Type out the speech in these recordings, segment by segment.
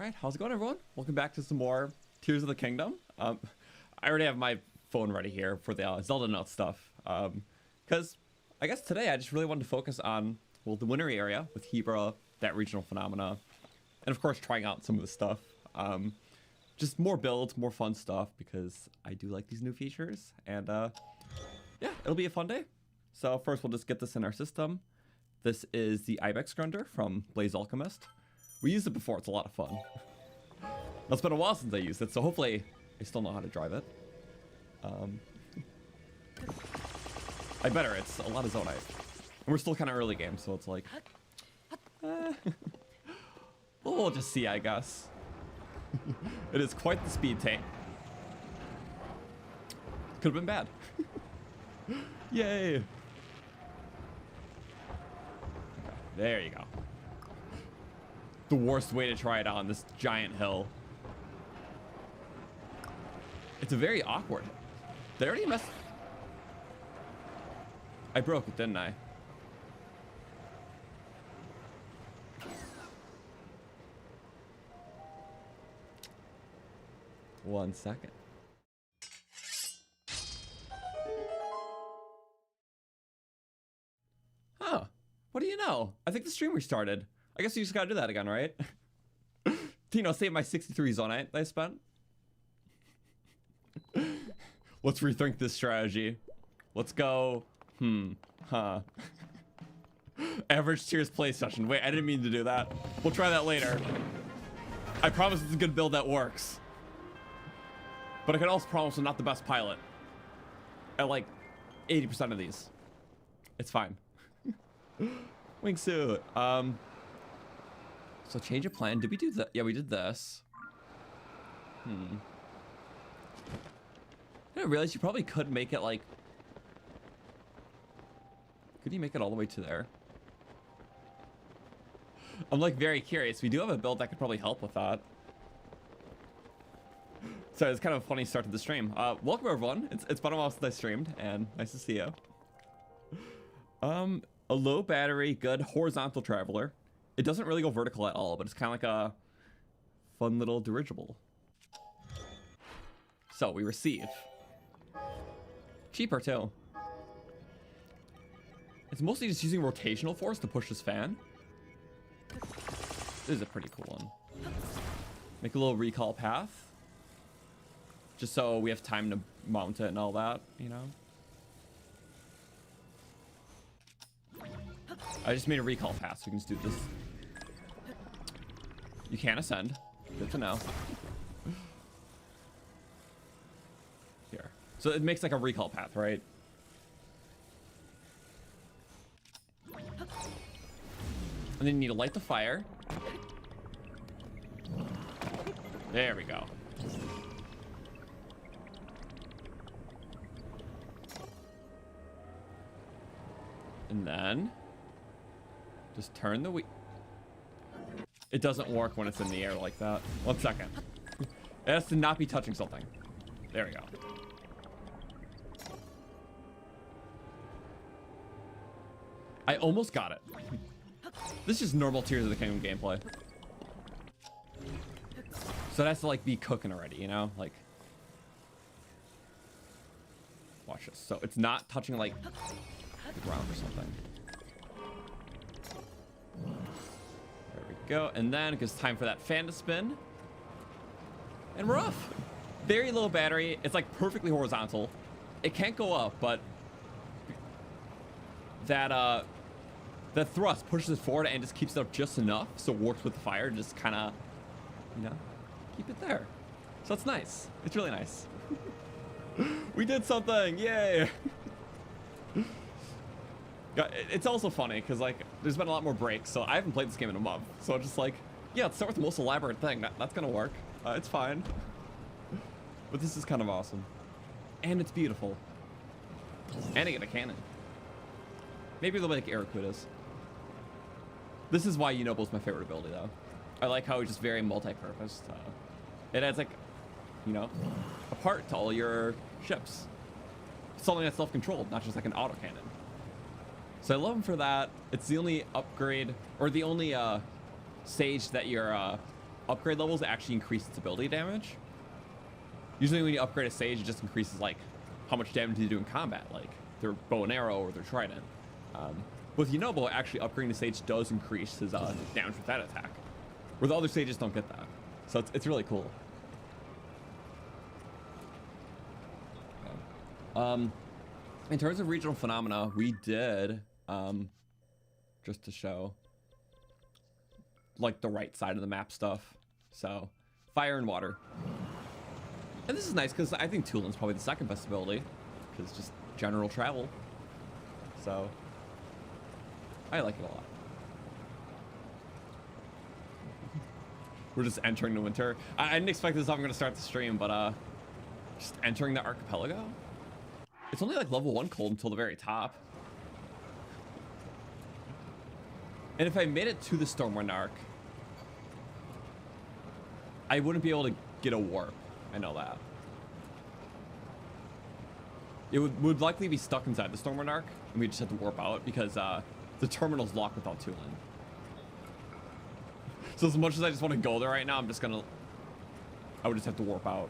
Alright, how's it going, everyone? Welcome back to some more Tears of the Kingdom. I already have my phone ready here for the Zelda note stuff. Because I guess today I just really wanted to focus on, well, the wintery area with Hebra, that regional phenomena, and of course trying out some of the stuff. Just more builds, more fun stuff, because I do like these new features, and yeah, it'll be a fun day. So first we'll just get this in our system. This is the Ibex Grunder from Blaze Alchemist. We used it before, it's a lot of fun. It's been a while since I used it, so hopefully I still know how to drive it. I better, it's a lot of Zonite. And we're still kind of early game, so it's like... we'll just see, I guess. It is quite the speed tank. Could have been bad. Yay! Okay, there you go. The worst way to try it on this giant hill. It's a very awkward. Did I already mess? I broke it, didn't I? One second. Huh. What do you know? I think the stream restarted. I guess you just gotta do that again, right? You know, save my 63 Zonite that I spent. Let's rethink this strategy. Let's go. Average tiers play session. Wait, I didn't mean to do that. We'll try that later. I promise it's a good build that works. But I can also promise I'm not the best pilot. At like 80% of these. It's fine. Wingsuit. So change of plan. Did we do that? Yeah, we did this. I didn't realize you probably could make it like... Could you make it all the way to there? I'm like very curious. We do have a build that could probably help with that. So it's kind of a funny start to the stream. Welcome everyone. It's been a while since I streamed, and nice to see you. A low battery, good horizontal traveler. It doesn't really go vertical at all, but it's kind of like a fun little dirigible. So we receive. Cheaper too. It's mostly just using rotational force to push this fan. This is a pretty cool one. Make a little recall path. Just so we have time to mount it and all that, you know? I just made a recall path, so we can just do this. You can ascend. Good to know. Here. So it makes like a recall path, right? And then you need to light the fire. There we go. And then just turn the wheel. It doesn't work when it's in the air like that. 1 second. It has to not be touching something. There we go. I almost got it. This is just normal Tears of the Kingdom gameplay. So it has to like be cooking already, you know? Like, watch this. So it's not touching like the ground or something. There we go. And then it gives time for that fan to spin. And we're off. Very low battery. It's like perfectly horizontal. It can't go up, but that the thrust pushes it forward and just keeps it up just enough so it works with the fire, just kind of, you know, keep it there. So it's nice. It's really nice. We did something. Yay. It's also funny because like there's been a lot more breaks, so I haven't played this game in a month. So I'm just like, yeah, let's start with the most elaborate thing. That's gonna work. It's fine. But this is kind of awesome, and it's beautiful. And I get a cannon. Maybe they'll make Araquidus. This is why Unoble's my favorite ability, though. I like how it's just very multi-purpose. It adds like, you know, a part to all your ships. Something that's self-controlled, not just like an autocannon. So I love him for that. It's the only upgrade, or the only stage that your upgrade levels, it actually increases its ability damage. Usually when you upgrade a sage, it just increases like how much damage you do in combat, like their bow and arrow or their trident. With Yunobo, actually upgrading the sage does increase his damage with that attack, where the other sages don't get that. So it's really cool. In terms of regional phenomena, we did just to show like the right side of the map stuff. So fire and water. And this is nice because I think Tulin's probably the second best ability because it's just general travel. So I like it a lot. We're just entering the winter. I didn't expect this. I'm going to start the stream, but just entering the archipelago. It's only like level 1 cold until the very top. And if I made it to the Stormwind Ark, I wouldn't be able to get a warp. I know that. It would likely be stuck inside the Stormwind Ark, and we just have to warp out because the terminal's locked without Tulin. So as much as I just want to go there right now, I would just have to warp out.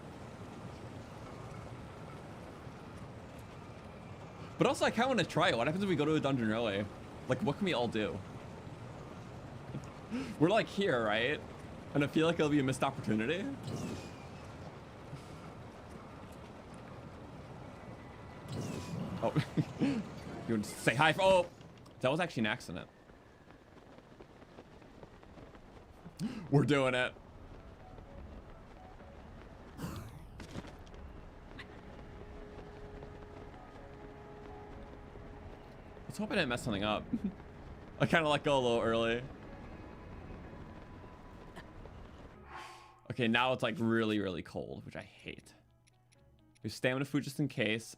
But also, I kind of want to try it. What happens if we go to a dungeon early? Like, what can we all do? We're like here, right? And I feel like it'll be a missed opportunity. Oh, you would say hi. Oh, that was actually an accident. We're doing it. Let's hope I didn't mess something up. I kind of let go a little early. Okay, now it's like really, really cold, which I hate. There's stamina food just in case.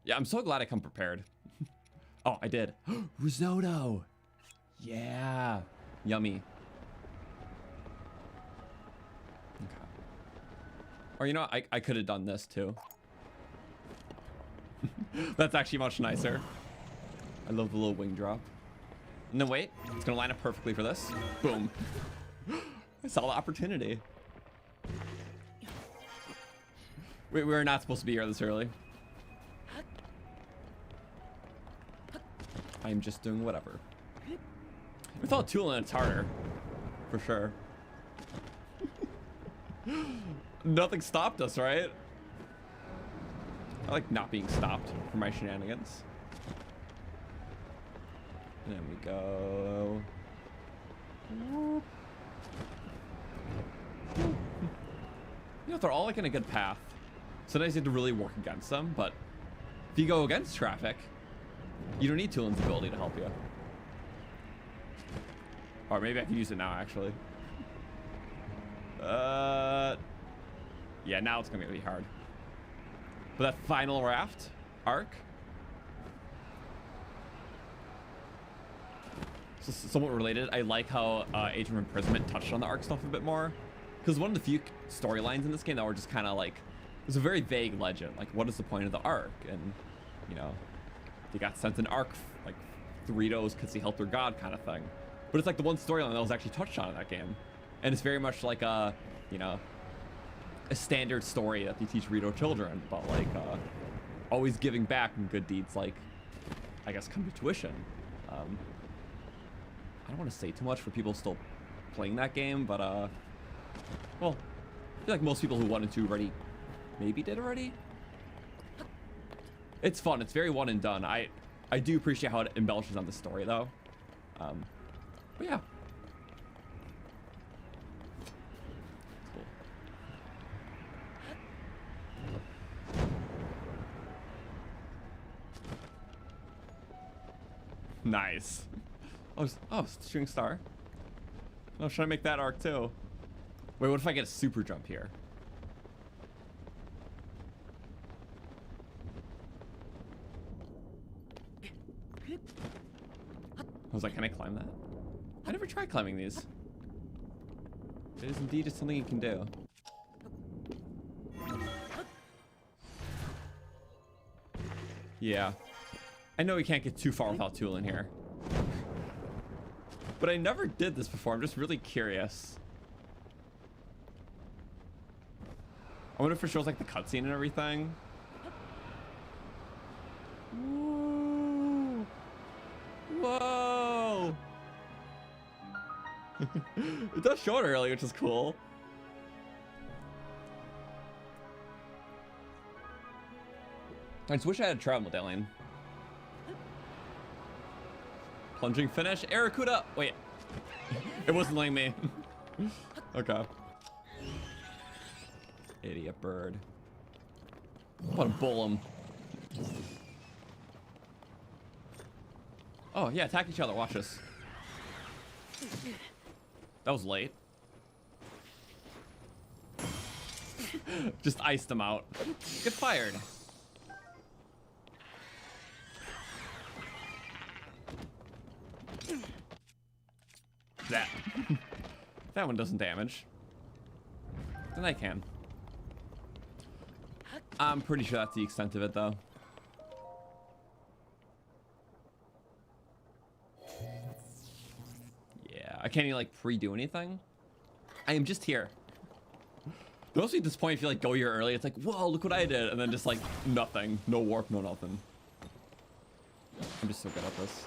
Yeah, I'm so glad I come prepared. Oh, I did. Risotto. Yeah. Yummy. Okay. Or you know, I could have done this too. That's actually much nicer. I love the little wing drop. No, wait. It's going to line up perfectly for this. Boom. I saw the opportunity. Wait, we're not supposed to be here this early. I'm just doing whatever. Without Tulin, it's harder. For sure. Nothing stopped us, right? I like not being stopped for my shenanigans. And then we go. You know, they're all like in a good path. Sometimes you have to really work against them, but if you go against traffic, you don't need Tulin's ability to help you. Or maybe I can use it now, actually. Yeah, now it's gonna be hard. But that final raft arc. So somewhat related, I like how Age of Imprisonment touched on the arc stuff a bit more. Because one of the few storylines in this game that were just kind of like, it was a very vague legend. Like, what is the point of the arc? And, you know, they got sent an arc, like, Doritos because he helped their god kind of thing. But it's like the one storyline that was actually touched on in that game. And it's very much like a, you know, a standard story that they teach Rito children about, like, always giving back and good deeds, like, I guess, come to tuition. I don't want to say too much for people still playing that game, but, well, I feel like most people who wanted to already maybe did already. It's fun. It's very one and done. I do appreciate how it embellishes on the story, though. But yeah. Cool. Nice. Oh, shooting star. I was trying to make that arc too. Wait, what if I get a super jump here? I was like, can I climb that? I never tried climbing these. It is indeed just something you can do. Yeah. I know we can't get too far without Tulin here. But I never did this before. I'm just really curious. wonder if it shows like the cutscene and everything. Whoa! Whoa! It does show it early, which is cool. I just wish I had a travel medallion. Plunging finish, Aracuda. Wait, it wasn't letting me. Okay. Idiot bird. I'm about to bull him. Oh yeah, attack each other. Watch this. That was late. Just iced them out. Get fired. That. That one doesn't damage. Then I can. I'm pretty sure that's the extent of it, though. Yeah, I can't even like pre-do anything. I am just here. It must be disappointing if you like go here early. It's like, whoa, look what I did, and then just like nothing, no warp, no nothing. I'm just so good at this.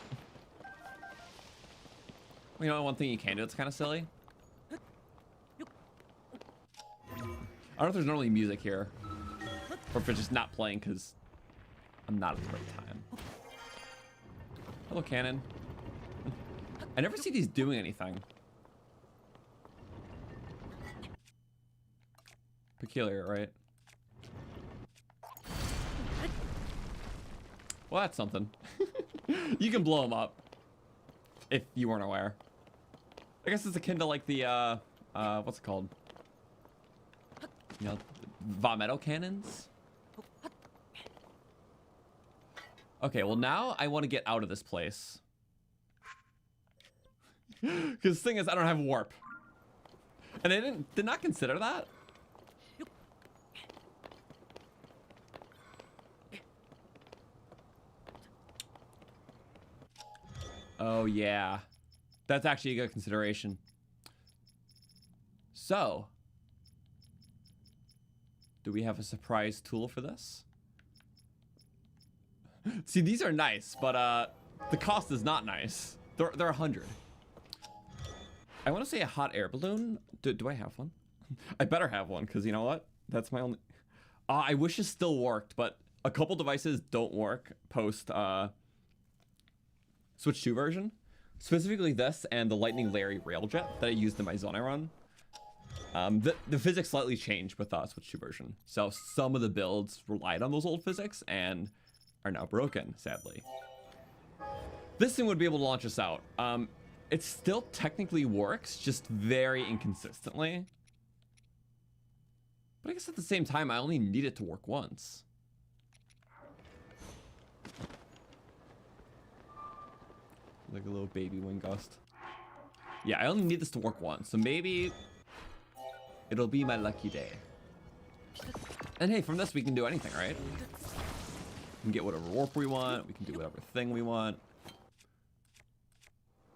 You know, one thing you can do that's kind of silly. I don't know if there's normally music here, or if it's just not playing because I'm not at the right time. Hello, cannon. I never see these doing anything. Peculiar, right? Well, that's something. You can blow them up if you weren't aware. I guess it's akin to like the what's it called? You know, Vomito cannons. Okay, well now I want to get out of this place. Because the thing is, I don't have warp, and I did not consider that. Oh yeah, that's actually a good consideration. So, do we have a surprise tool for this? See, these are nice, but the cost is not nice. They're 100. I want to say a hot air balloon. Do I have one? I better have one, because you know what? That's my only... I wish it still worked, but a couple devices don't work post Switch 2 version. Specifically this and the Lightning Larry Railjet that I used in my zone I run. The physics slightly changed with Switch 2 version. So some of the builds relied on those old physics and are now broken, sadly. This thing would be able to launch us out. It still technically works, just very inconsistently. But I guess at the same time, I only need it to work once. Like a little baby wind gust. Yeah, I only need this to work once, so maybe it'll be my lucky day. And hey, from this we can do anything, right? We can get whatever warp we want, we can do whatever thing we want.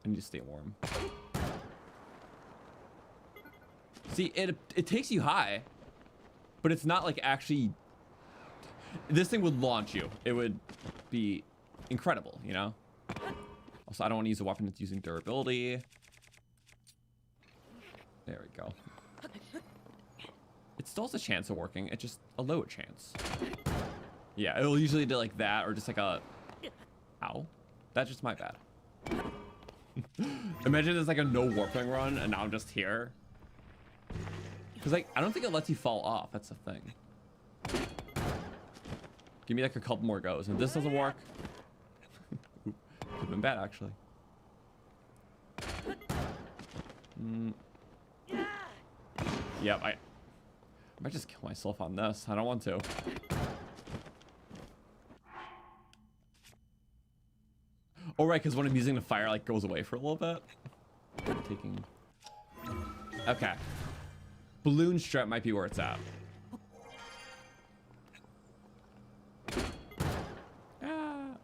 I need to stay warm. See, it takes you high, but it's not like actually... This thing would launch you. It would be incredible, you know? Also, I don't want to use a weapon that's using durability. There we go. It still has a chance of working. It's just a low chance. Yeah, it'll usually do like that or just like a... Ow. That's just my bad. Imagine there's like a no warping run and now I'm just here. Because like, I don't think it lets you fall off. That's the thing. Give me like a couple more goes. And if this doesn't work... Could have been bad, actually. Yep, I might just kill myself on this. I don't want to. Oh, right, because when I'm using the fire, like, goes away for a little bit. Taking... Okay. Balloon strap might be where it's at.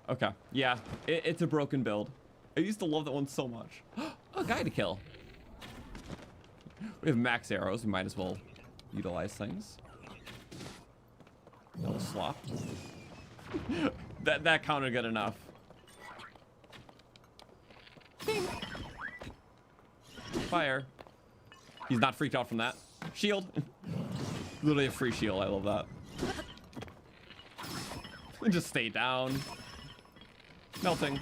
Okay, yeah, it's a broken build. I used to love that one so much. A guy to kill. We have max arrows, we might as well utilize things. That was slop. that counted good enough. Ding. Fire. He's not freaked out from that. Shield. Literally a free shield. I love that. And just stay down. Melting.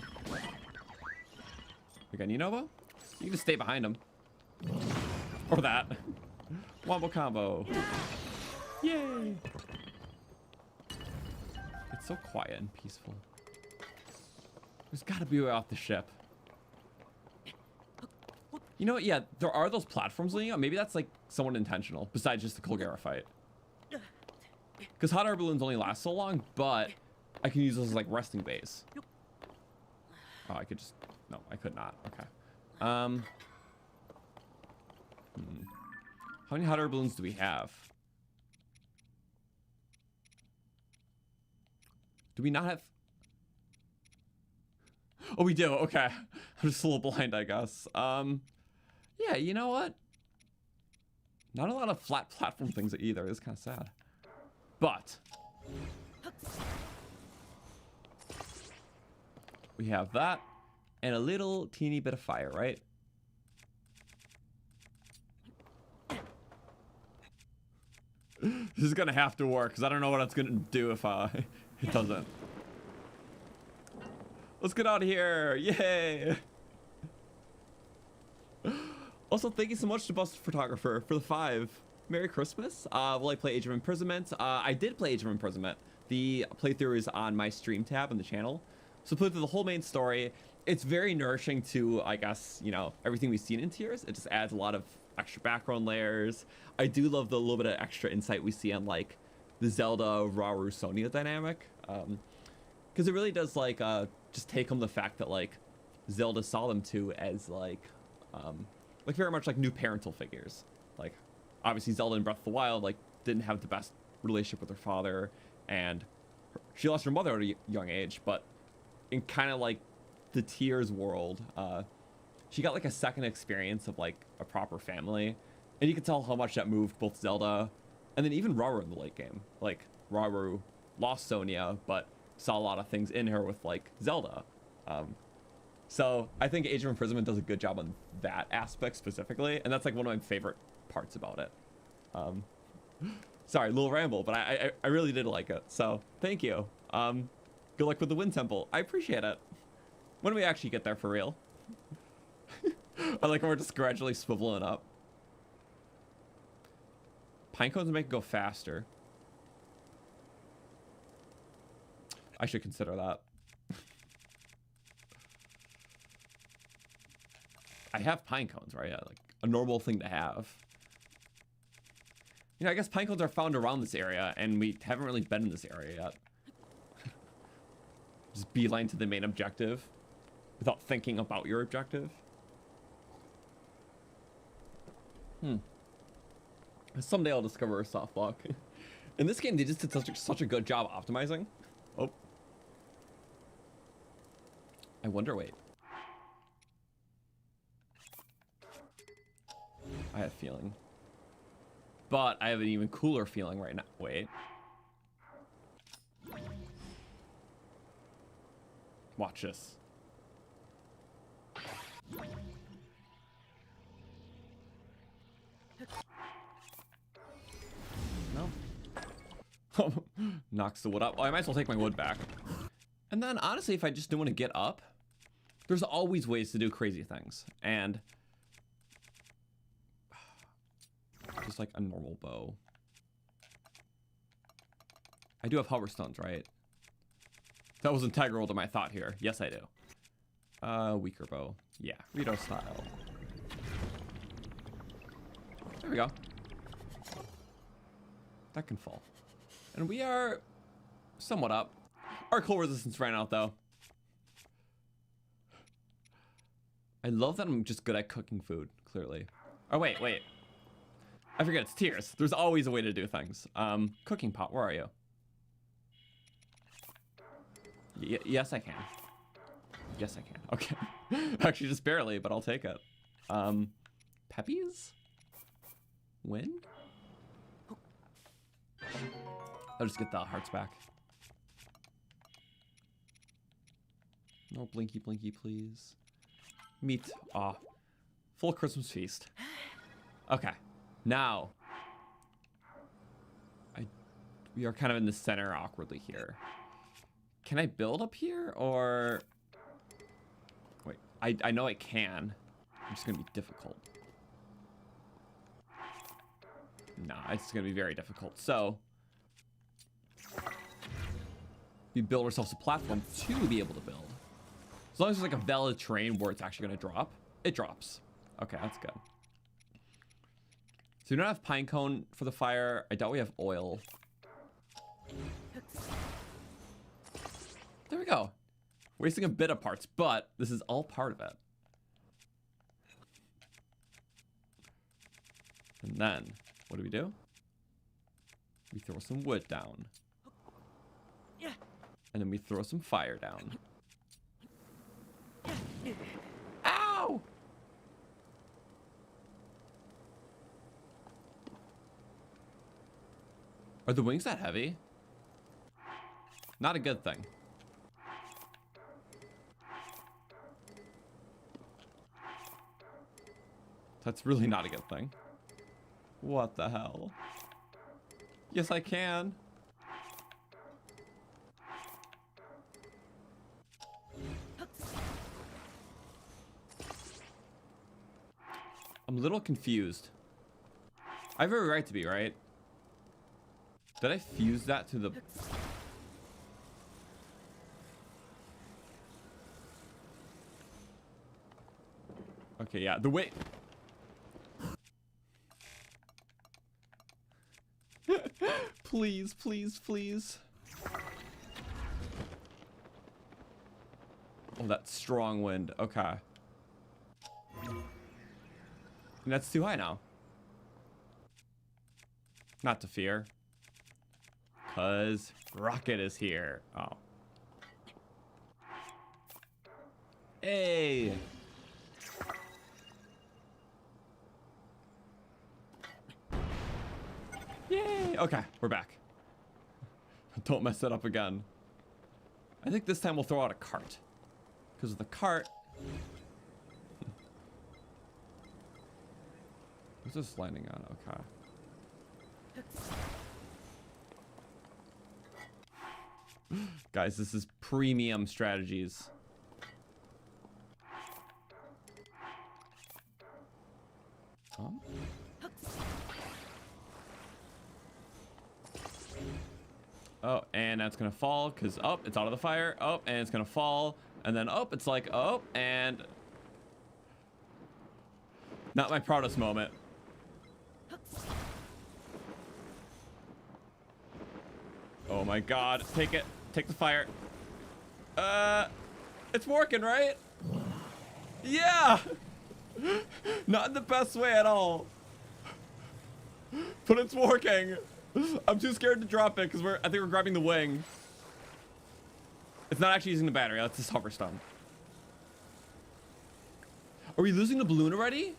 Again, Unova? You can just stay behind him. Or that. Wombo combo. Yay! It's so quiet and peaceful. There's gotta be a way off the ship. You know what? Yeah, there are those platforms leading up. Maybe that's like somewhat intentional, besides just the Colgera fight. Because hot air balloons only last so long, but I can use those as like resting base. Oh, I could just... No, I could not. Okay. How many hot air balloons do we have? Do we not have... Oh, we do. Okay. I'm just a little blind, I guess. Yeah, you know what? Not a lot of flat platform things either. It's kind of sad. But... we have that. And a little teeny bit of fire, right? This is gonna have to work, because I don't know what it's gonna do if it doesn't. Let's get out of here! Yay! Also, thank you so much to Busted Photographer for the 5. Merry Christmas. Will I play Age of Imprisonment? I did play Age of Imprisonment. The playthrough is on my stream tab on the channel. So played through the whole main story. It's very nourishing to, I guess, you know, everything we've seen in Tears. It just adds a lot of extra background layers. I do love the little bit of extra insight we see on, like, the Zelda, Rauru, Sonia dynamic. Because it really does, like, just take home the fact that, like, Zelda saw them two as, like very much like new parental figures. Like, obviously Zelda in Breath of the Wild, like, didn't have the best relationship with her father, and she lost her mother at a young age, but in kind of like the Tears world, she got like a second experience of like a proper family, and you can tell how much that moved both Zelda and then even Rauru in the late game. Like, Rauru lost Sonia, but saw a lot of things in her with like Zelda. So I think Age of Imprisonment does a good job on that aspect specifically, and that's like one of my favorite parts about it. Sorry, little ramble, but I really did like it, so thank you. Good luck with the Wind Temple. I appreciate it. When do we actually get there for real? I like when we're just gradually swiveling up. Pine cones make it go faster. I should consider that. I have pine cones, right? Yeah, like a normal thing to have. You know, I guess pine cones are found around this area, and we haven't really been in this area yet. Just beeline to the main objective without thinking about your objective. Someday I'll discover a soft block. In this game, they just did such a good job optimizing. Oh. I wonder, wait. I have a feeling. But I have an even cooler feeling right now. Wait. Watch this. No. Knocks the wood up. Well, I might as well take my wood back. And then, honestly, if I just don't want to get up, there's always ways to do crazy things. And just like a normal bow. I do have hover stones, right? That was integral to my thought here. Yes, I do. Weaker bow. Yeah, Rito style. There we go. That can fall. And we are somewhat up. Our cold resistance ran out, though. I love that I'm just good at cooking food, clearly. Oh, wait. I forget, it's Tears. There's always a way to do things. Cooking pot, where are you? Yes, I can. Yes, I can. Okay. Actually, just barely, but I'll take it. Peppies? Wind? I'll just get the hearts back. No blinky blinky, please. Meat. Aw. Full Christmas feast. Okay. Now. We are kind of in the center awkwardly here. Can I build up here or... Wait, I know I can. It's just gonna be difficult. Nah, it's gonna be very difficult. So we build ourselves a platform to be able to build. As long as there's like a valid terrain where it's actually gonna drop, it drops. Okay, that's good. So we don't have pine cone for the fire. I doubt we have oil. There we go. Wasting a bit of parts, but this is all part of it. And then, what do? We throw some wood down. And then we throw some fire down. Ow! Are the wings that heavy? Not a good thing. That's really not a good thing. What the hell? Yes, I can. I'm a little confused. I have every right to be, right? Did I fuse that to the... Okay, yeah, the way... Please, please, please. Oh, that strong wind. Okay. And that's too high now. Not to fear. Because Rocket is here. Oh. Hey! Yay! Okay, we're back. Don't mess it up again. I think this time we'll throw out a cart. Because of the cart... What's this landing on? Okay. Guys, this is premium strategies. Oh, and that's gonna fall because it's out of the fire. Oh, and it's gonna fall, and then it's like and not my proudest moment. Oh my God! Take it. Take the fire. It's working, right? Yeah. Not in the best way at all. But it's working. I'm too scared to drop it because I think we're grabbing the wing. It's not actually using the battery. That's just hover stun. Are we losing the balloon already?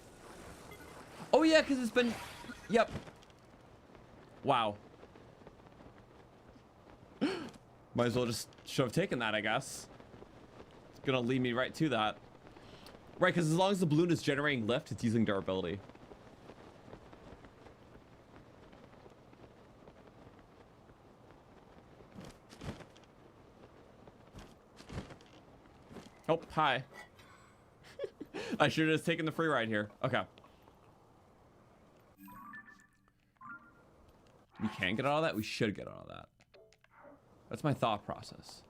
Oh yeah, because it's been... Yep. Wow. Might as well just should have taken that, I guess. It's gonna lead me right to that. Right, because as long as the balloon is generating lift, it's using durability. Oh, hi. I should have just taken the free ride here. Okay. We can get all that? We should get all that. That's my thought process.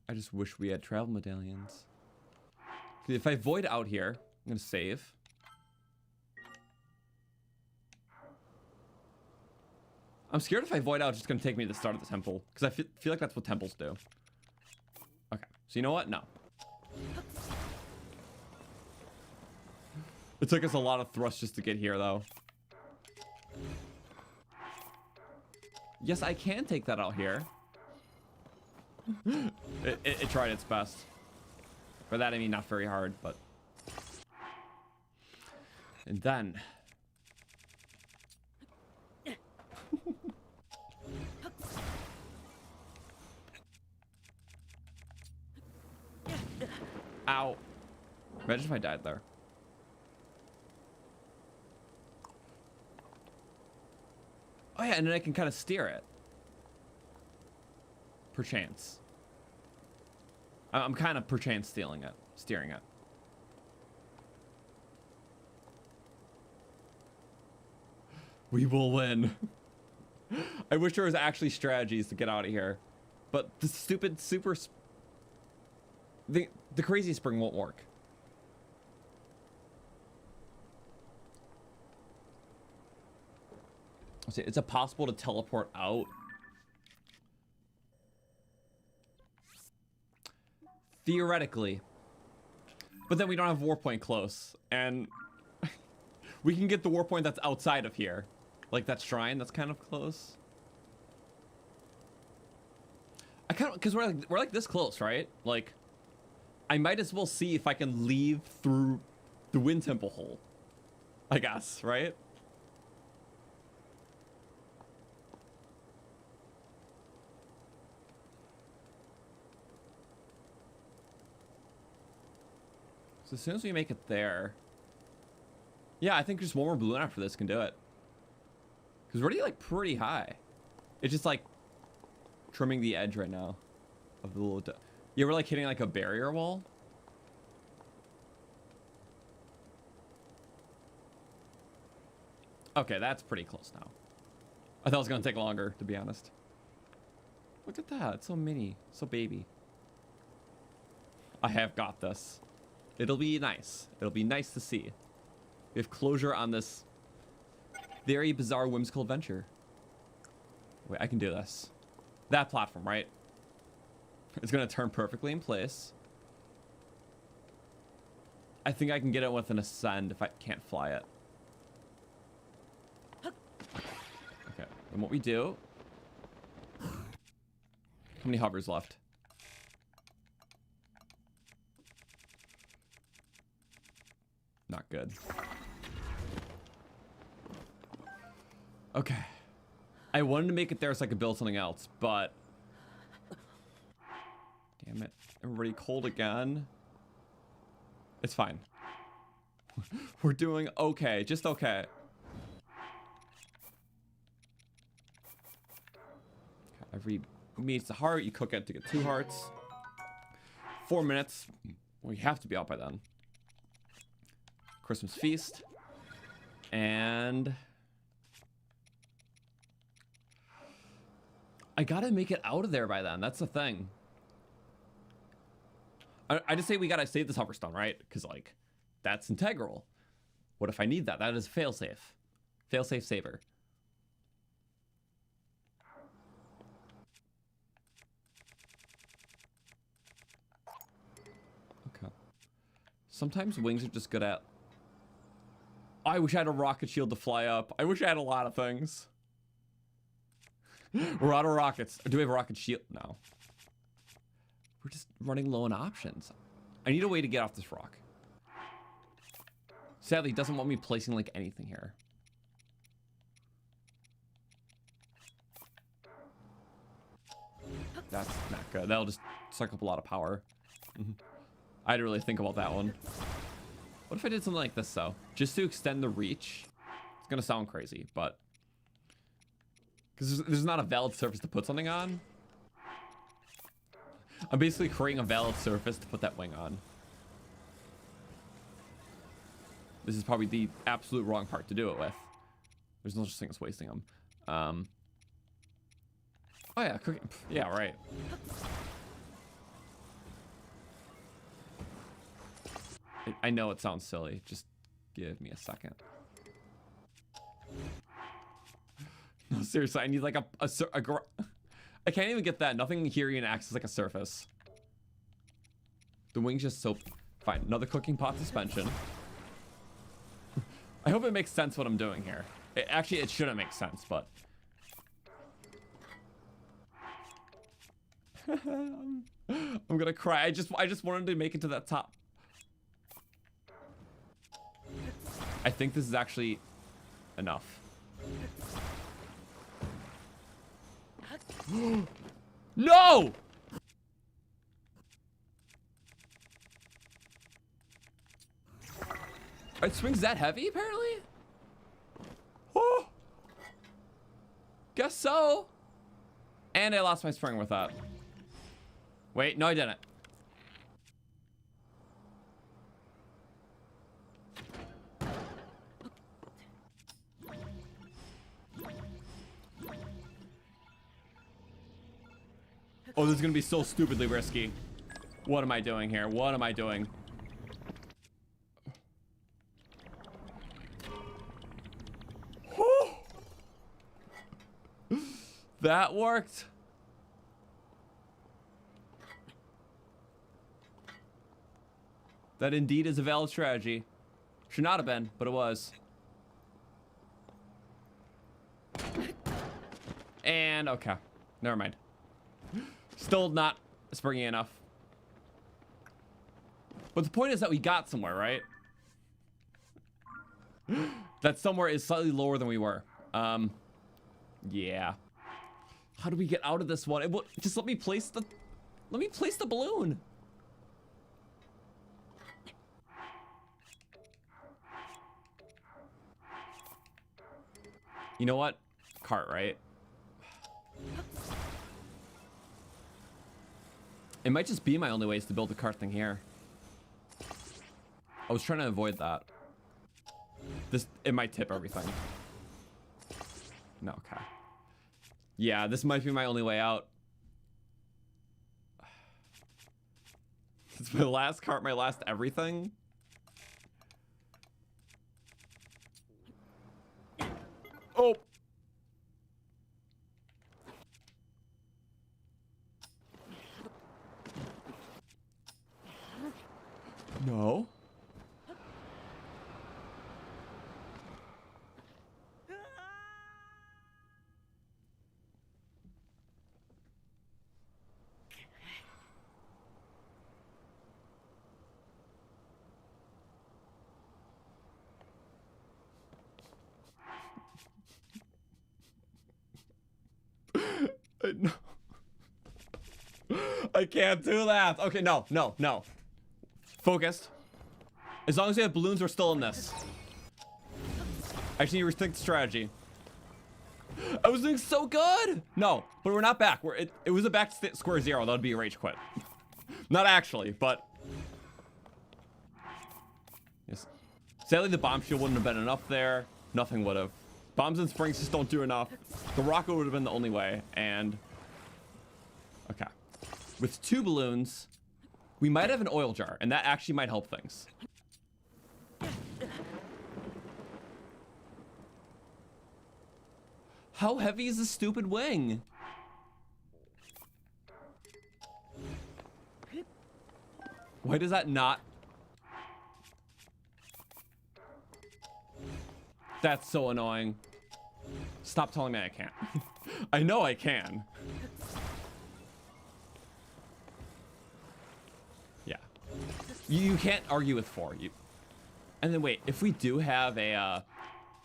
I just wish we had travel medallions. If I void out here, I'm gonna save. I'm scared if I void out, it's just gonna take me to the start of the temple. Because I feel like that's what temples do. Okay, so you know what? No. It took us a lot of thrust just to get here, though. Yes, I can take that out here. It tried its best. By that, I mean not very hard, but... And then... Ow. Imagine if I died there. Oh yeah, and then I can kind of steer it. Perchance. I'm kind of perchance steering it. We will win. I wish there was actually strategies to get out of here. But the stupid the crazy spring won't work. Let's see, is it possible to teleport out? Theoretically. But then we don't have warp point close. And we can get the warp point that's outside of here. Like that shrine that's kind of close. I kind of, because we're like this close, right? Like, I might as well see if I can leave through the wind temple hole. I guess, right? So as soon as we make it there, yeah, I think just one more balloon after this can do it. Because we're already like pretty high. It's just like trimming the edge right now of the little. Yeah, we're like hitting like a barrier wall. Okay, that's pretty close now. I thought it was gonna take longer, to be honest. Look at that, it's so mini, so baby. I have got this. It'll be nice. It'll be nice to see. We have closure on this very bizarre, whimsical adventure. Wait, I can do this. That platform, right? It's gonna turn perfectly in place. I think I can get it with an ascend if I can't fly it. Okay, and what we do... How many hovers left? Not good. Okay. I wanted to make it there so I could build something else, but... Damn it. Everybody cold again. It's fine. We're doing okay. Just okay. Every meat's a heart. You cook it to get 2 hearts. 4 minutes. We have to be out by then. Christmas feast. And... I gotta make it out of there by then. That's the thing. I just say we gotta save this hoverstone, right? Because, like, that's integral. What if I need that? That is failsafe. Failsafe saver. Okay. Sometimes wings are just good at... Oh, I wish I had a rocket shield to fly up. I wish I had a lot of things. We're out of rockets. Do we have a rocket shield? No. We're just running low on options. I need a way to get off this rock. Sadly, it doesn't want me placing like anything here. That's not good. That'll just suck up a lot of power. I had to really think about that one. What if I did something like this though? Just to extend the reach. It's gonna sound crazy, but... Because there's not a valid surface to put something on. I'm basically creating a valid surface to put that wing on. This is probably the absolute wrong part to do it with. There's no such thing as wasting them. Oh yeah, cooking. Yeah, right. I know it sounds silly. Just give me a second. No, seriously, I need like a I can't even get that. Nothing here even acts as like a surface. The wing's just so fine. Another cooking pot suspension. I hope it makes sense what I'm doing here. Actually, it shouldn't make sense, but... I'm gonna cry. I just wanted to make it to that top. I think this is actually enough. No! Are swings that heavy, apparently? Oh! Guess so. And I lost my spring with that. Wait, no I didn't. Oh, this is gonna be so stupidly risky. What am I doing here? What am I doing? That worked. That indeed is a valid strategy. Should not have been, but it was. And okay, never mind. Still not springy enough. But the point is that we got somewhere, right? That somewhere is slightly lower than we were. Yeah. How do we get out of this one? Just let me place the balloon. You know what? Cart, right? It might just be my only ways to build the cart thing here. I was trying to avoid that. It might tip everything. No, okay. Yeah, this might be my only way out. It's my last cart, my last everything. Oh! No. No. I can't do that. Okay, no. Focused. As long as we have balloons, we're still in this. I just need to rethink the strategy. I was doing so good. No, but we're not back. It was a back to square zero. That would be a rage quit. Not actually, but yes. Sadly, the bomb shield wouldn't have been enough there. Nothing would have. Bombs and springs just don't do enough. The rocket would have been the only way. And okay, with 2 balloons, we might have an oil jar, and that actually might help things. How heavy is this stupid wing? Why does that not? That's so annoying. Stop telling me I can't. I know I can. Yeah. You can't argue with 4. And then wait, if we do have a,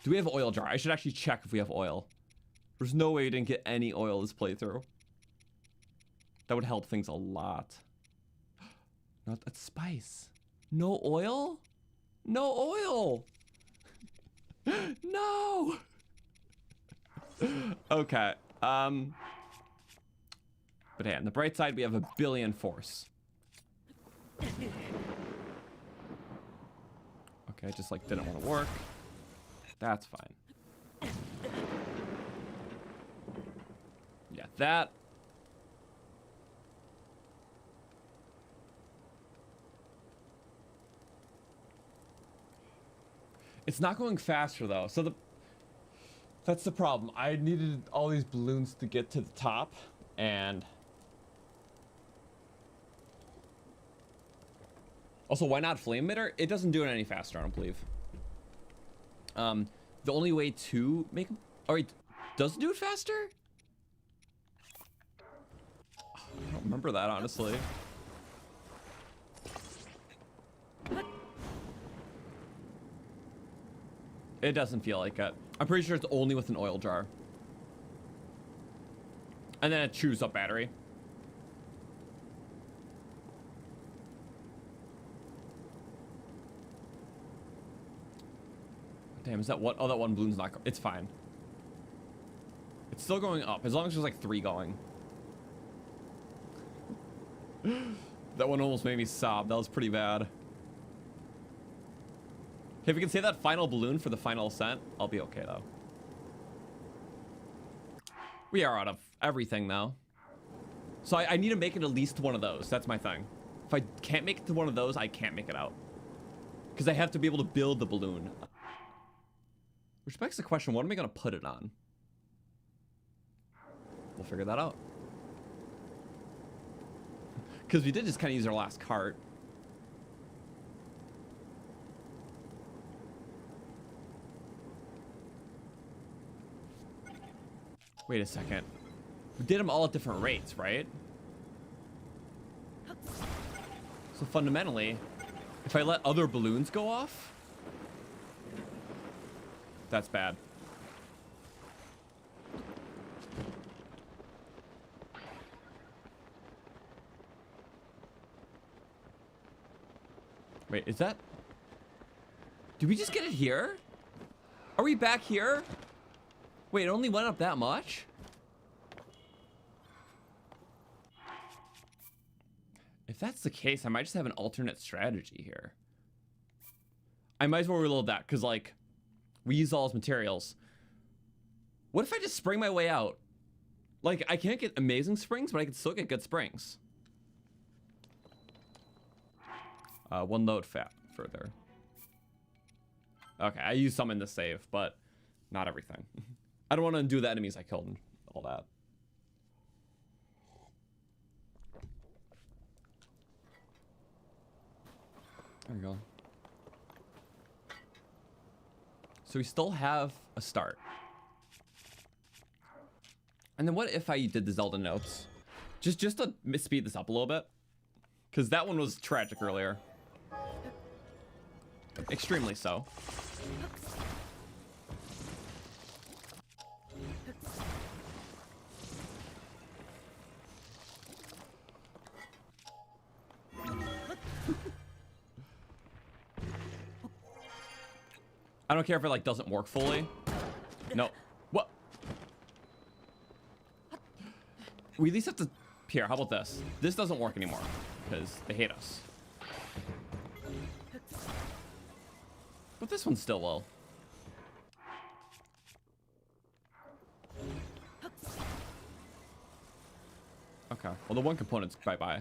do we have an oil jar? I should actually check if we have oil. There's no way we didn't get any oil this playthrough. That would help things a lot. Not that spice. No oil? No oil! No! Okay. But hey, on the bright side, we have 1 billion force. Okay, just like didn't want to work. That's fine. Yeah, that. It's not going faster though. So that's the problem. I needed all these balloons to get to the top, and also, why not flame emitter? It doesn't do it any faster, I don't believe. The only way to make them, oh wait, does it do it faster? I don't remember that, honestly. It doesn't feel like it. I'm pretty sure it's only with an oil jar. And then it chews up battery. Damn, is that what? Oh, that one balloon's not. It's fine. It's still going up as long as there's like 3 going. That one almost made me sob. That was pretty bad. Okay, if we can save that final balloon for the final ascent, I'll be okay though. We are out of everything though. So I need to make it at least one of those. That's my thing. If I can't make it to one of those, I can't make it out. Because I have to be able to build the balloon. Which begs the question, what am I going to put it on? We'll figure that out. Because we did just kind of use our last cart. Wait a second. We did them all at different rates, right? So fundamentally, if I let other balloons go off, that's bad. Wait, is that... Did we just get it here? Are we back here? Wait, it only went up that much? If that's the case, I might just have an alternate strategy here. I might as well reload that, because, like, we use all those materials. What if I just spring my way out? Like, I can't get amazing springs, but I can still get good springs. One load fat further. Okay, I used some in the save, but not everything. I don't want to undo the enemies I killed and all that. There we go. So we still have a start. And then what if I did the Zelda notes? Just to speed this up a little bit. Because that one was tragic earlier. Extremely so. I don't care if it like doesn't work fully. No. What? We at least have to... Here, how about this? This doesn't work anymore because they hate us. But this one still will. Okay. Well, the one component's bye-bye.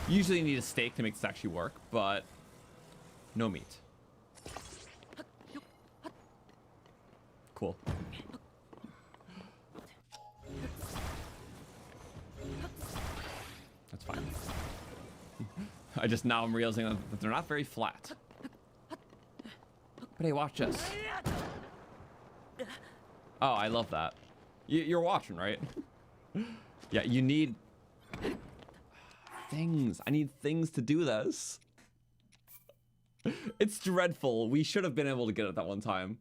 Usually you need a steak to make this actually work, but no meat. Cool. That's fine. Now I'm realizing that they're not very flat. But hey, watch this. Oh, I love that. You're watching, right? Yeah, you need things. I need things to do this. It's dreadful. We should have been able to get it that one time.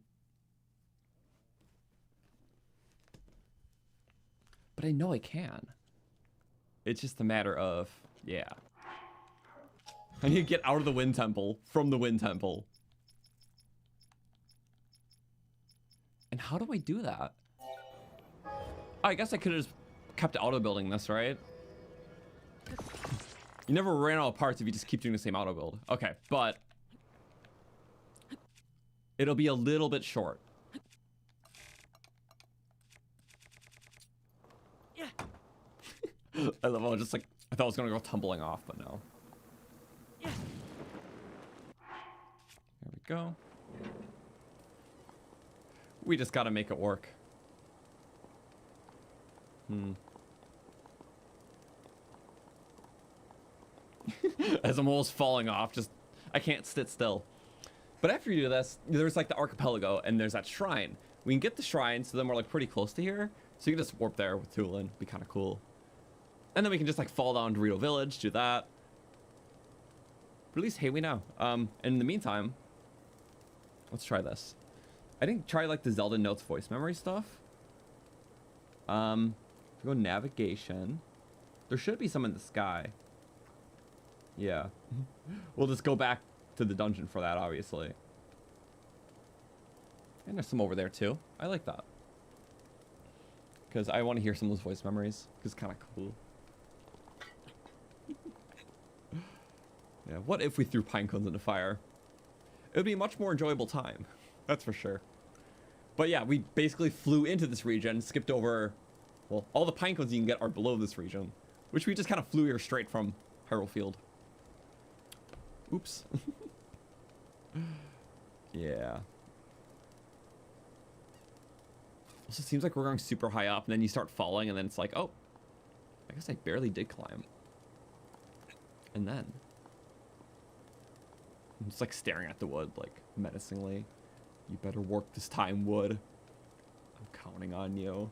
But I know I can. It's just a matter of, yeah. I need to get out of the Wind Temple, from the Wind Temple. And how do I do that? Oh, I guess I could have just kept auto building this, right? You never ran out of parts if you just keep doing the same auto build. Okay, but it'll be a little bit short. I love how just like I thought I was gonna go tumbling off, but no. There we go. We just gotta make it work. As I'm almost falling off, I can't sit still. But after you do this, there's like the archipelago, and there's that shrine. We can get the shrine, so then we're like pretty close to here. So you can just warp there with Tulin, be kind of cool. And then we can just like fall down to Dorito Village, do that. But at least, hey, we know. And in the meantime, let's try this. I didn't try like the Zelda notes voice memory stuff. If we go navigation, there should be some in the sky. Yeah. We'll just go back to the dungeon for that, obviously. And there's some over there too. I like that. Because I want to hear some of those voice memories. Because it's kind of cool. Yeah, what if we threw pine cones into fire? It would be a much more enjoyable time. That's for sure. But yeah, we basically flew into this region, skipped over... Well, all the pine cones you can get are below this region. Which we just kind of flew here straight from Hyrule Field. Oops. Yeah. Also, it seems like we're going super high up, and then you start falling, and then it's like, oh, I guess I barely did climb. And then... I'm just like staring at the wood, like, menacingly. You better work this time, wood. I'm counting on you.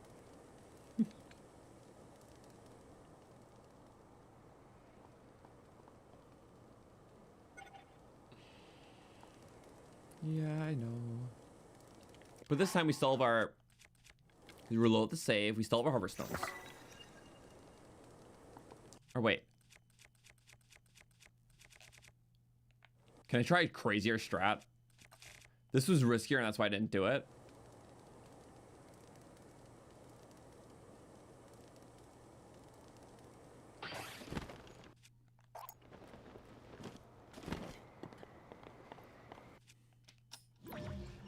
Yeah, I know. But this time we still have our... We reload the save. We still have our hover stones. Or wait. Can I try a crazier strat? This was riskier and that's why I didn't do it.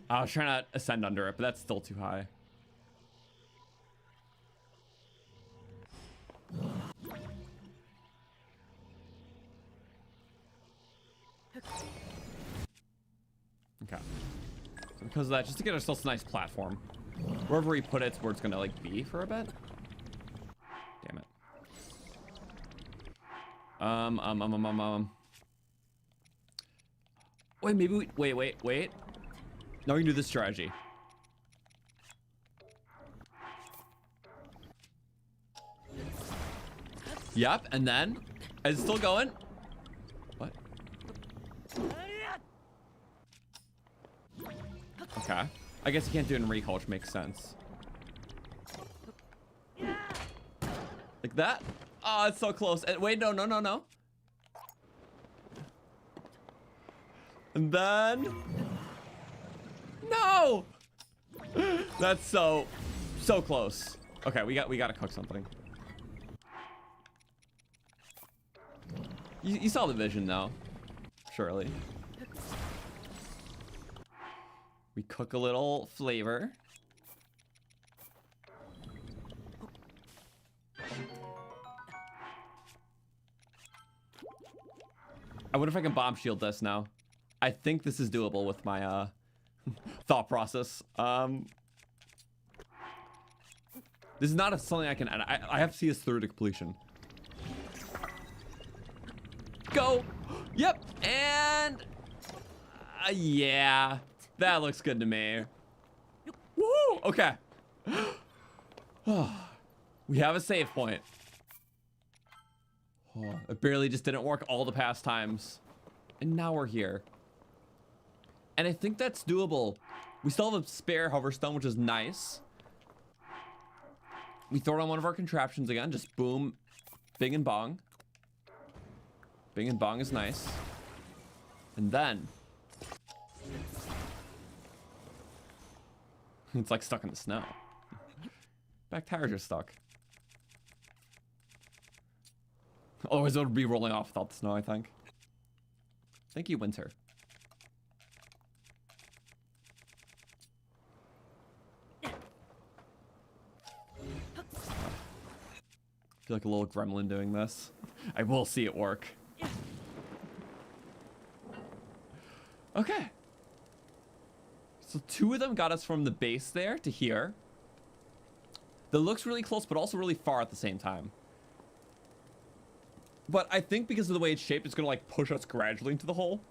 I was trying to ascend under it, but that's still too high. Okay. So because of that, just to get ourselves a nice platform. Wherever we put it's where it's gonna like be for a bit. Damn it. Wait, maybe we wait. Now we can do this strategy. Yep, and then is it still going? What? Okay. I guess you can't do it in recall, which makes sense. Like that? Oh, it's so close. And wait, no. And then... No! That's so close. Okay, we gotta cook something. You saw the vision though, surely. We cook a little flavor. I wonder if I can bomb shield this now. I think this is doable with my thought process. This is not something I can add. I have to see this through to completion. Go. Yep. And yeah, that looks good to me. Woo. Okay. We have a save point. Oh, it barely just didn't work all the past times. And now we're here. And I think that's doable. We still have a spare hover stone, which is nice. We throw it on one of our contraptions again. Just boom. Bing and bong. Bing and bong is nice. And then... it's like stuck in the snow. Back tires are stuck. Otherwise it would be rolling off without the snow, I think. Thank you, winter. I feel like a little gremlin doing this. I will see it work. Okay. So 2 of them got us from the base there to here. That looks really close, but also really far at the same time. But I think because of the way it's shaped, it's gonna like push us gradually into the hole.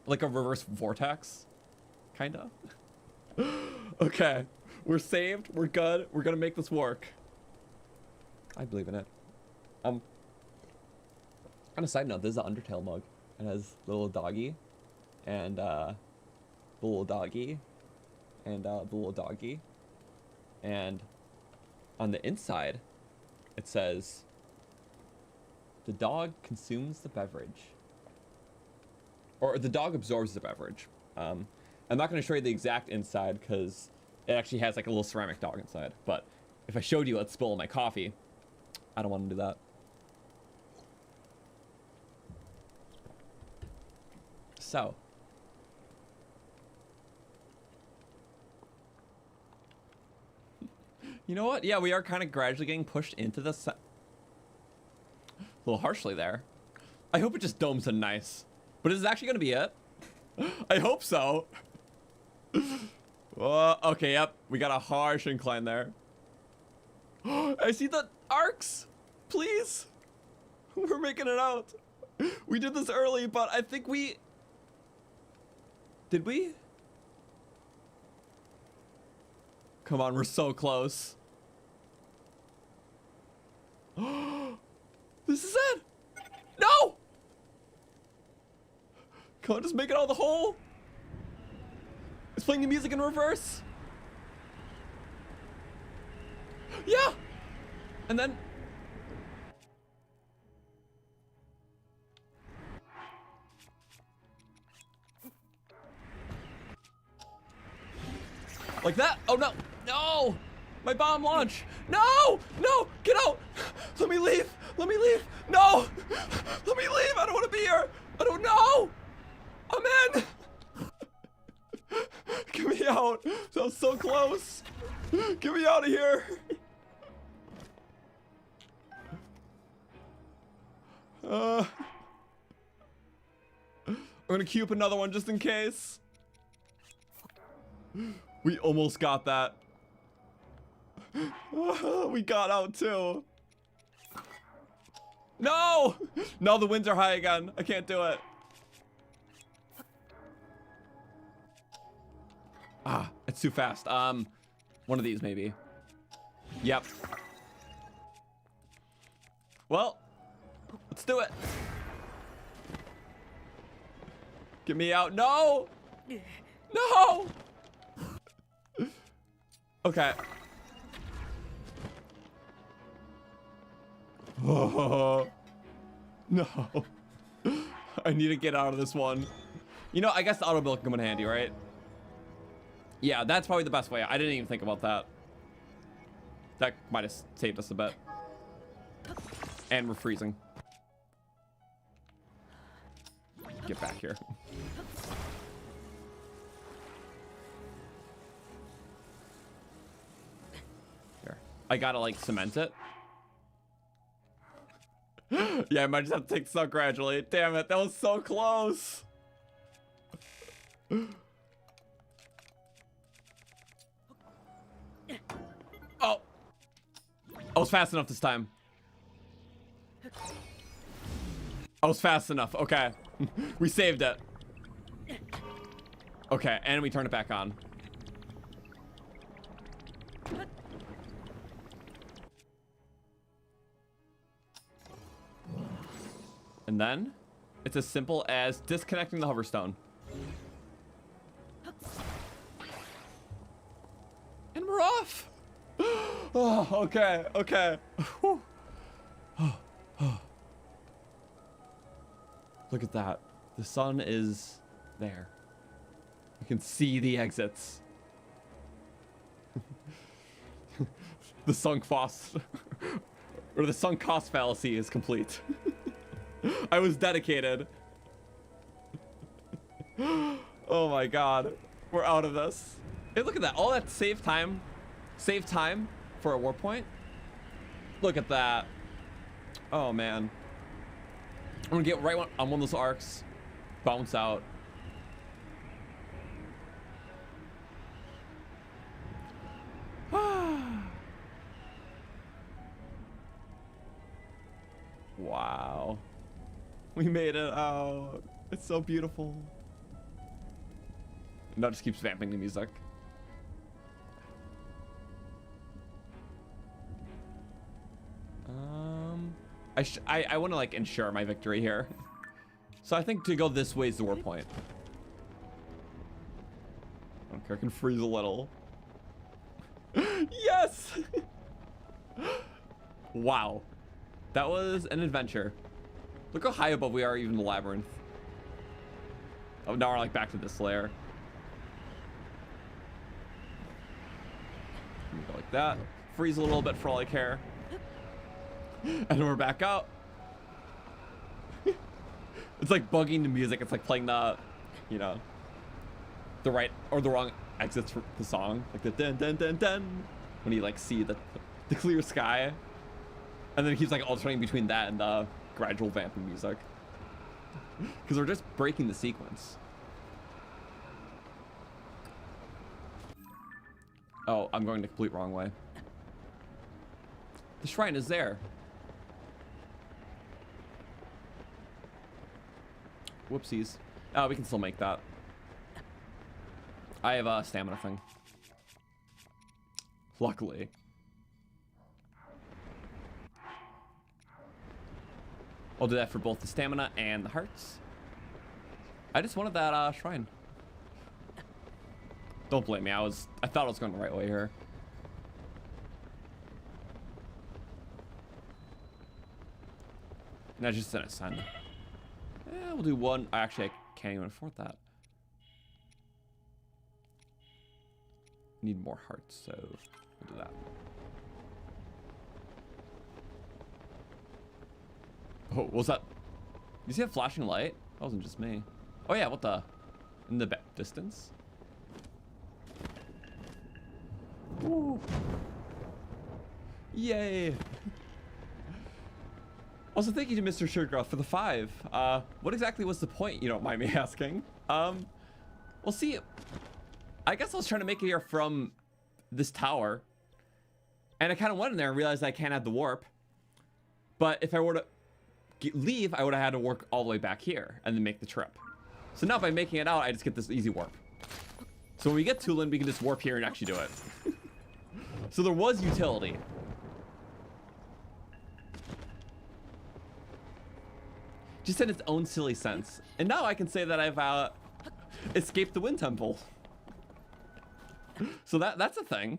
Like a reverse vortex. Kinda. Okay. We're saved. We're good. We're gonna make this work. I believe in it. On a side note, this is an Undertale mug. It has the little doggy. And the little doggy. And the little doggy. And on the inside, it says... the dog consumes the beverage. or the dog absorbs the beverage. I'm not going to show you the exact inside because it actually has like a little ceramic dog inside. But if I showed you, let's spill my coffee. I don't want to do that. So. You know what? Yeah, we are kind of gradually getting pushed into the a little harshly there. I hope it just domes in nice. But is this actually going to be it? I hope so. Okay, yep. We got a harsh incline there. I see the arcs. Please. We're making it out. We did this early, but I think we... Did we? Come on, we're so close. This is it. No! Come on, just make it out of the hole. It's playing the music in reverse. Yeah! And then... Like that? Oh no! No! My bomb launch! No! No! Get out! Let me leave! Let me leave! No! Let me leave! I don't want to be here! I don't know! I'm in! Get me out! That was so close! Get me out of here! I'm gonna queue up another one just in case. We almost got that. We got out too. No! No, the winds are high again. I can't do it. Ah, it's too fast. One of these maybe. Yep. Well, let's do it. Get me out. No! No! Okay. Oh, no. I need to get out of this one. You know, I guess the auto build can come in handy, right? Yeah, that's probably the best way. I didn't even think about that. That might have saved us a bit. And we're freezing. Get back here. Here. I gotta like cement it. Yeah, I might just have to take this out gradually. Damn it, that was so close. Oh. I was fast enough this time. I was fast enough. Okay. We saved it. Okay, and we turned it back on. And then it's as simple as disconnecting the hoverstone. And we're off. Oh, okay, okay. Whew. Look at that. The sun is there. You can see the exits. The sunk cost or the sunk cost fallacy is complete. I was dedicated. Oh my god. We're out of this. Hey, look at that. All that save time for a warp point. Look at that. Oh man. I'm gonna get right on one of those arcs. Bounce out. Wow. We made it out. It's so beautiful. And that just keeps vamping the music. I want to like ensure my victory here. So I think to go this way is the war point. Okay, I can freeze a little. Yes! Wow. That was an adventure. Look how high above we are, even the labyrinth. Oh, now we're like back to this layer. Go like that. Freeze a little bit for all I care. And then we're back out. It's like bugging the music. It's like playing the, you know, the right or the wrong exits for the song. Like the dun dun dun dun. When you like see the clear sky. And then it keeps like alternating between that and the gradual vamping music. Because we're just breaking the sequence. Oh, I'm going the complete wrong way. The shrine is there. Whoopsies. Oh, we can still make that. I have a stamina thing. Luckily. I'll do that for both the stamina and the hearts. I just wanted that shrine. Don't blame me. I thought I was going the right way here. And I just didn't ascend. Yeah, we'll do one. Actually, I can't even afford that. Need more hearts, so we'll do that. Oh, was that? You see that flashing light? That wasn't just me. Oh yeah, what the? In the distance? Ooh. Yay! Also, thank you to Mr. Sugargirl for the 5. What exactly was the point? You don't mind me asking. We'll see. I guess I was trying to make it here from this tower, and I kind of went in there and realized I can't add the warp. But if I were to leave, I would have had to work all the way back here and then make the trip. So now by making it out, I just get this easy warp. So when we get Tulin, we can just warp here and actually do it. So there was utility. Just in its own silly sense. And now I can say that I've escaped the Wind Temple. So that's a thing.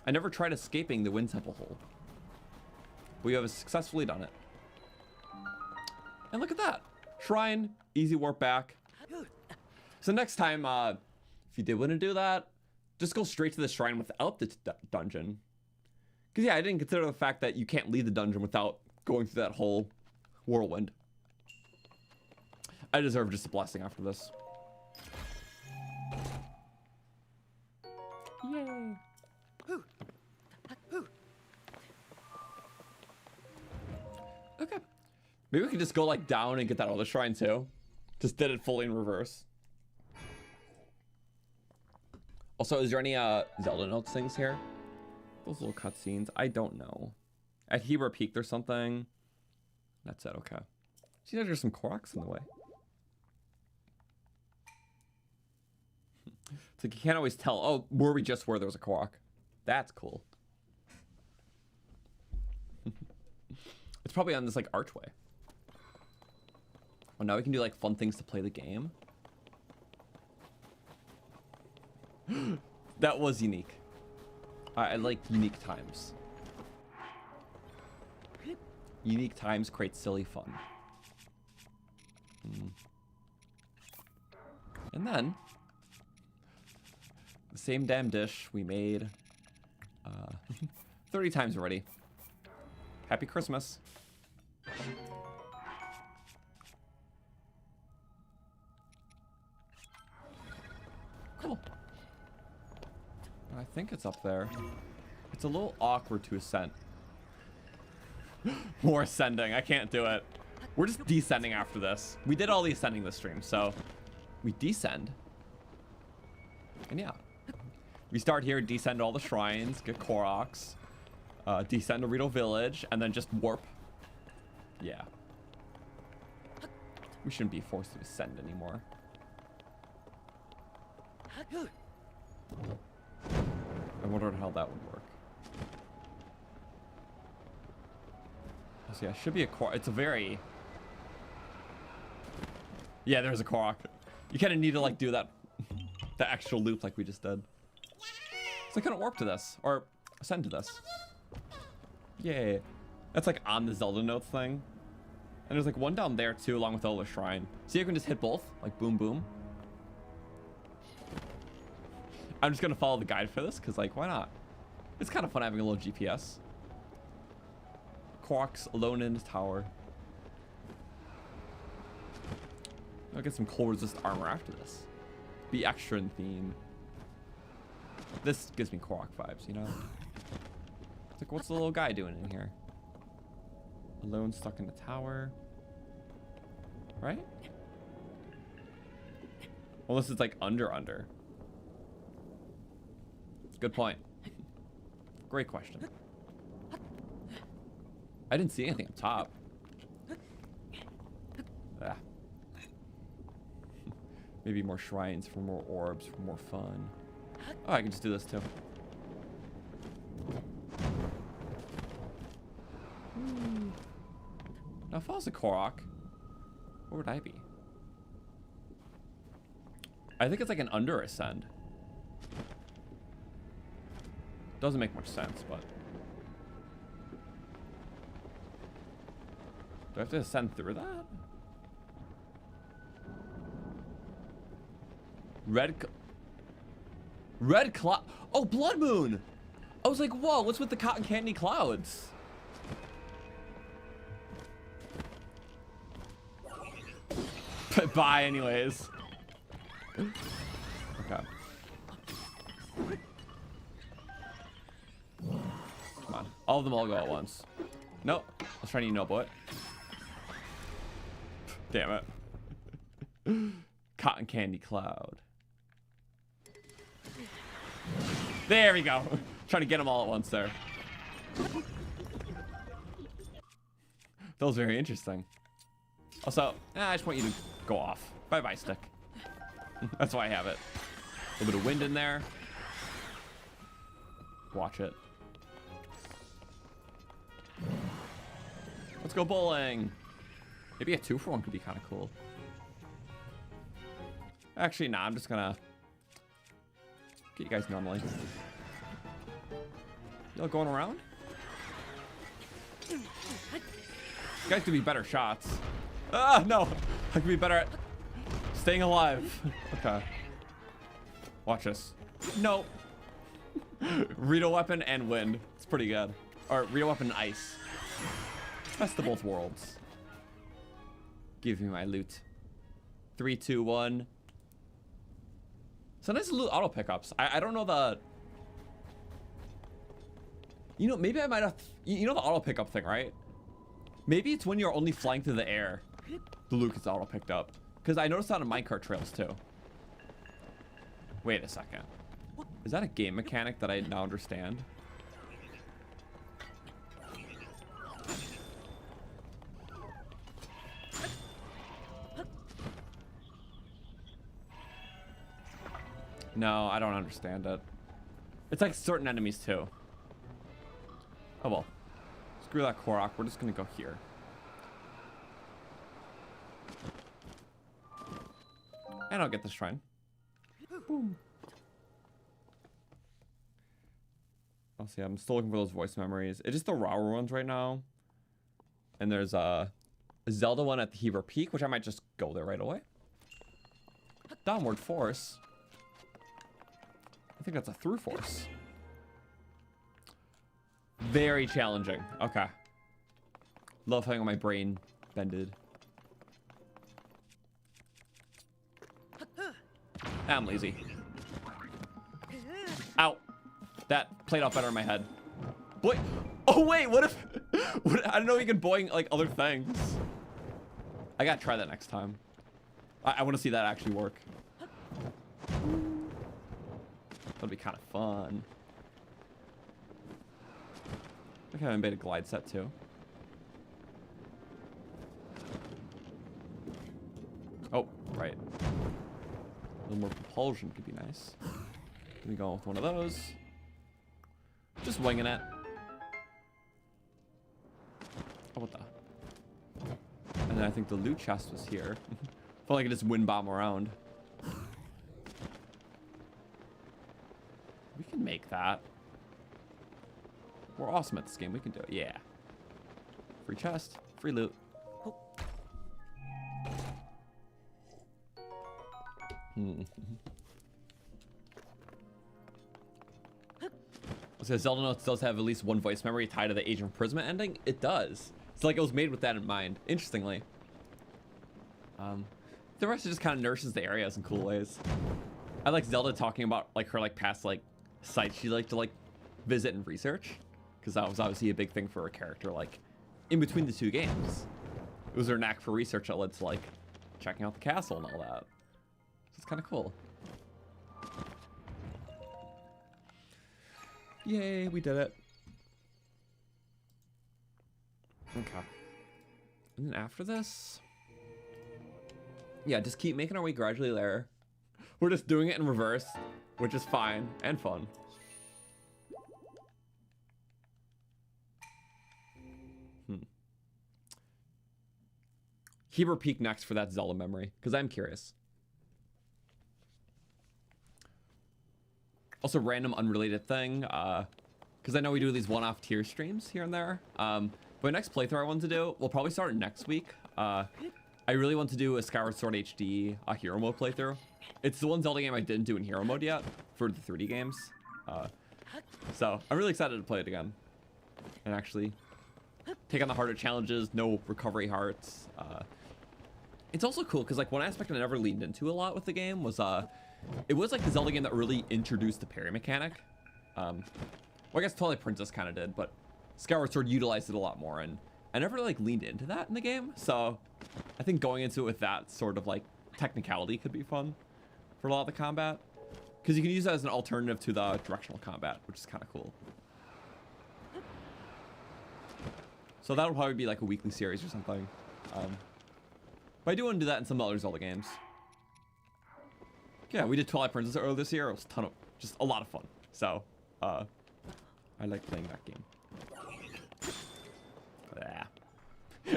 I never tried escaping the Wind Temple hole. We have successfully done it. And look at that. Shrine, easy warp back. So next time, if you did want to do that, just go straight to the shrine without the dungeon. Because yeah, I didn't consider the fact that you can't leave the dungeon without going through that whole whirlwind. I deserve just a blessing after this. Yay. Okay. Maybe we could just go like down and get that other shrine too. Just did it fully in reverse. Also, is there any Zelda notes things here? Those little cutscenes? I don't know. At Hebra Peak there's something. That's it, okay. See, there's some Koroks in the way. It's like you can't always tell. Oh, were we just where there was a Korok? That's cool. It's probably on this like archway. Well, now we can do like fun things to play the game. That was unique. I like unique times. Unique times create silly fun. And then the same damn dish we made 30 times already. Happy Christmas. Cool. I think it's up there. It's a little awkward to ascend. More ascending. I can't do it. We're just descending after this. We did all the ascending this stream, so we descend. And yeah. We start here, descend to all the shrines, get Koroks, descend to Rito Village, and then just warp. Yeah. We shouldn't be forced to ascend anymore. I wondered how that would work. So yeah, should be a Korok. It's a very... Yeah, there's a Korok. You kind of need to like do that, the extra loop like we just did. So I couldn't warp to this, or ascend to this. Yay. That's like on the Zelda notes thing. And there's like one down there too, along with the shrine. See, you can just hit both, like boom, boom. I'm just gonna follow the guide for this, because like, why not? It's kind of fun having a little GPS. Korok's alone in his tower. I'll get some cold resist armor after this. Be extra in theme. This gives me Korok vibes, you know? It's like, what's the little guy doing in here? Alone stuck in the tower. Right? Well, this is like under. Good point. Great question. I didn't see anything up top. Ah. Maybe more shrines for more orbs, for more fun. Oh, I can just do this too. Now, if I was a Korok, where would I be? I think it's like an under ascend. Doesn't make much sense, but do I have to ascend through that? Red cloud. Oh, blood moon. I was like, whoa, what's with the cotton candy clouds? Bye, anyways. Okay. Come on. All of them all go at once. Nope. Let's try to no boy. Damn it. Cotton candy cloud. There we go. Trying to get them all at once there. That was very interesting. Also, I just want you to go off. Bye-bye, stick. That's why I have it. A little bit of wind in there. Watch it. Let's go bowling. Maybe a 2-for-1 could be kind of cool. Actually, nah, I'm just gonna get you guys normally. Y'all going around? You guys could be better shots. Ah, no. I could be better at staying alive. Okay. Watch this. No. Rito weapon and wind. It's pretty good. Or Rito weapon and ice. Best of both worlds. Give me my loot. 3, 2, 1. Sometimes loot auto pickups. I don't know the... You know, maybe I might have... You know the auto pickup thing, right? Maybe it's when you're only flying through the air. The loot gets auto picked up. Because I noticed that on minecart trails too. Wait a second. Is that a game mechanic that I now understand? No, I don't understand it. It's like certain enemies too. Oh well. Screw that Korok. We're just gonna go here. And I'll get this shrine. Boom. I'll see. I'm still looking for those voice memories. It's just the rawer ones right now. And there's a Zelda one at the Hebra Peak, which I might just go there right away. Downward force. I think that's a through force. Very challenging. Okay. Love having my brain bended. I'm lazy. Ow. That played out better in my head. Boy. Oh, wait. What if... I don't know if you can boing, like, other things. I gotta try that next time. I want to see that actually work. That'd be kind of fun. Okay, I made a glide set too. Oh, right. A little more propulsion could be nice. Let me go with one of those. Just winging it. Oh, what the? And then I think the loot chest was here. Felt like I just wind bomb around. We can make that. We're awesome at this game. We can do it. Yeah. Free chest. Free loot. Oh. So Zelda Notes does have at least one voice memory tied to the Age of Imprisonment ending. It does. It's like it was made with that in mind. Interestingly. The rest just kind of nourishes the areas in cool ways. I like Zelda talking about like her like past like sites she liked to like visit and research, because that was obviously a big thing for a character like in between the two games. It was her knack for research that led to like checking out the castle and all that. So it's kind of cool. Yay, we did it. Okay. And then after this, yeah, just keep making our way gradually there. We're just doing it in reverse, which is fine and fun. Hebra Peak next for that Zelda memory, because I'm curious. Also, random unrelated thing, because I know we do these one-off tier streams here and there. But next playthrough I want to do, we'll probably start next week. I really want to do a Skyward Sword HD Hero Mode playthrough. It's the one Zelda game I didn't do in Hero Mode yet for the 3D games. So I'm really excited to play it again and actually take on the harder challenges, no recovery hearts. It's also cool because like one aspect I never leaned into a lot with the game was it was like the Zelda game that really introduced the parry mechanic. Well, I guess Twilight Princess kind of did, but Skyward Sword utilized it a lot more, and I never like leaned into that in the game. So I think going into it with that sort of like technicality could be fun for a lot of the combat, because you can use that as an alternative to the directional combat, which is kind of cool. So that'll probably be like a weekly series or something. But I do want to do that in some other Zelda games. Yeah, we did Twilight Princess earlier this year. It was just a lot of fun. So, I like playing that game. Yeah.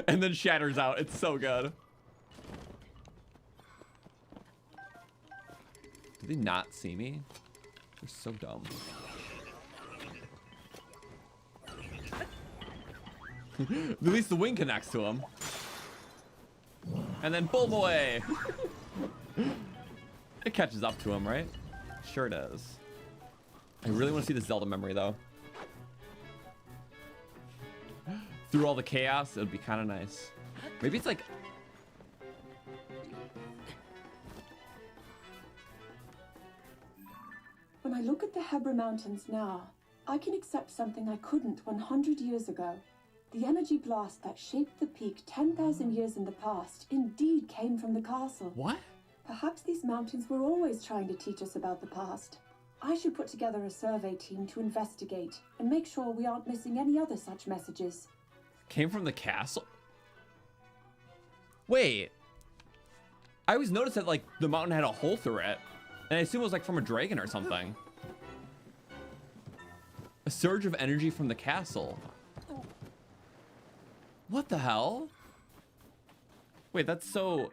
And then shatters out. It's so good. Did they not see me? They're so dumb. At least the wing connects to him. And then boom away. It catches up to him, right? Sure does. I really want to see the Zelda memory though. Through all the chaos, it would be kind of nice. Maybe it's like... When I look at the Hebra Mountains now, I can accept something I couldn't 100 years ago. The energy blast that shaped the peak 10,000 years in the past indeed came from the castle. What? Perhaps these mountains were always trying to teach us about the past. I should put together a survey team to investigate and make sure we aren't missing any other such messages. Came from the castle? Wait. I always noticed that like the mountain had a hole through it, and I assume it was like from a dragon or something. A surge of energy from the castle. What the hell? Wait, that's so...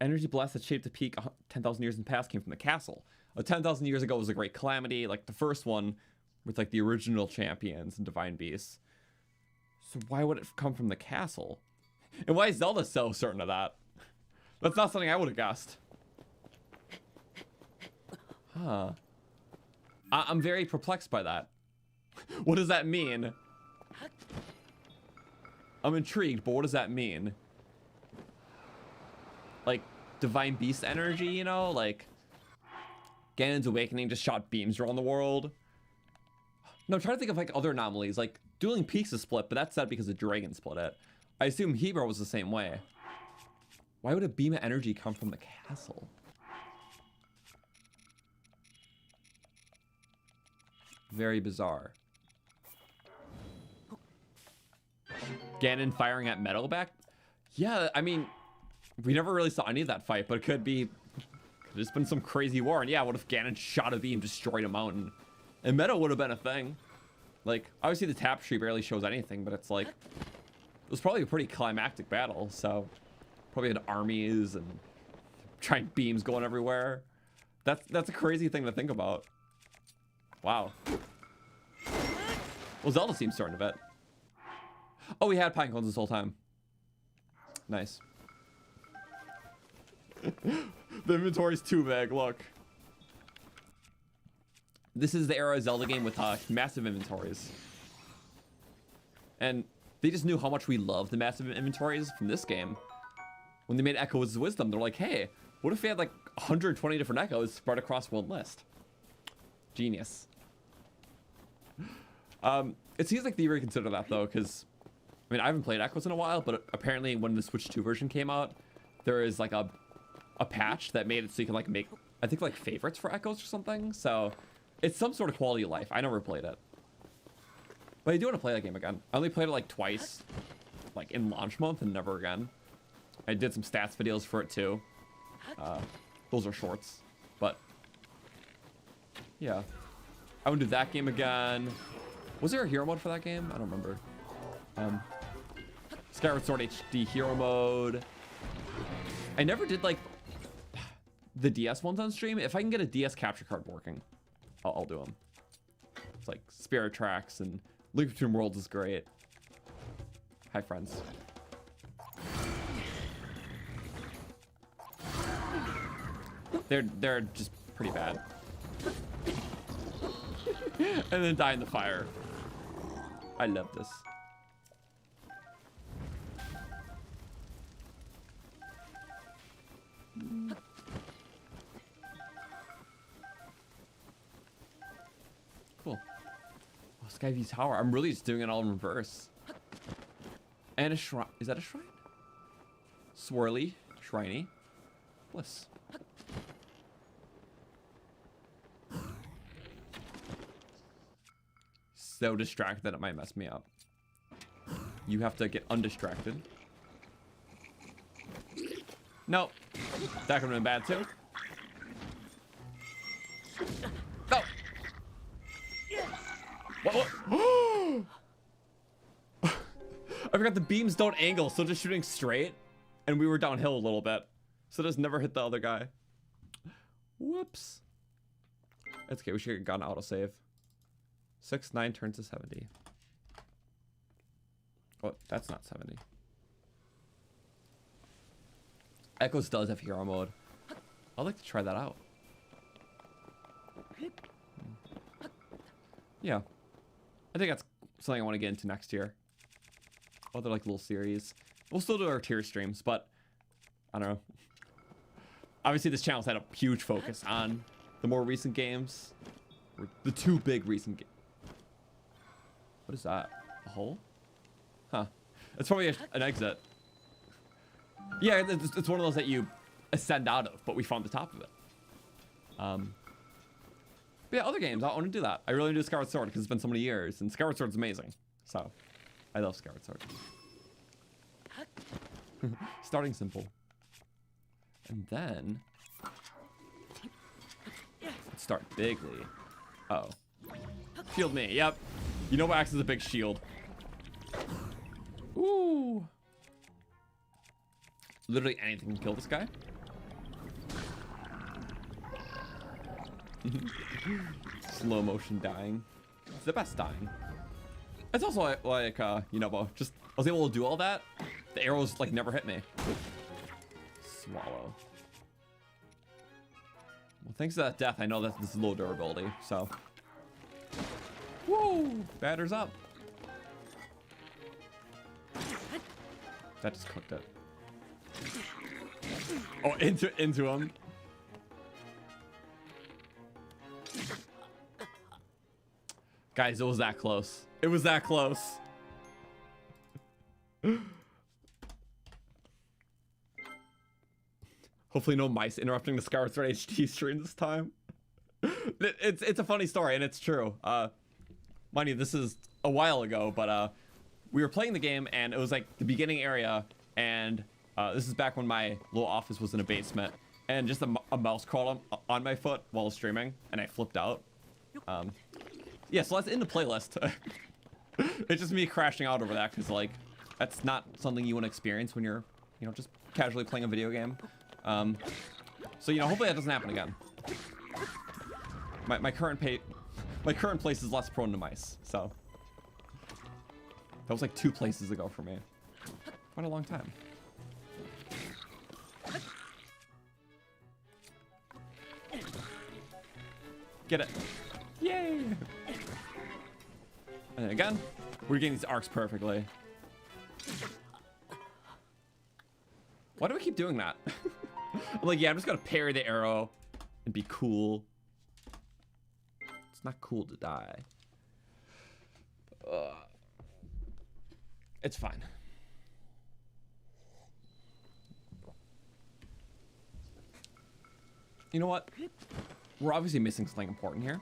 Energy blast that shaped the peak 10,000 years in the past came from the castle. 10,000 years ago was a great calamity, like the first one with like the original champions and divine beasts. So why would it come from the castle? And why is Zelda so certain of that? That's not something I would have guessed. Huh. I'm very perplexed by that. What does that mean? I'm intrigued, but what does that mean? Like, divine beast energy, you know? Like, Ganon's awakening just shot beams around the world. No, I'm trying to think of, like, other anomalies. Like, Dueling Peaks is split, but that's sad because the dragon split it. I assume Hebra was the same way. Why would a beam of energy come from the castle? Very bizarre. Ganon firing at Meadow back? Yeah, I mean, we never really saw any of that fight, but it could just been some crazy war. And yeah, what if Ganon shot a beam, destroyed a mountain? And Meadow would have been a thing. Like, obviously the tapestry barely shows anything, but it's like, it was probably a pretty climactic battle, so probably had armies and giant beams going everywhere. That's a crazy thing to think about. Wow. Well, Zelda seems certain of it. Oh, we had pine cones this whole time. Nice. The inventory's too big, look. This is the era of Zelda game with massive inventories. And they just knew how much we love the massive inventories from this game. When they made Echoes of Wisdom, they're like, hey, what if we had like 120 different echoes spread across one list? Genius. It seems like they reconsider that though, because I mean, I haven't played Echoes in a while, but apparently when the Switch 2 version came out, there is like a patch that made it so you can like make, I think, like favorites for Echoes or something. So it's some sort of quality of life. I never played it, but I do want to play that game again. I only played it like twice, like in launch month, and never again. I did some stats videos for it too. Those are shorts, but yeah, I would do that game again. Was there a hero mode for that game? I don't remember. Skyward Sword HD hero mode. I never did like the DS ones on stream. If I can get a DS capture card working, I'll do them. It's like Spirit Tracks and Link Between Worlds is great. Hi, friends. They're just pretty bad. And then die in the fire. I love this. Cool. Oh, Skyview Tower. I'm really just doing it all in reverse. And a shrine. Is that a shrine? Swirly, shriny, bliss. So distracted that it might mess me up. You have to get undistracted. Nope. That could have been bad too. No. What? I forgot the beams don't angle, so just shooting straight, and we were downhill a little bit, so just never hit the other guy. Whoops. That's okay. We should get gun autosave. 6-9 turns to 70. Oh, that's not 70. Echoes does have hero mode. I'd like to try that out. Yeah. I think that's something I want to get into next year. Other like little series. We'll still do our tier streams, but I don't know. Obviously this channel's had a huge focus on the more recent games. Or the two big recent games. What is that? A hole? Huh. It's probably an exit. Yeah, it's one of those that you ascend out of, but we found the top of it. But yeah, other games, I want to do that. I really want to do Skyward Sword because it's been so many years, and Skyward Sword's amazing. So, I love Skyward Sword. Starting simple. And then... let's start bigly. Uh-oh. Shield me, yep. You know what acts as a big shield. Ooh. Literally anything can kill this guy. Slow motion dying. It's the best dying. It's also like you know, just I was able to do all that. The arrows like never hit me. Swallow. Well, thanks to that death, I know that this is low durability, so. Woo! Batter's up. That just cooked it. Oh, into him. Guys, it was that close. It was that close. Hopefully no mice interrupting the Skyward Sword HD stream this time. It's a funny story, and it's true. Mind you, this is a while ago, but we were playing the game, and it was like the beginning area, and this is back when my little office was in a basement, and just a mouse crawled on my foot while I was streaming, and I flipped out. Yeah, so that's in the playlist. It's just me crashing out over that, because like that's not something you want to experience when you're, you know, just casually playing a video game. So you know, hopefully that doesn't happen again. My current place is less prone to mice, so. That was like 2 places ago for me. Quite a long time. Get it. Yay! And again, we're getting these arcs perfectly. Why do we keep doing that? I'm like, yeah, I'm just gonna parry the arrow and be cool. It's not cool to die. It's fine. You know what? We're obviously missing something important here.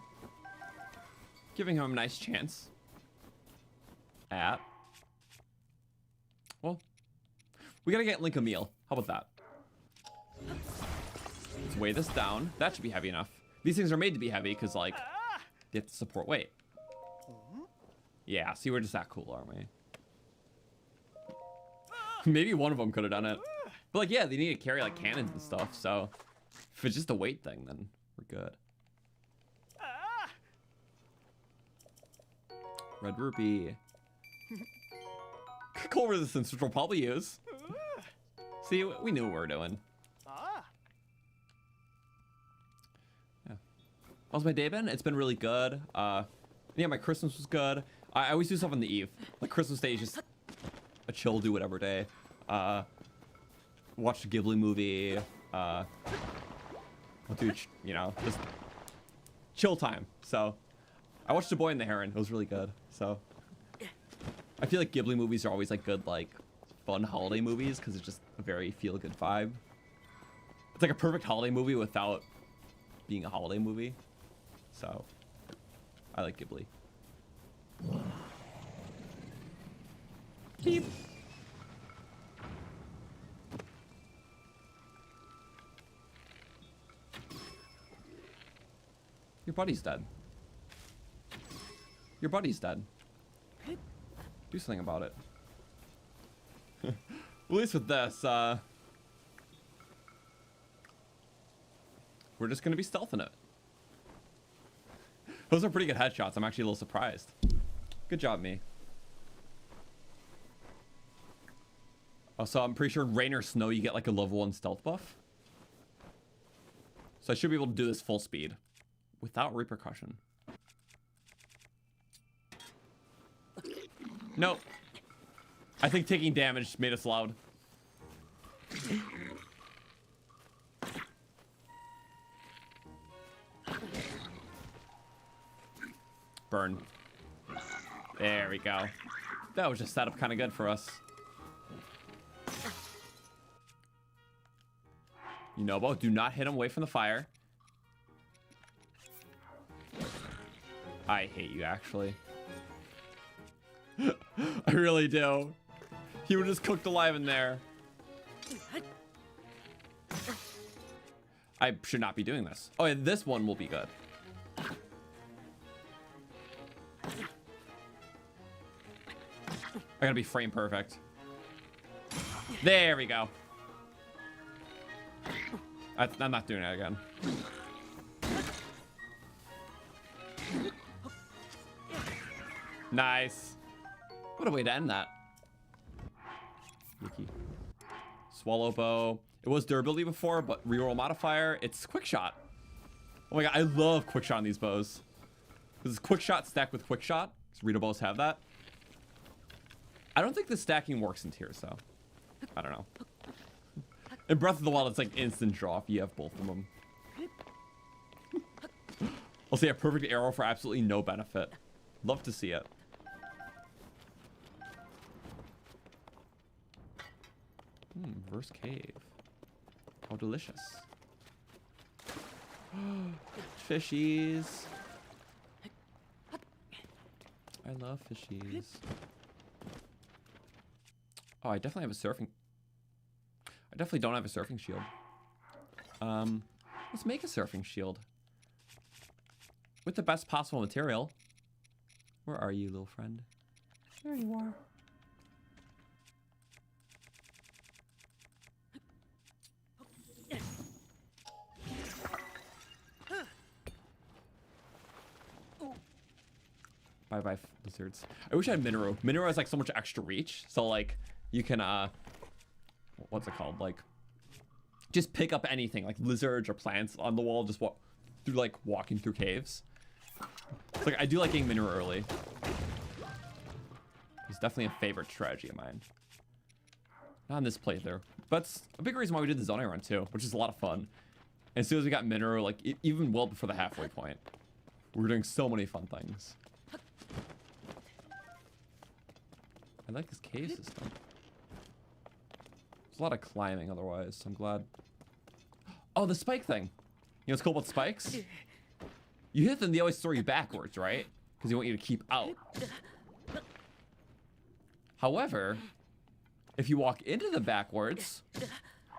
Giving him a nice chance at... Well, we gotta get Link a meal. How about that? Let's weigh this down. That should be heavy enough. These things are made to be heavy because, like, they have to support weight. Yeah, see, we're just that cool, aren't we? Maybe one of them could have done it. But, like, yeah, they need to carry, like, cannons and stuff, so... If it's just a weight thing, then we're good. Red rupee. Cold resistance, which we'll probably use. See, we knew what we were doing. Yeah. How's my day been? It's been really good. Yeah, my Christmas was good. I always do stuff on the eve. Like Christmas Day is just a chill, do whatever day. Watch a Ghibli movie. I'll do, you know, just chill time. So I watched The Boy and the Heron. It was really good. So I feel like Ghibli movies are always like good, like fun holiday movies because it's just a very feel-good vibe. It's like a perfect holiday movie without being a holiday movie. So I like Ghibli. Beep. Your buddy's dead. Your buddy's dead. Do something about it. At least with this, we're just gonna be stealthing it. Those are pretty good headshots. I'm actually a little surprised. Good job, me. Also, I'm pretty sure rain or snow, you get like a level 1 stealth buff. So I should be able to do this full speed without repercussion. Nope. I think taking damage made us loud. Burn. There we go. That was just set up kind of good for us. You know, Bo, do not hit him away from the fire. I hate you, actually. I really do. He was just cooked alive in there. I should not be doing this. Oh, and this one will be good. I gotta be frame perfect. There we go. I'm not doing that again. Nice. What a way to end that. Yuki. Swallow bow. It was durability before, but reroll modifier. It's quick shot. Oh my god, I love quick shot on these bows. This is quick shot stacked with quick shot. Rito bows have that. I don't think the stacking works in tiers, though. I don't know. In Breath of the Wild, it's like instant draw if you have both of them. I'll say a perfect arrow for absolutely no benefit. Love to see it. Verse cave. How delicious. Fishies. I love fishies. Oh, I definitely have a surfing. I definitely don't have a surfing shield. Let's make a surfing shield. With the best possible material. Where are you, little friend? There you are. 5x lizards. I wish I had Mineru. Mineru has like so much extra reach. So like you can what's it called? Like just pick up anything like lizards or plants on the wall, just walk through like walking through caves. It's like I do like getting Mineru early. It's definitely a favorite strategy of mine. Not in this playthrough. But it's a big reason why we did the zoning run too, which is a lot of fun. And as soon as we got Mineru, like even well before the halfway point, we were doing so many fun things. I like this cave system. There's a lot of climbing otherwise, so I'm glad. Oh, the spike thing. You know what's cool about spikes? You hit them, they always throw you backwards, right? Because they want you to keep out. However, if you walk into them backwards,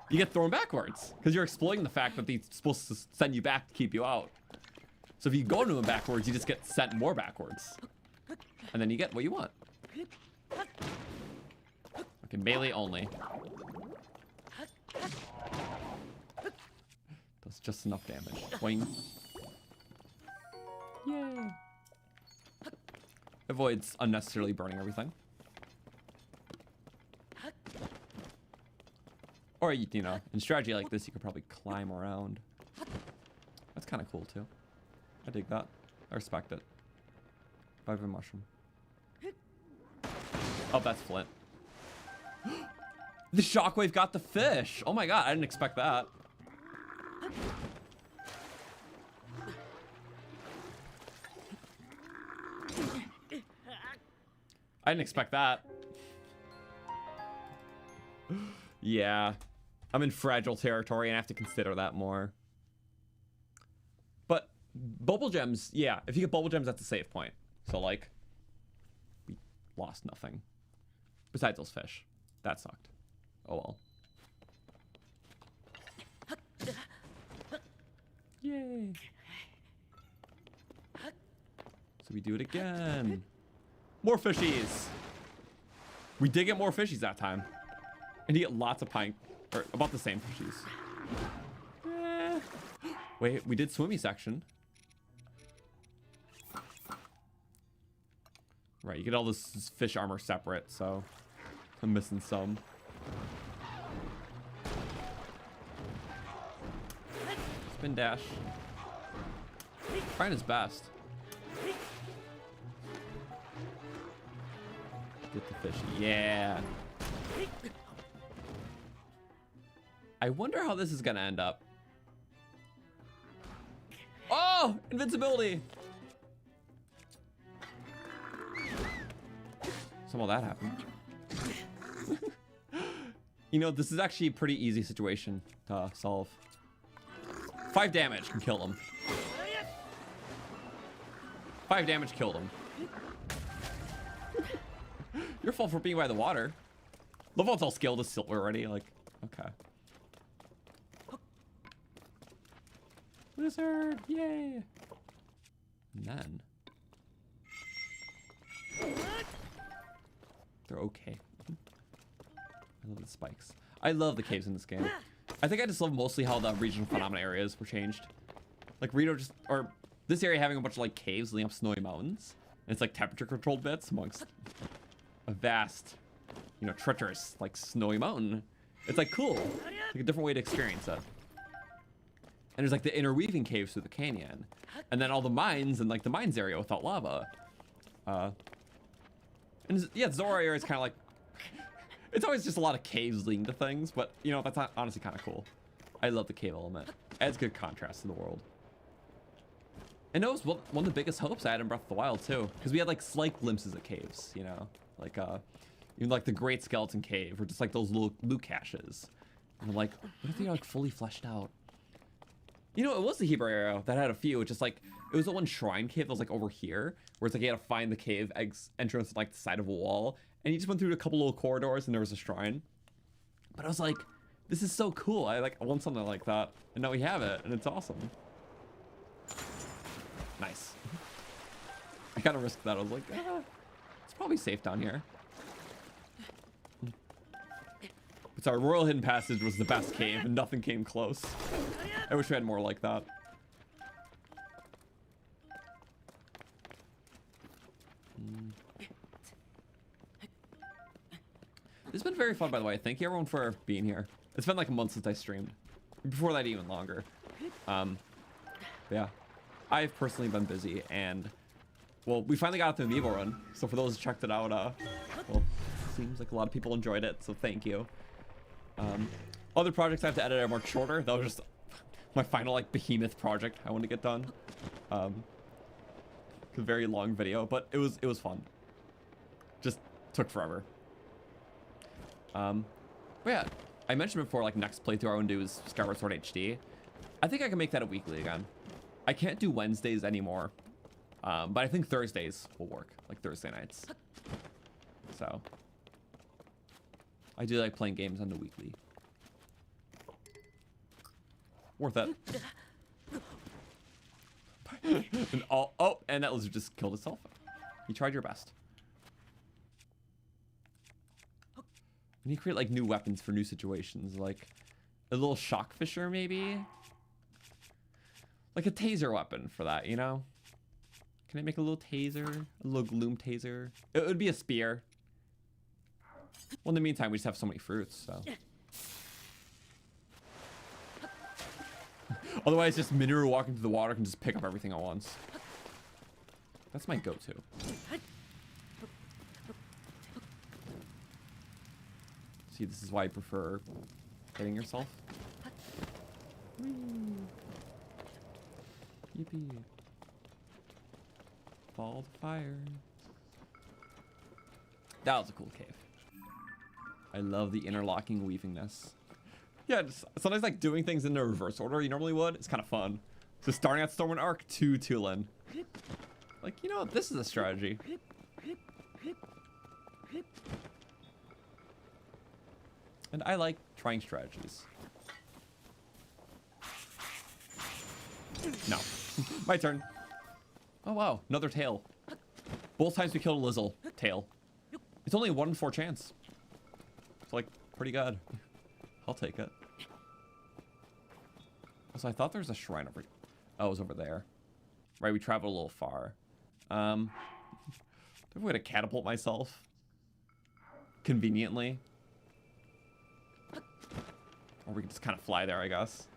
you get thrown backwards. Because you're exploiting the fact that they're supposed to send you back to keep you out. So if you go into them backwards, you just get sent more backwards. And then you get what you want. Okay, melee only. Does just enough damage. Boing. Yay. Avoids unnecessarily burning everything. Or, you know, in strategy like this, you could probably climb around. That's kind of cool, too. I dig that. I respect it. Vibrant mushroom. Oh, that's Flint. The shockwave got the fish. Oh my god, I didn't expect that. I didn't expect that. Yeah. I'm in fragile territory and I have to consider that more. But bubble gems, yeah. If you get bubble gems, that's a save point. So like, we lost nothing. Besides those fish. That sucked. Oh well. Yay. So we do it again. More fishies. We did get more fishies that time. And you get lots of pine, or about the same fishies. Wait, we did swimmy section. Right, you get all this fish armor separate, so I'm missing some. Spin dash. Trying his best. Get the fishy. Yeah. I wonder how this is gonna end up. Oh! Invincibility! Somehow that happened. You know, this is actually a pretty easy situation to solve. 5 damage can kill him. 5 damage killed him. Your fault for being by the water. Love how it's all scaled to silver already. Like, okay. Wizard, yay! And then they're okay. I love the spikes. I love the caves in this game. I think I just love mostly how the regional phenomena areas were changed. Like Rito just, or this area having a bunch of like caves leading up snowy mountains. And it's like temperature controlled bits amongst a vast, you know, treacherous like snowy mountain. It's like cool, like a different way to experience it. And there's like the interweaving caves through the canyon. And then all the mines and like the mines area without lava. And yeah, Zora area is kind of like, it's always just a lot of caves leading to things, but you know, that's honestly kind of cool. I love the cave element. Adds good contrast to the world. And that was one of the biggest hopes I had in Breath of the Wild too, because we had like slight glimpses of caves, you know, like even like the Great Skeleton Cave, or just like those little loot caches. And I'm like, what if they're like fully fleshed out? You know, it was the Hebra area that had a few. It's just like, it was the one shrine cave that was like over here, where it's like you had to find the cave entrance like the side of a wall, and you just went through a couple little corridors and there was a shrine. But I was like, this is so cool. I want something like that, and now we have it, and it's awesome. Nice. I kind of risked that. I was like, it's probably safe down here. But sorry, Royal Hidden Passage was the best cave, and nothing came close. I wish we had more like that. very fun, by the way. Thank you everyone for being here. It's been like a month since I streamed. Before that, even longer. Yeah, I've personally been busy, and well, we finally got out the amiibo run. So for those who checked it out, well, seems like a lot of people enjoyed it. So thank you. Other projects I have to edit are much shorter. That was just my final like behemoth project I want to get done. A very long video, but it was fun. Just took forever. But yeah, I mentioned before, like next playthrough I want to do is Skyward Sword HD. I think I can make that a weekly again. I can't do Wednesdays anymore, but I think Thursdays will work, like Thursday nights. So I do like playing games on the weekly. Worth it. And and that lizard just killed itself. You tried your best. We need to create like new weapons for new situations, like a little shock fisher maybe, like a taser weapon for that, you know? Can I make a little taser, a little gloom taser? It would be a spear. Well, in the meantime, we just have so many fruits, so. Otherwise, just Minoru walking through the water can just pick up everything at once. That's my go-to. See, this is why I prefer hitting yourself. Whee. Yippee. Fall to fire. That was a cool cave. I love the interlocking weavingness. Yeah, just, sometimes like doing things in the reverse order you normally would, it's kind of fun. So starting at Stormwind Ark to Tulin. Like, you know what? This is a strategy. And I like trying strategies. No. My turn. Oh, wow. Another tail. Both times we killed a Lizzle. Tail. It's only a 1 in 4 chance. It's like pretty good. I'll take it. So I thought there was a shrine over here. Oh, it was over there. Right, we traveled a little far. Do I have a way to catapult myself? Conveniently. Or we can just kind of fly there, I guess.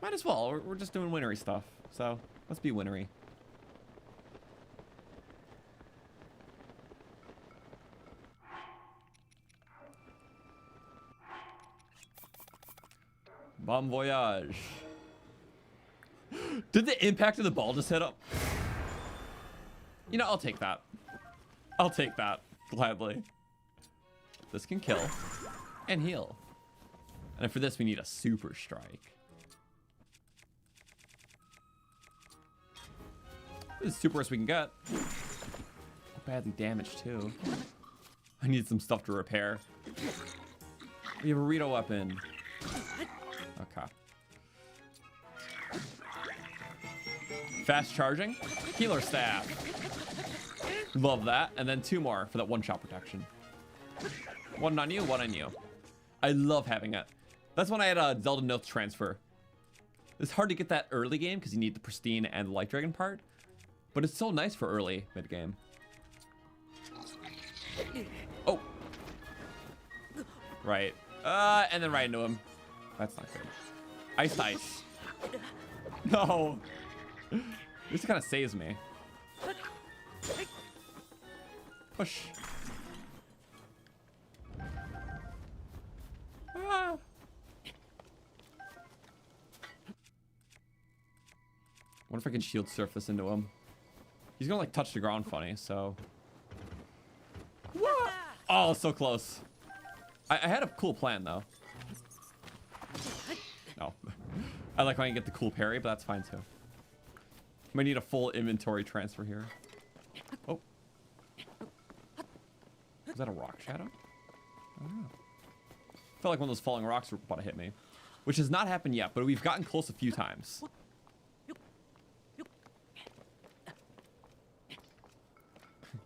Might as well. We're just doing wintery stuff. So, let's be wintery. Bon voyage. Did the impact of the ball just hit him? You know, I'll take that. I'll take that. Gladly. This can kill. And heal. And for this, we need a super strike. This is the superest we can get. Badly damaged, too. I need some stuff to repair. We have a Rito weapon. Okay. Fast charging. Healer staff. Love that. And then 2 more for that one-shot protection. 1 on you, 1 on you. I love having it. That's when I had a Zelda Notes transfer. It's hard to get that early game because you need the pristine and the Light Dragon part. But it's so nice for early mid-game. Oh. Right. And then right into him. That's not good. Ice. No. This kind of saves me. Push. Ah. What if I can shield surf this into him? He's gonna like touch the ground funny, so. What? Oh, so close. I had a cool plan though. No. I like when I get the cool parry, but that's fine too. Might need a full inventory transfer here. Oh. Is that a rock shadow? I don't know. I felt like one of those falling rocks were about to hit me. Which has not happened yet, but we've gotten close a few times.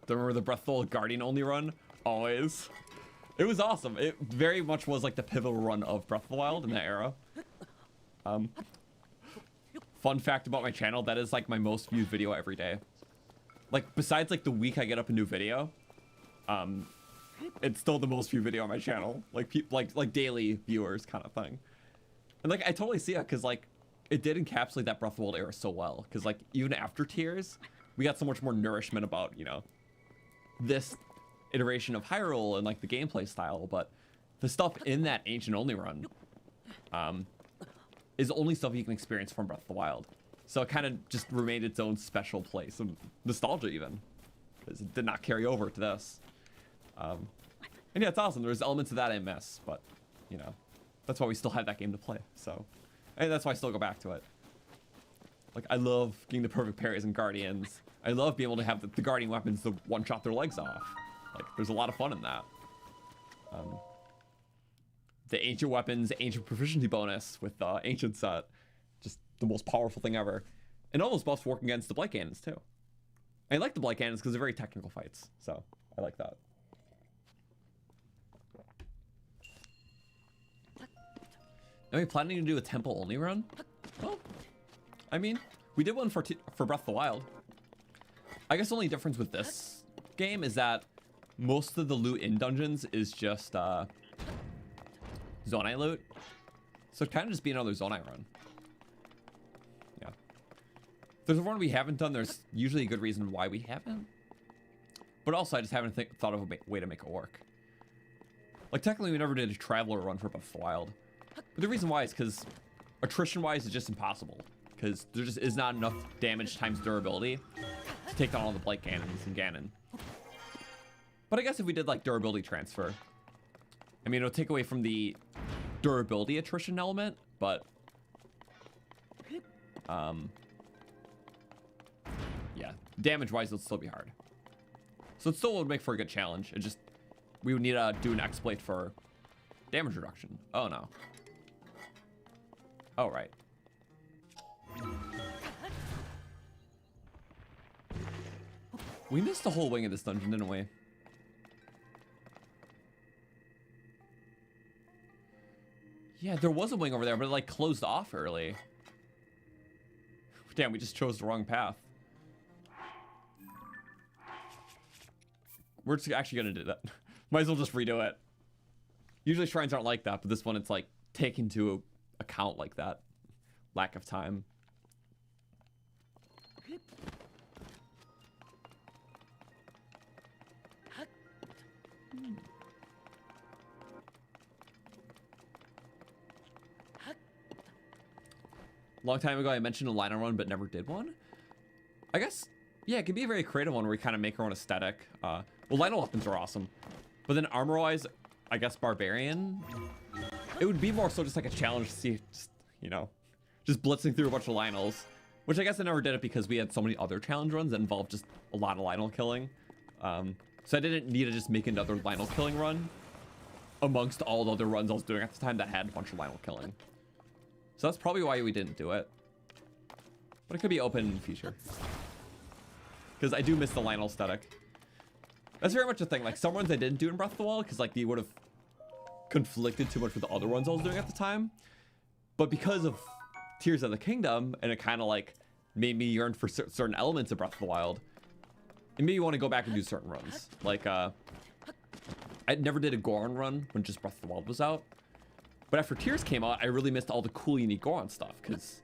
Remember the Breathful Guardian only run? Always. It was awesome. It very much was like the pivotal run of Breath of the Wild in that era. Fun fact about my channel, that is like my most viewed video every day. Like besides like the week I get up a new video, it's still the most viewed video on my channel. Like like daily viewers kind of thing. And like I totally see it because like it did encapsulate that Breath of the Wild era so well. Because like even after Tears, we got so much more nourishment about, you know, this iteration of Hyrule and like the gameplay style. But the stuff in that Ancient Only run is only stuff you can experience from Breath of the Wild. So it kind of just remained its own special place of nostalgia even. Because it did not carry over to this. And yeah, it's awesome. There's elements of that I miss, but you know, that's why we still have that game to play. So, and that's why I still go back to it. Like I love getting the perfect parries and guardians. I love being able to have the guardian weapons to one-shot their legs off. Like there's a lot of fun in that. The ancient weapons, ancient proficiency bonus with the ancient set, just the most powerful thing ever. And all those buffs work against the blight cannons too. I like the blight cannons because they're very technical fights, so I like that. Are we planning to do a temple only run? Well, I mean, we did one for Breath of the Wild. I guess the only difference with this game is that most of the loot in dungeons is just Zonai loot. So it kind of just be another Zonai run. Yeah. If there's one we haven't done, there's usually a good reason why we haven't. But also, I just haven't thought of a way to make it work. Like, technically, we never did a Traveler run for Breath of the Wild. But the reason why is because attrition-wise, it's just impossible. Because there just is not enough damage times durability to take down all the Blight Cannons and Ganon. But I guess if we did, like, durability transfer, I mean, it'll take away from the durability attrition element, but yeah, damage-wise, it'll still be hard. So it still would make for a good challenge. It just, we would need to do an exploit for damage reduction. Oh, no. Oh, right. We missed the whole wing of this dungeon, didn't we? Yeah, there was a wing over there, but it like closed off early. Damn, we just chose the wrong path. We're just actually gonna do that. Might as well just redo it. Usually shrines aren't like that, but this one it's like taken to account like that. Lack of time. Long time ago, I mentioned a Lino run, but never did one. I guess, yeah, it could be a very creative one where we kind of make our own aesthetic. Well, Lino weapons are awesome. But then armor-wise, I guess Barbarian. It would be more so just like a challenge to see, just, you know, just blitzing through a bunch of Lionels. Which I guess I never did it because we had so many other challenge runs that involved just a lot of Lionel killing. So I didn't need to just make another Lionel killing run amongst all the other runs I was doing at the time that had a bunch of Lionel killing. So that's probably why we didn't do it. But it could be open in the future. Because I do miss the Lionel aesthetic. That's very much a thing. Like, some runs I didn't do in Breath of the Wild because, like, they would have conflicted too much with the other runs I was doing at the time. But because of Tears of the Kingdom, and it kind of, like, made me yearn for certain elements of Breath of the Wild, it made me want to go back and do certain runs. Like, I never did a Goron run when just Breath of the Wild was out. But after Tears came out, I really missed all the cool, unique Goron stuff, because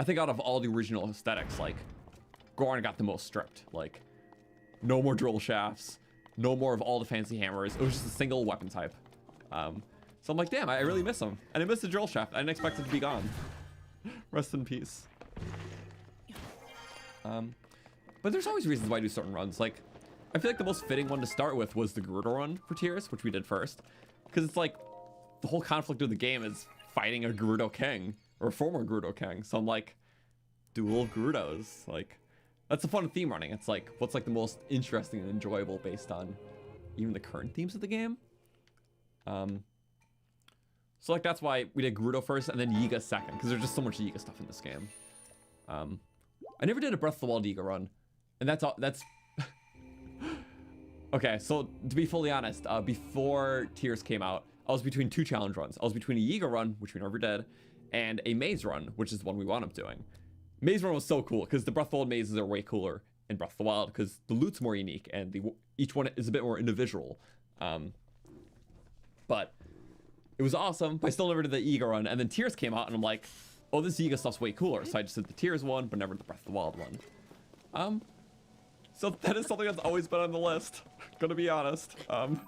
I think out of all the original aesthetics, like, Goron got the most stripped. Like, no more drill shafts, no more of all the fancy hammers. It was just a single weapon type. So I'm like, damn, I really miss them. And I miss the drill shaft. I didn't expect it to be gone. Rest in peace. But there's always reasons why I do certain runs. Like, I feel like the most fitting one to start with was the Gerudo run for Tears, which we did first. Because it's like, the whole conflict of the game is fighting a Gerudo king, or a former Gerudo king. So I'm like, duel of Gerudos. Like, that's a fun theme running. It's like, what's like the most interesting and enjoyable based on even the current themes of the game. So like, that's why we did Gerudo first and then Yiga second, because there's just so much Yiga stuff in this game. I never did a Breath of the Wild Yiga run, and that's all. That's okay. So to be fully honest, before Tears came out, I was between two challenge runs. I was between a Yiga run, which we never did, and a maze run, which is the one we wound up doing. Maze run was so cool because the Breath of the Wild mazes are way cooler in Breath of the Wild because the loot's more unique and each one is a bit more individual. But it was awesome, but I still never did the Yiga run. And then Tears came out, and I'm like, oh, this Yiga stuff's way cooler. So I just did the Tears one, but never the Breath of the Wild one. So that is something that's always been on the list. Gonna be honest. And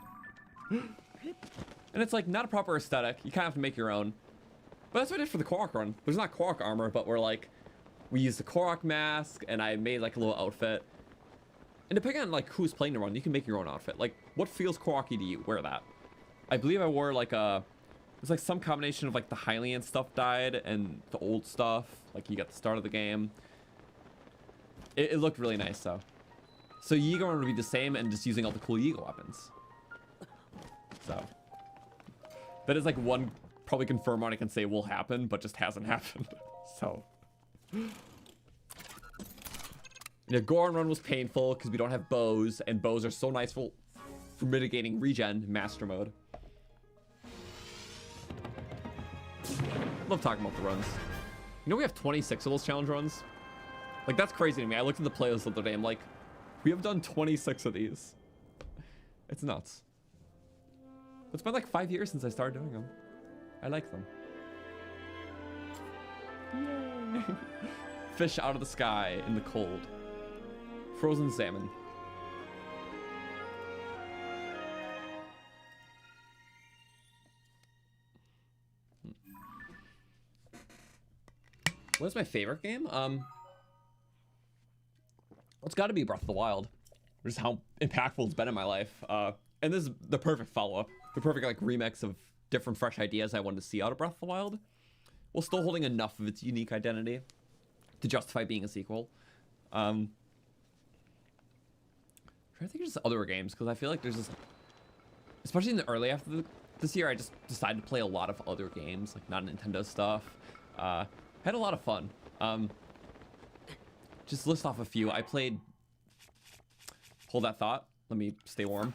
it's like not a proper aesthetic. You kind of have to make your own. But that's what I did for the Korok run. There's not Korok armor, but we used the Korok mask, and I made like a little outfit. And depending on like who's playing the run, you can make your own outfit. Like, what feels Korok-y to you? Wear that. I believe I wore like it was like some combination of like the Hylian stuff died and the old stuff. Like you got the start of the game. It looked really nice though. So Yiga run would be the same and just using all the cool Yiga weapons. So that is like one probably confirmed one I can say will happen, but just hasn't happened. So yeah, Goron run was painful because we don't have bows, and bows are so nice for mitigating regen master mode. Love talking about the runs. You know we have 26 of those challenge runs? Like that's crazy to me. I looked at the playlist the other day, I'm like, we have done 26 of these. It's nuts. It's been like 5 years since I started doing them. I like them. Yay! Fish out of the sky in the cold. Frozen salmon. What's my favorite game? It's got to be Breath of the Wild. Just how impactful it's been in my life. And this is the perfect follow-up. The perfect like remix of different fresh ideas I wanted to see out of Breath of the Wild, while still holding enough of its unique identity to justify being a sequel. I'm trying to think of just other games, because I feel like there's just, especially in the early after this year, I just decided to play a lot of other games, like not Nintendo stuff. Had a lot of fun. Just list off a few. I played, hold that thought, let me stay warm.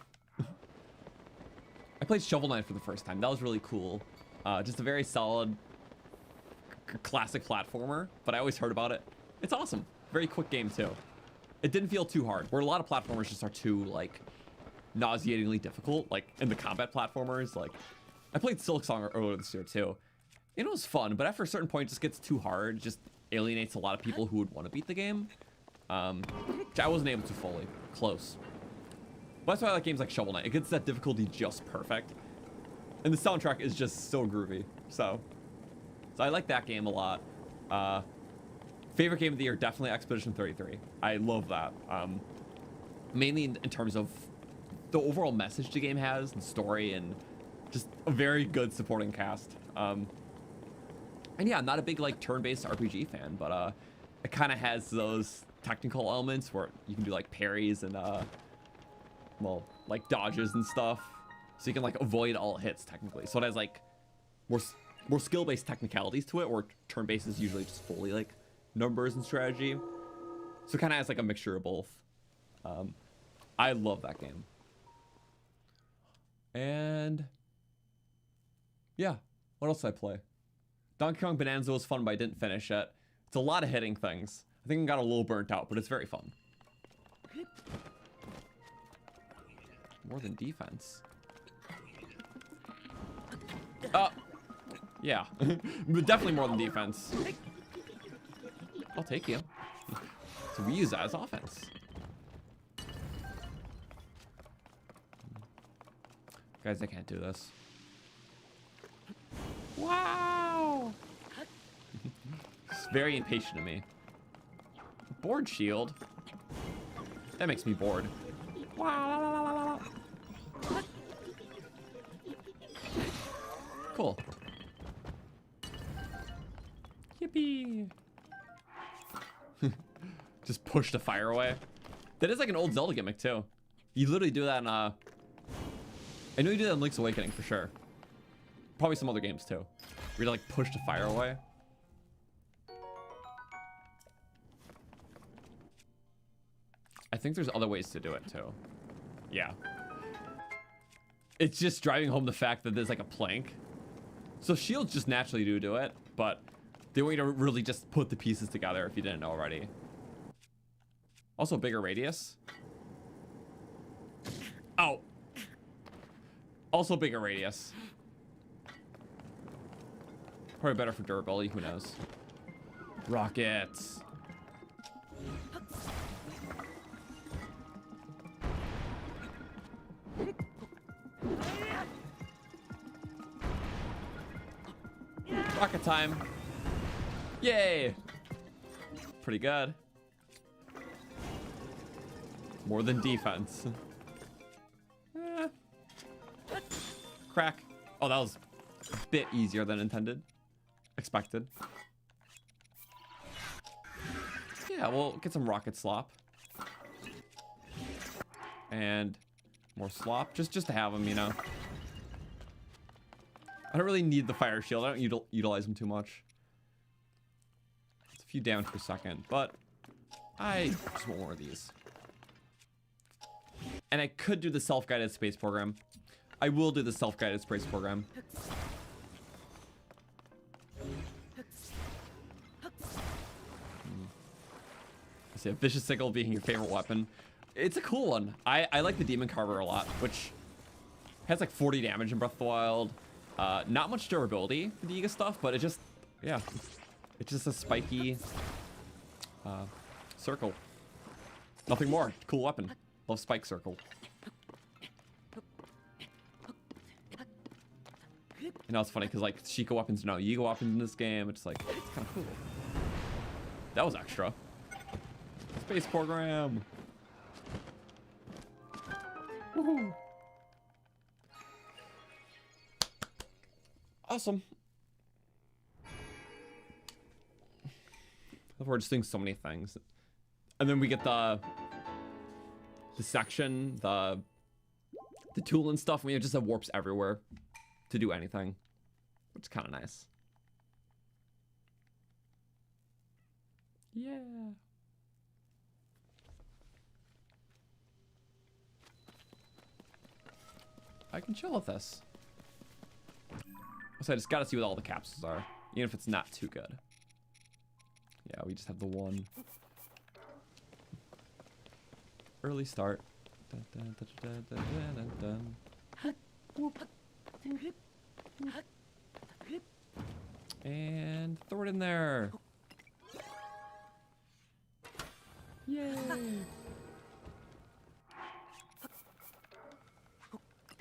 I played Shovel Knight for the first time. That was really cool. Just a very solid classic platformer, but I always heard about it. It's awesome. Very quick game too. It didn't feel too hard, where a lot of platformers just are too like nauseatingly difficult, like in the combat platformers. Like I played Silk Song earlier this year too. It was fun, but after a certain point it just gets too hard. It just alienates a lot of people who would want to beat the game. Which I wasn't able to fully. Close. But that's why I like games like Shovel Knight. It gets that difficulty just perfect. And the soundtrack is just so groovy. So I like that game a lot. Favorite game of the year, definitely Expedition 33. I love that. Mainly in terms of the overall message the game has, and story, and just a very good supporting cast. And yeah, I'm not a big like turn-based RPG fan, but it kind of has those technical elements where you can do like parries and well, like dodges and stuff, so you can like avoid all hits technically. So it has like more skill-based technicalities to it, where turn-based is usually just fully like numbers and strategy. So it kind of has like a mixture of both. I love that game. And yeah, what else did I play? Donkey Kong Bonanza was fun, but I didn't finish it. It's a lot of hitting things. I think I got a little burnt out, but it's very fun. More than defense. Yeah. Definitely more than defense. I'll take you. So we use that as offense. Guys, I can't do this. Wow! It's very impatient of me. Board shield? That makes me bored. Wow. Cool. Yippee! Just push the fire away. That is like an old Zelda gimmick too. You literally do that in I know you do that in Link's Awakening for sure. Probably some other games too. Where you like push the fire away. I think there's other ways to do it too. Yeah. It's just driving home the fact that there's like a plank. So shields just naturally do it, but they want you to really just put the pieces together if you didn't know already. Also bigger radius. Oh. Also bigger radius. Probably better for durability, who knows. Rockets. Rocket time. Yay. Pretty good. More than defense. Crack. Oh, that was a bit easier than intended. Expected. Yeah, we'll get some rocket slop. And more slop. Just to have them, you know. I don't really need the fire shield. I don't utilize them too much. It's a few damage per second, but I just want more of these. And I could do the self-guided space program. I will do the self-guided space program. I see a vicious sickle being your favorite weapon. It's a cool one. I like the demon carver a lot, which has like 40 damage in Breath of the Wild. Not much durability for the Iga stuff, but it just, yeah, it's just a spiky circle. Nothing more. Cool weapon. Love spike circle. You know, it's funny because like Sheikah weapons are now Yiga weapons in this game. It's like, it's kind of cool. That was extra. Space program. Woohoo. Awesome. We're just doing so many things. And then we get the section, the tool and stuff. We just have warps everywhere to do anything, which is kind of nice. Yeah. I can chill with this. So I just gotta see what all the capsules are, even if it's not too good. Yeah, we just have the one. Early start. Dun, dun, dun, dun, dun, dun, dun. And throw it in there. Yay.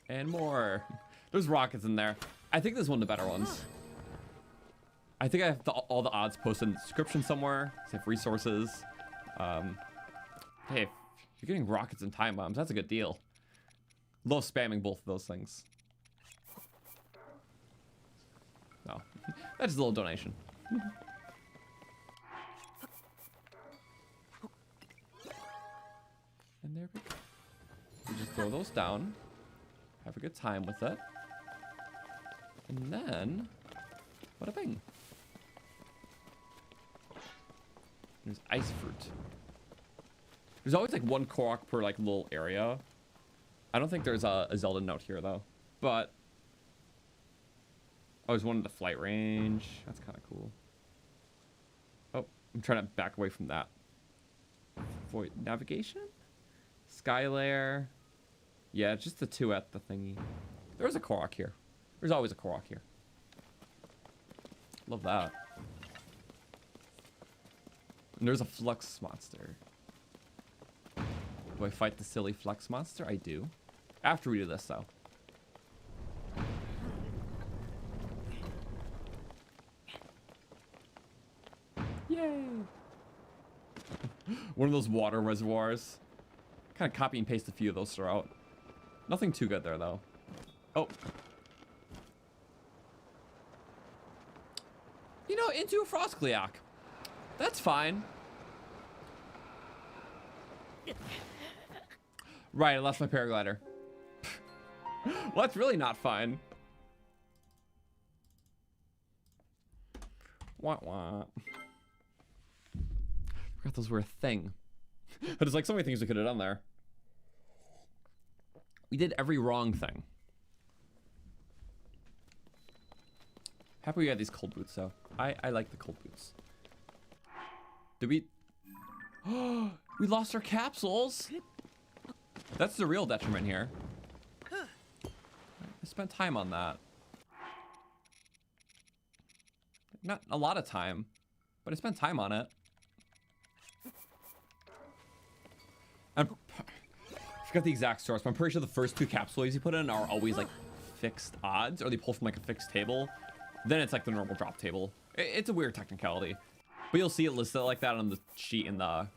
And more. There's rockets in there. I think this is one of the better ones. I think I have all the odds posted in the description somewhere. Save resources. Hey, if you're getting rockets and time bombs, that's a good deal. Love spamming both of those things. No, that's just a little donation. And there we go. You just throw those down. Have a good time with it. And then, bada bing. There's ice fruit. There's always like one Korok per like little area. I don't think there's a Zelda note here though. But oh, there's one in the flight range. That's kind of cool. Oh, I'm trying to back away from that. Void navigation? Sky layer. Yeah, just the two at the thingy. There's a Korok here. There's always a Korok here. Love that. And there's a Flux monster. Do I fight the silly Flux monster? I do. After we do this, though. Yay! One of those water reservoirs. Kind of copy and paste a few of those throughout. Nothing too good there, though. Oh. You know, into a Frostgleok. That's fine. Right, I lost my paraglider. Well, that's really not fine. Wah wah. Forgot those were a thing. But there's like so many things we could have done there. We did every wrong thing. Happy we got these cold boots though. I like the cold boots. Did we? Oh, we lost our capsules. That's the real detriment here. This spent time on that. Not a lot of time, but I spent time on it. I forgot the exact source, but I'm pretty sure the first 2 capsules you put in are always like fixed odds, or they pull from like a fixed table. Then it's like the normal drop table. It's a weird technicality, but you'll see it listed like that on the sheet in the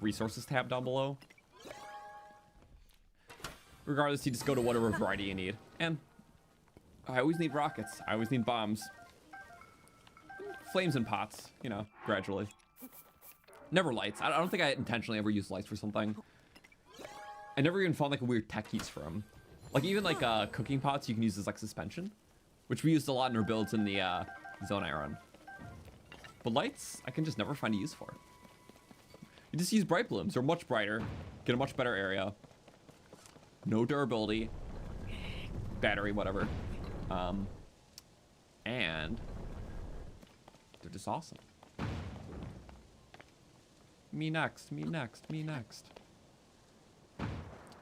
resources tab down below. Regardless, you just go to whatever variety you need. And I always need rockets. I always need bombs. Flames and pots, you know, gradually. Never lights. I don't think I intentionally ever used lights for something. I never even found like a weird tech use for them. Like even like cooking pots you can use as like suspension, which we used a lot in our builds in the zone I run. But lights, I can just never find a use for. You just use bright blooms. They're much brighter, get a much better area. No durability, battery, whatever. And they're just awesome. Me next, me next, me next.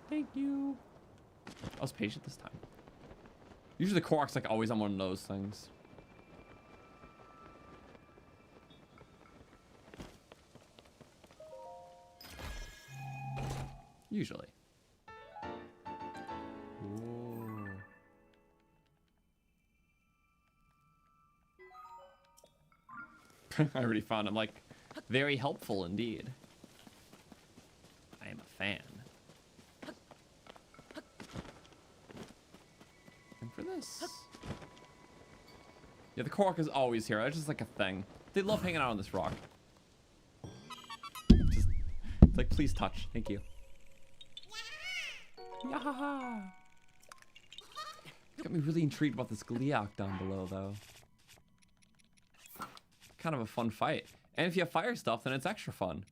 Thank you. I was patient this time. Usually the Korok's like always on one of those things. Usually. Ooh. I already found him, like, very helpful indeed. I am a fan. And for this. Yeah, the Korok is always here. That's just like a thing. They love hanging out on this rock. Just, it's like, please touch. Thank you. Yahaha. Got me really intrigued about this Gliok down below, though. Kind of a fun fight. And if you have fire stuff, then it's extra fun.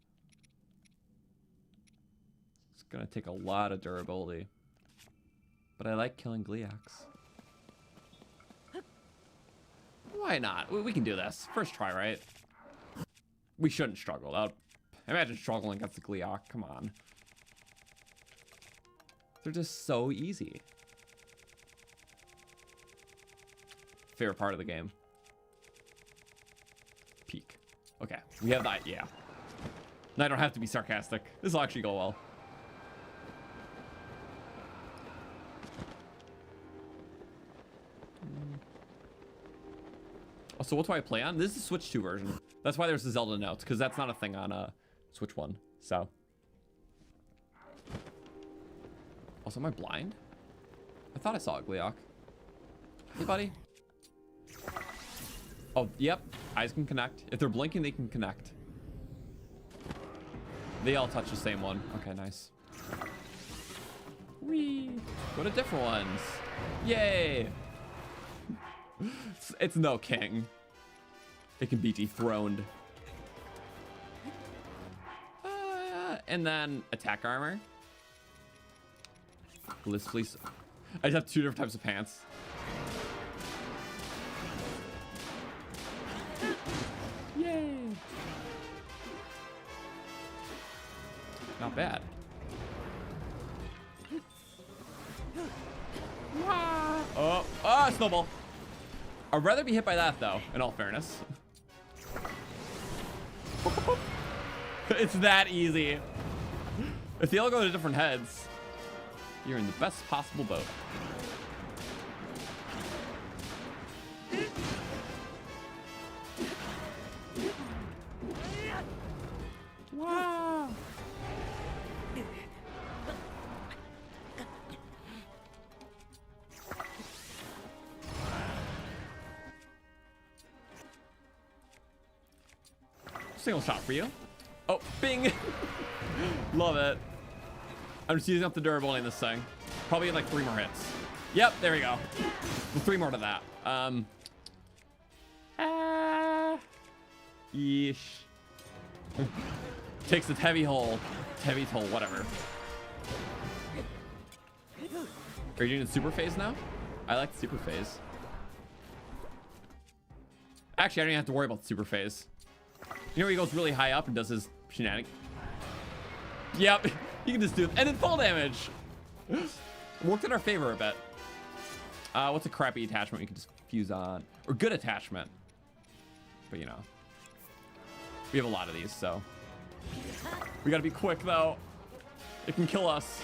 It's gonna take a lot of durability. But I like killing Glioks. Why not? We can do this. First try, right? We shouldn't struggle. Imagine struggling against the Gliok. Come on. They're just so easy. Favorite part of the game. Peak. Okay, we have that, yeah. And I don't have to be sarcastic. This will actually go well. Oh, so what do I play on? This is the Switch 2 version. That's why there's the Zelda notes, because that's not a thing on Switch 1. So. Also, am I blind? I thought I saw a Gliok. Hey, buddy. Oh, yep. Eyes can connect. If they're blinking, they can connect. They all touch the same one. Okay, nice. Whee! Go to different ones. Yay! It's no king. It can be dethroned. And then attack armor. List, please. I just have 2 different types of pants. Yay! Not bad. Oh, snowball. I'd rather be hit by that, though, in all fairness. It's that easy. If they all go to different heads, you're in the best possible boat. Wow. Single shot for you. Oh, bing. Love it. I'm just using up the durability in this thing. Probably in like 3 more hits. Yep, there we go. 3 more to that. Yeesh. Takes the heavy toll, whatever. Are you doing super phase now? I like the super phase. Actually, I don't even have to worry about the super phase. You know, he goes really high up and does his shenanigans. Yep, you can just do it. And then fall damage. Worked in our favor a bit. What's a crappy attachment we can just fuse on? Or good attachment. But you know. We have a lot of these, so. We gotta be quick though. It can kill us.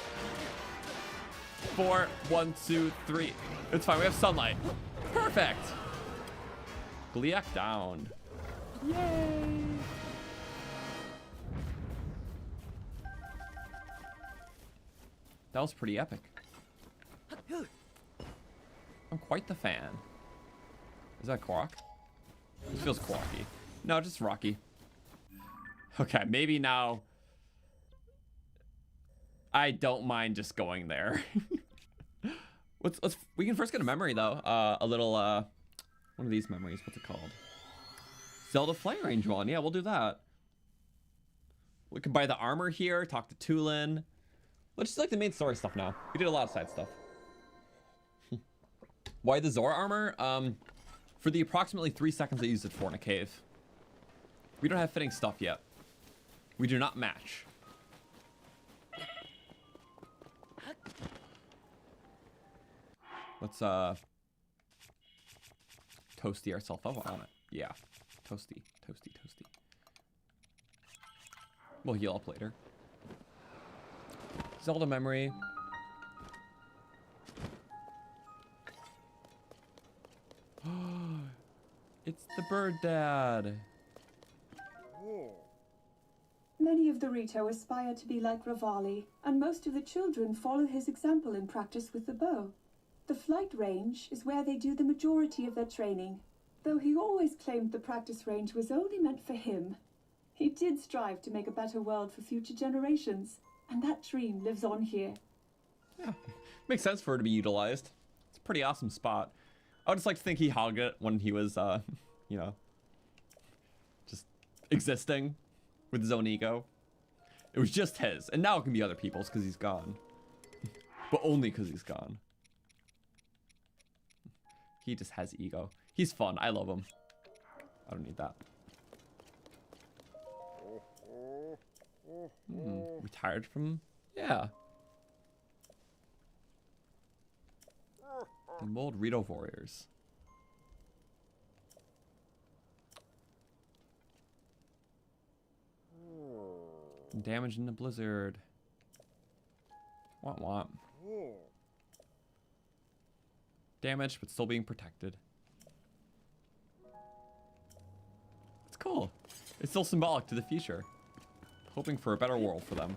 4, 1, 2, 3. It's fine, we have sunlight. Perfect. Gliak downed. Yay. That was pretty epic. I'm quite the fan. Is that Korok? This feels Koroky. No, just Rocky. Okay, maybe now I don't mind just going there. We can first get a memory though. A little one of these memories. What's it called? Zelda Flame Range one. Yeah, we'll do that. We can buy the armor here. Talk to Tulin. Let's just like the main story stuff now. We did a lot of side stuff. Why the Zora armor? For the approximately 3 seconds I used it for in a cave. We don't have fitting stuff yet. We do not match. Let's toasty ourselves up on it. Yeah. Toasty. We'll heal up later. Zelda memory. It's the bird dad. Many of the Rito aspire to be like Rivali, and most of the children follow his example in practice with the bow. The flight range is where they do the majority of their training, though he always claimed the practice range was only meant for him. He did strive to make a better world for future generations, and that dream lives on here. Yeah, makes sense for her to be utilized. It's a pretty awesome spot. I would just like to think he hogged it when he was, you know, just existing with his own ego. It was just his, and now it can be other people's because he's gone. But only because he's gone. He just has ego. He's fun. I love him. I don't need that. Retired from... Yeah. The mold Rito warriors. Damage in the blizzard. Womp. Damage, but still being protected. It's cool. It's still symbolic to the future. Hoping for a better world for them.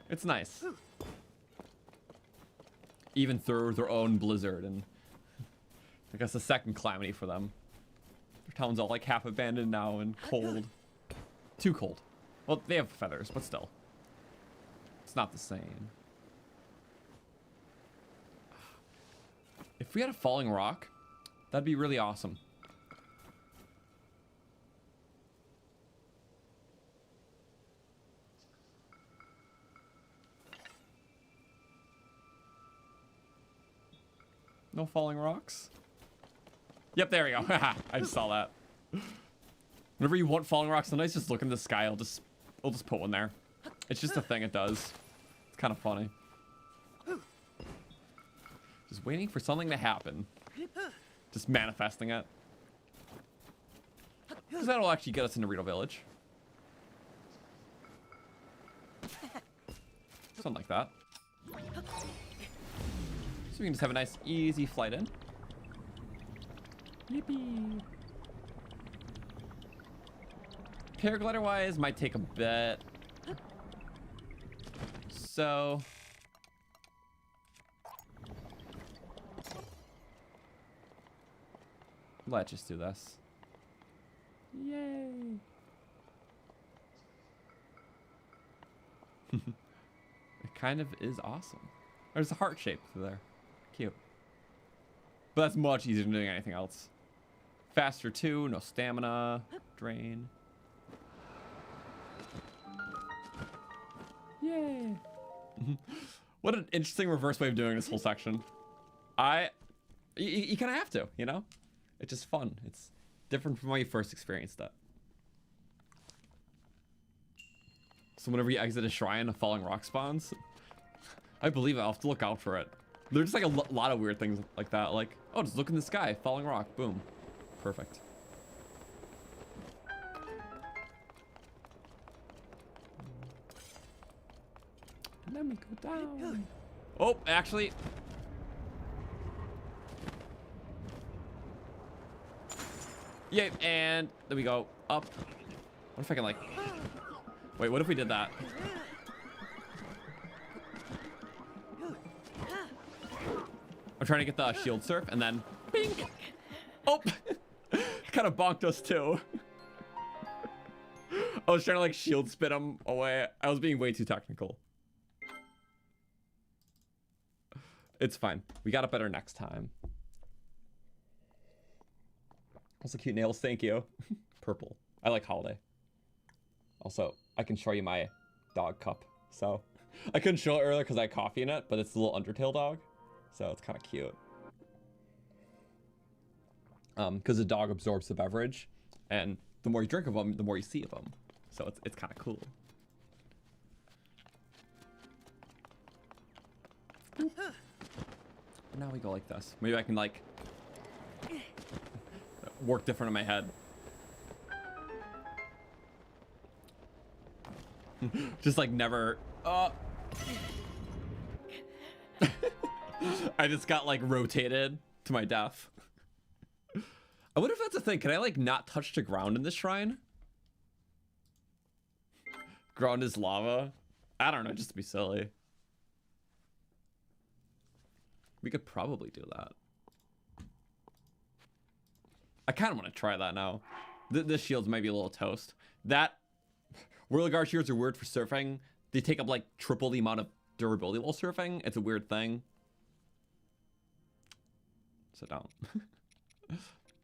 It's nice. Even through their own blizzard and I guess a second calamity for them. Their town's all like half abandoned now and cold. Too cold. Well, they have feathers, but still. It's not the same. If we had a falling rock, that'd be really awesome. No falling rocks? Yep, there we go. I just saw that. Whenever you want falling rocks, sometimes just look in the sky. I'll just put one there. It's just a thing it does. It's kind of funny. Just waiting for something to happen. Just manifesting it. Because that'll actually get us into Rito Village. Something like that. So we can just have a nice, easy flight in. Yippee. Paraglider-wise, might take a bit. So... let's just do this. Yay! It kind of is awesome. There's a heart shape through there. Cute. But that's much easier than doing anything else. Faster too, no stamina drain. Yay! What an interesting reverse way of doing this whole section. You kind of have to, you know? It's just fun. It's different from when you first experienced it. So whenever you exit a shrine, a falling rock spawns. I believe I'll have to look out for it. There's just like a lot of weird things like that. Like, oh, just look in the sky, falling rock, boom, perfect. Let me go down. Oh, actually. Yeah, and there we go. Up. What if I can like... Wait, what if we did that? I'm trying to get the shield surf and then... Bing! Oh! Kind of bonked us too. I was trying to like shield spin him away. I was being way too technical. It's fine. We got it better next time. Also cute nails, thank you. Purple. I like holiday. Also, I can show you my dog cup. So, I couldn't show it earlier because I had coffee in it, but it's a little Undertale dog. So, it's kind of cute. Because the dog absorbs the beverage, and the more you drink of them, the more you see of them. So, it's kind of cool. Now we go like this. Maybe I can like work different in my head. Just like never. I just got like rotated to my death. I wonder if that's a thing. Can I like not touch the ground in this shrine? Ground is lava. I don't know, just to be silly. We could probably do that. I kind of want to try that now. This shields might be a little toast. That Whirly Guard shields are weird for surfing. They take up like triple the amount of durability while surfing. It's a weird thing. So don't.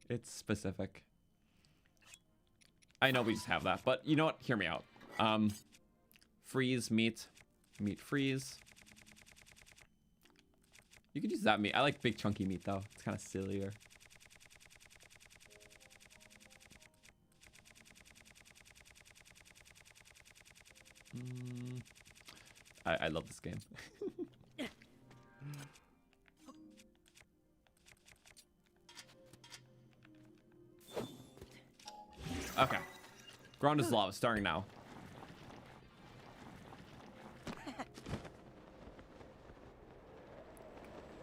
It's specific. I know we just have that, but you know what? Hear me out. Freeze, meat, freeze. You could use that meat. I like big chunky meat though. It's kind of sillier. I love this game. Okay. Ground is lava, starting now.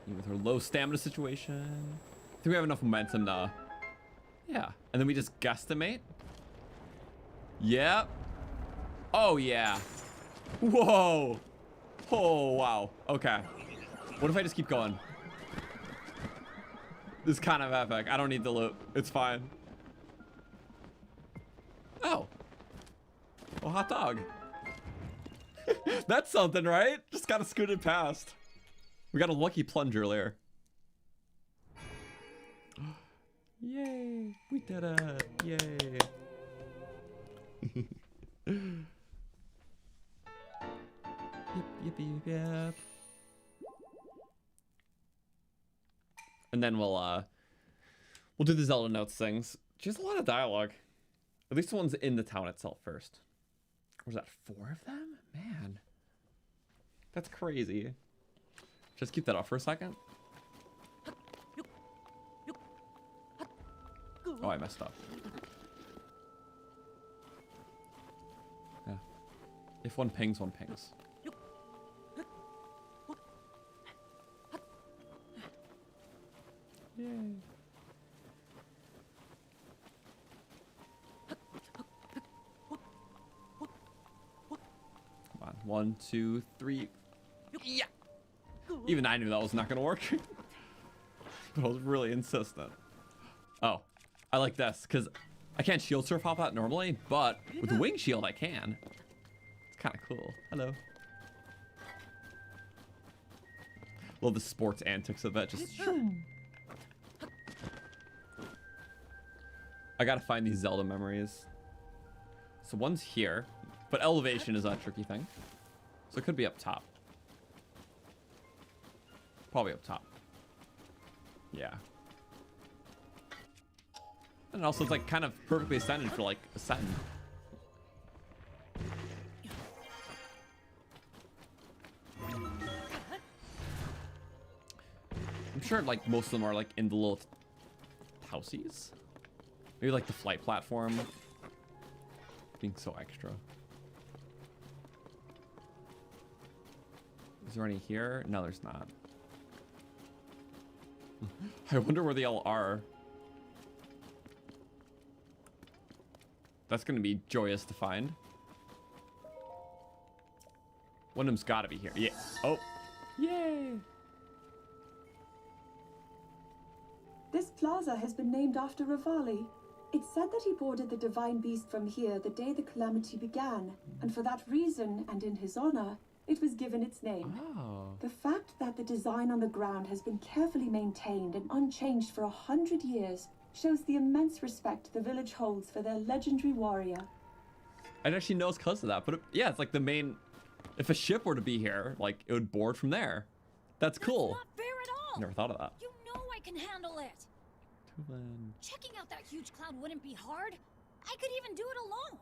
With her low stamina situation. I think we have enough momentum to... Yeah. And then we just guesstimate. Yep. Oh, yeah. Whoa. Oh, wow. Okay. What if I just keep going? This is kind of epic. I don't need the loot. It's fine. Oh. Oh, hot dog. That's something, right? Just got to scoot it past. We got a lucky plunge earlier. Yay. We did it. Yay. Yip, yip, yip. And then we'll do the Zelda notes things. Just a lot of dialogue. At least the ones in the town itself first. Was that 4 of them? Man. That's crazy. Just keep that off for a second. Oh, I messed up. Yeah. If one pings, one pings. Yay. Come on. 1, 2, 3. Yeah. Even I knew that was not gonna work. But I was really insistent. Oh, I like this because I can't shield surf off that normally, but with the wing shield I can. It's kind of cool. Hello. Love the sports antics of that. Just. I gotta find these Zelda memories. So one's here, but elevation is a tricky thing. So it could be up top. Probably up top. Yeah. And also it's like kind of perfectly ascended for like ascend. I'm sure like most of them are like in the little houseies. Maybe like the flight platform. Being so extra. Is there any here? No, there's not. I wonder where they all are. That's gonna be joyous to find. One of them's gotta be here. Yeah. Oh. Yay. This plaza has been named after Rivali. It's said that he boarded the divine beast from here the day the calamity began, and for that reason, and in his honor, it was given its name. Oh. The fact that the design on the ground has been carefully maintained and unchanged for 100 years shows the immense respect the village holds for their legendary warrior. I didn't actually know it's because of that, but yeah, it's like the main. If a ship were to be here, like it would board from there. That's cool. That's not fair at all. Never thought of that. You know I can handle it. Checking out that huge cloud wouldn't be hard. I could even do it alone.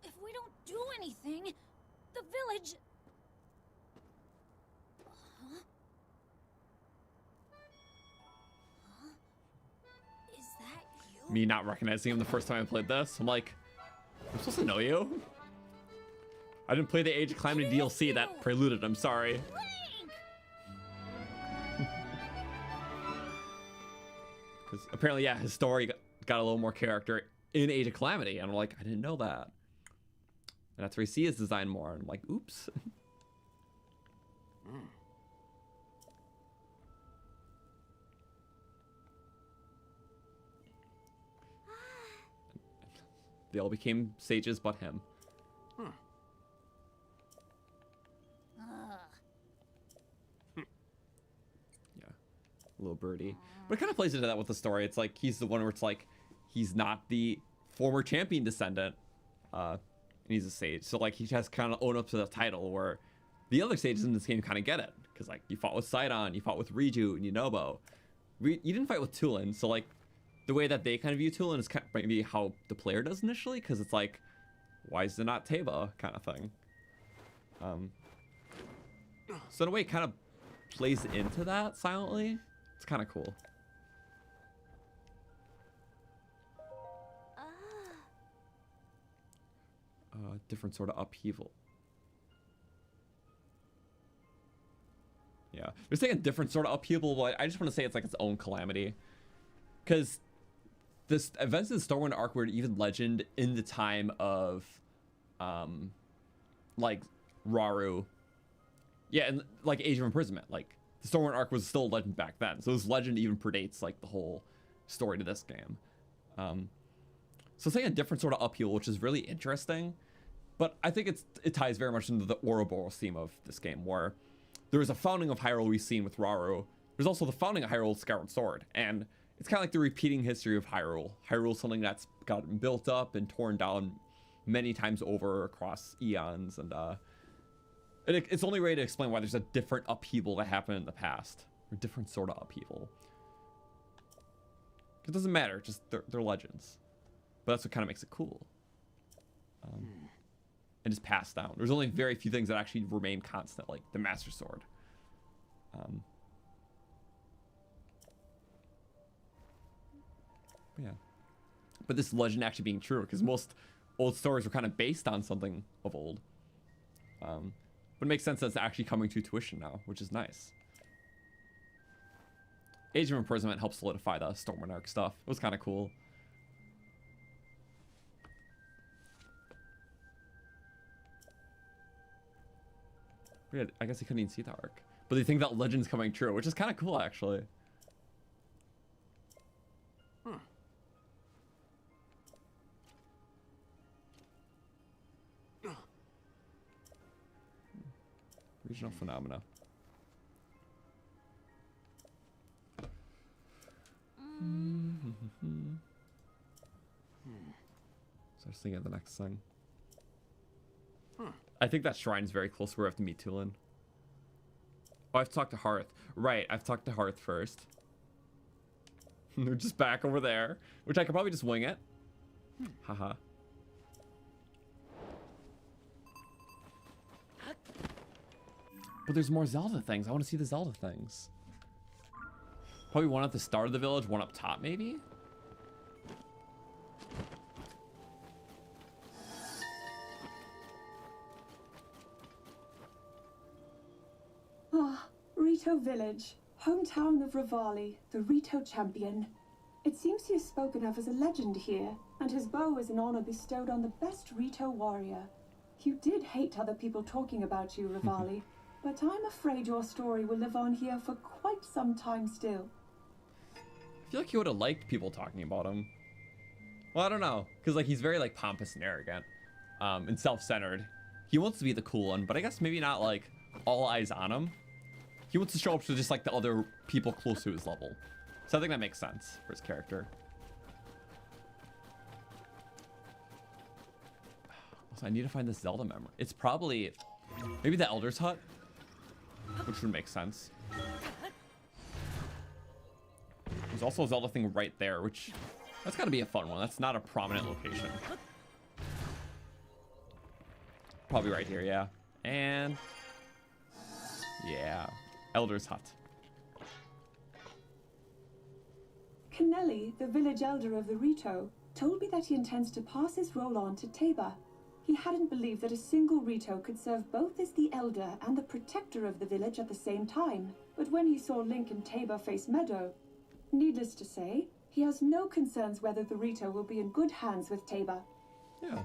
If we don't do anything, the village... Huh? Huh? Is that you? Me not recognizing him the first time I played this. I'm like, I'm supposed to know you? I didn't play the Age of Calamity DLC that preluded. I'm sorry. Because apparently, yeah, his story got a little more character in Age of Calamity. And I'm like, I didn't know that. And that's where you see his design more. And I'm like, oops. They all became sages but him. Yeah, little birdie. But it kind of plays into that with the story. It's like he's the one where it's like he's not the former champion descendant, and he's a sage. So like he has kind of own up to the title, where the other sages in this game kind of get it, because like you fought with Sidon, you fought with Riju and Yunobo. You didn't fight with Tulin, so like the way that they kind of view Tulin is kind of maybe how the player does initially, because it's like, why is it not Teba kind of thing. So in a way, it kind of plays into that silently. It's kind of cool. Different sort of upheaval. Yeah, they're saying a different sort of upheaval, but I just want to say it's like its own calamity, because this events in the Stormwind Ark were even legend in the time of, like Rauru. Yeah, and like Age of Imprisonment, like the Stormwind Ark was still a legend back then, so this legend even predates like the whole story to this game. So saying a different sort of upheaval, which is really interesting, but I think it ties very much into the Ouroboros theme of this game, where there was a founding of Hyrule we've seen with Rauru. There's also the founding of Hyrule with Skyward Sword, and it's kind of like the repeating history of Hyrule. Hyrule is something that's gotten built up and torn down many times over across eons, and it's the only way to explain why there's a different upheaval that happened in the past, or different sort of upheaval. It doesn't matter, just they're legends, but that's what kind of makes it cool. And just passed down. There's only very few things that actually remain constant, like the Master Sword. Yeah, but this legend actually being true, because most old stories were kind of based on something of old. But it makes sense that it's actually coming to tuition now, which is nice. Age of Imprisonment helped solidify the Stormwind Ark stuff. It was kind of cool. Weird. I guess he couldn't even see the arc, but they think that legend's coming true, which is kind of cool, actually. Regional phenomena. So I was thinking of the next thing. I think that shrine's very close where we have to meet Tulin. Oh, I've talked to Hearth. Right, I've talked to Hearth first. They're just back over there, which I could probably just wing it. Haha. But there's more Zelda things. I want to see the Zelda things. Probably one at the start of the village, one up top, maybe? Ah, Rito Village, hometown of Rivali, the Rito champion. It seems he is spoken of as a legend here, and his bow is an honor bestowed on the best Rito warrior. You did hate other people talking about you, Rivali, but I'm afraid your story will live on here for quite some time still. I feel like he would have liked people talking about him. Well, I don't know, because like he's very like pompous and arrogant, and self-centered. He wants to be the cool one, but I guess maybe not like all eyes on him. He wants to show up to just like the other people close to his level. So I think that makes sense for his character. Also, I need to find this Zelda memory. It's probably maybe the Elder's Hut, which would make sense. There's also a Zelda thing right there, which that's got to be a fun one. That's not a prominent location. Probably right here, yeah. And yeah, Elder's Hut. Kennelly, the village elder of the Rito, told me that he intends to pass his role on to Tabor. He hadn't believed that a single Rito could serve both as the elder and the protector of the village at the same time. But when he saw Link and Tabor face Meadow, needless to say, he has no concerns whether the Rito will be in good hands with Tabor. Yeah.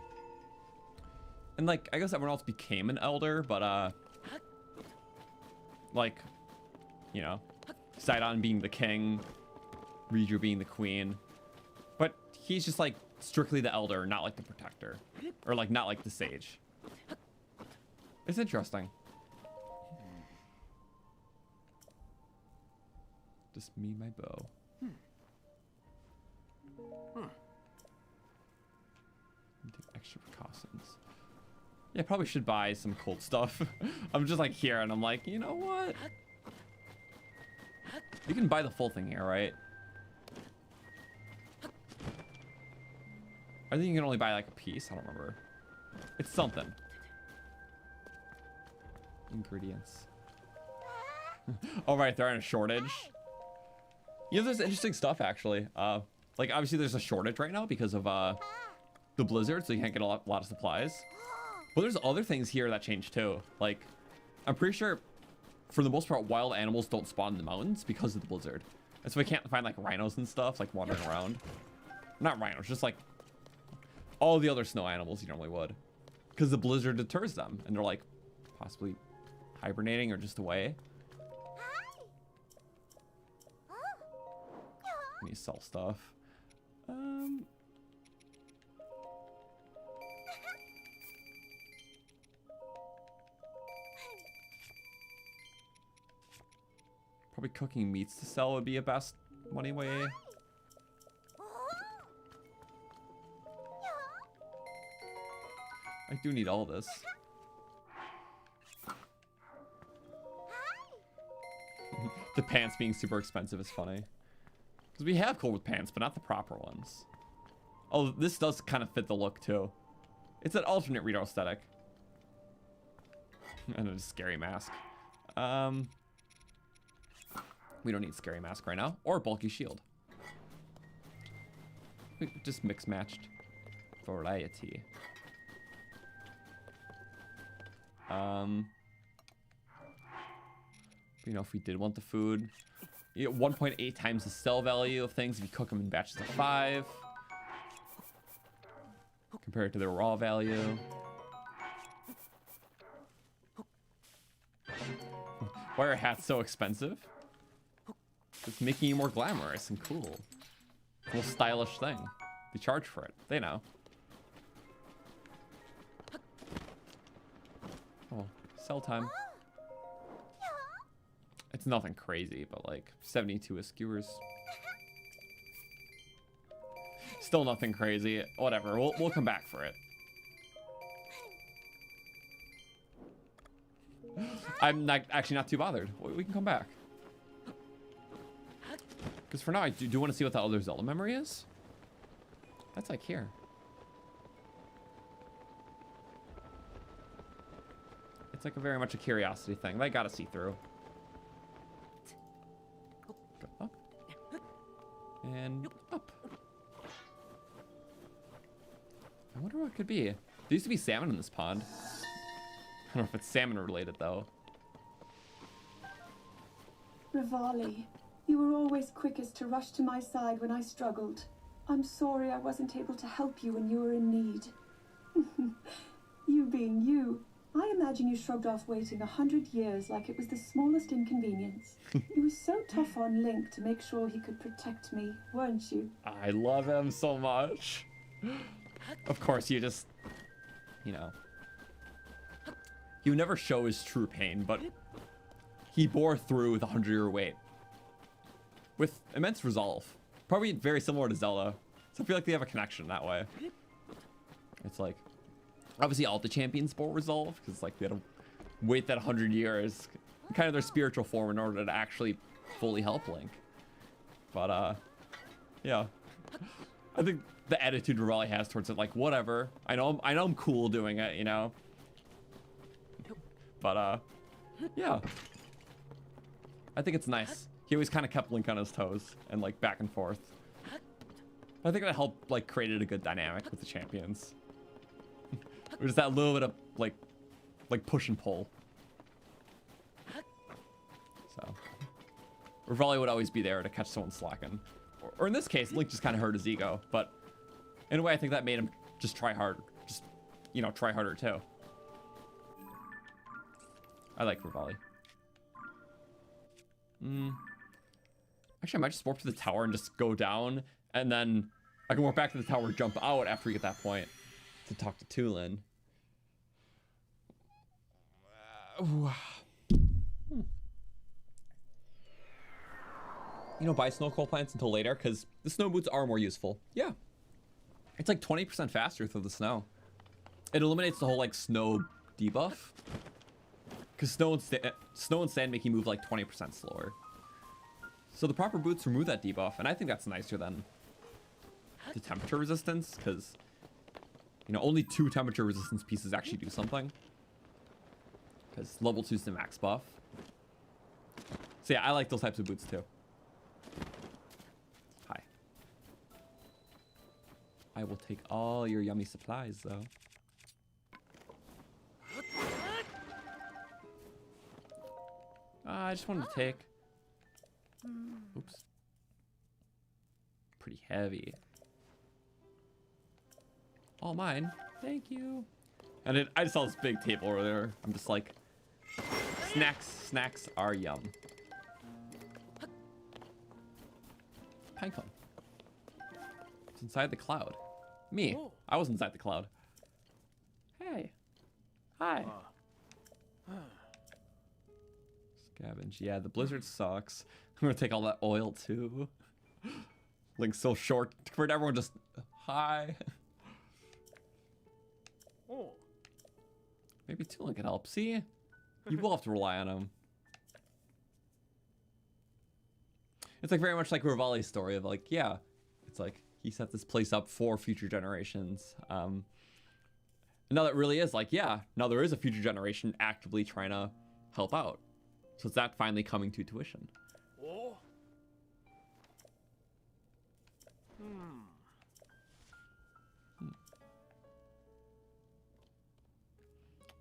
And like, I guess everyone else became an elder, but like, you know, Sidon being the king, Riju being the queen. But he's just like strictly the elder, not like the protector. Or like not like the sage. It's interesting. Just me and my bow. Take extra precautions. Yeah, probably should buy some cold stuff. I'm just like here and I'm like, you know what? You can buy the full thing here, right? I think you can only buy like a piece. I don't remember. It's something. Ingredients. All right, they're in a shortage. You know, there's interesting stuff actually. Like obviously there's a shortage right now because of the blizzard, so you can't get a lot of supplies. But there's other things here that change too. Like, I'm pretty sure for the most part, wild animals don't spawn in the mountains because of the blizzard. And so we can't find like rhinos and stuff like wandering around. Not rhinos, just like all the other snow animals you normally would. Because the blizzard deters them and they're like possibly hibernating or just away. I need to sell stuff. Probably cooking meats to sell would be a best money way. I do need all this. The pants being super expensive is funny. Because we have cool with pants, but not the proper ones. Oh, this does kind of fit the look too. It's an alternate Rito aesthetic. And a scary mask. We don't need scary mask right now. Or bulky shield. We just mix matched. Variety. You know, if we did want the food, you get 1.8 times the sell value of things if you cook them in batches of 5 compared to their raw value. Why are hats so expensive? It's making you more glamorous and cool. Cool stylish thing. They charge for it. They know. Oh, sell time. It's nothing crazy, but like 72 skewers. Still nothing crazy. Whatever. We'll come back for it. I'm actually not too bothered. We can come back. Because for now, I do want to see what the other Zelda memory is. That's like here. It's like a very much a curiosity thing that I gotta see through. Go up. And up. I wonder what it could be. There used to be salmon in this pond. I don't know if it's salmon related though. Rivali, you were always quickest to rush to my side when I struggled. I'm sorry I wasn't able to help you when you were in need. You being you, I imagine you shrugged off waiting 100 years like it was the smallest inconvenience. You were so tough on Link to make sure he could protect me, weren't you? I love him so much. Of course, you just, you know, he would never show his true pain, but he bore through the 100-year wait with immense resolve. Probably very similar to Zelda. So I feel like they have a connection that way. It's like, obviously all the champions bore resolve, because like they had to wait that 100 years, kind of their spiritual form, in order to actually fully help Link. But yeah, I think the attitude Rivali has towards it, like, whatever. I know I'm cool doing it, you know. But yeah, I think it's nice. He always kind of kept Link on his toes and like back and forth. I think that helped like created a good dynamic with the champions. There's that little bit of like push and pull. So Rivali would always be there to catch someone slacking. Or in this case, Link just kind of hurt his ego. But in a way, I think that made him just try harder. Just, you know, try harder too. I like Rivali. Actually, I might just warp to the tower and just go down. And then I can warp back to the tower, jump out after we get that point to talk to Tulin. You know, buy snow coal plants until later because the snow boots are more useful. Yeah. It's like 20% faster through the snow. It eliminates the whole like snow debuff. Because snow and sand make you move like 20% slower. So the proper boots remove that debuff, and I think that's nicer than the temperature resistance, because, you know, only 2 temperature resistance pieces actually do something. Because level 2 is the max buff. So yeah, I like those types of boots too. Hi. I will take all your yummy supplies though. I just wanted to take... Oops. Pretty heavy. All mine. Thank you. And I just saw this big table over there. I'm just like, snacks are yum. Pinecone. It's inside the cloud. Me. I was inside the cloud. Hey. Hi. Scavenge. Yeah, the blizzard sucks. I'm gonna take all that oil too. Link's so short for everyone just hi. Maybe Tulin can help. See? You will have to rely on him. It's like very much like Rivali's story of like, yeah, it's like he set this place up for future generations. And now that really is like, yeah, now there is a future generation actively trying to help out. So it's that finally coming to tuition.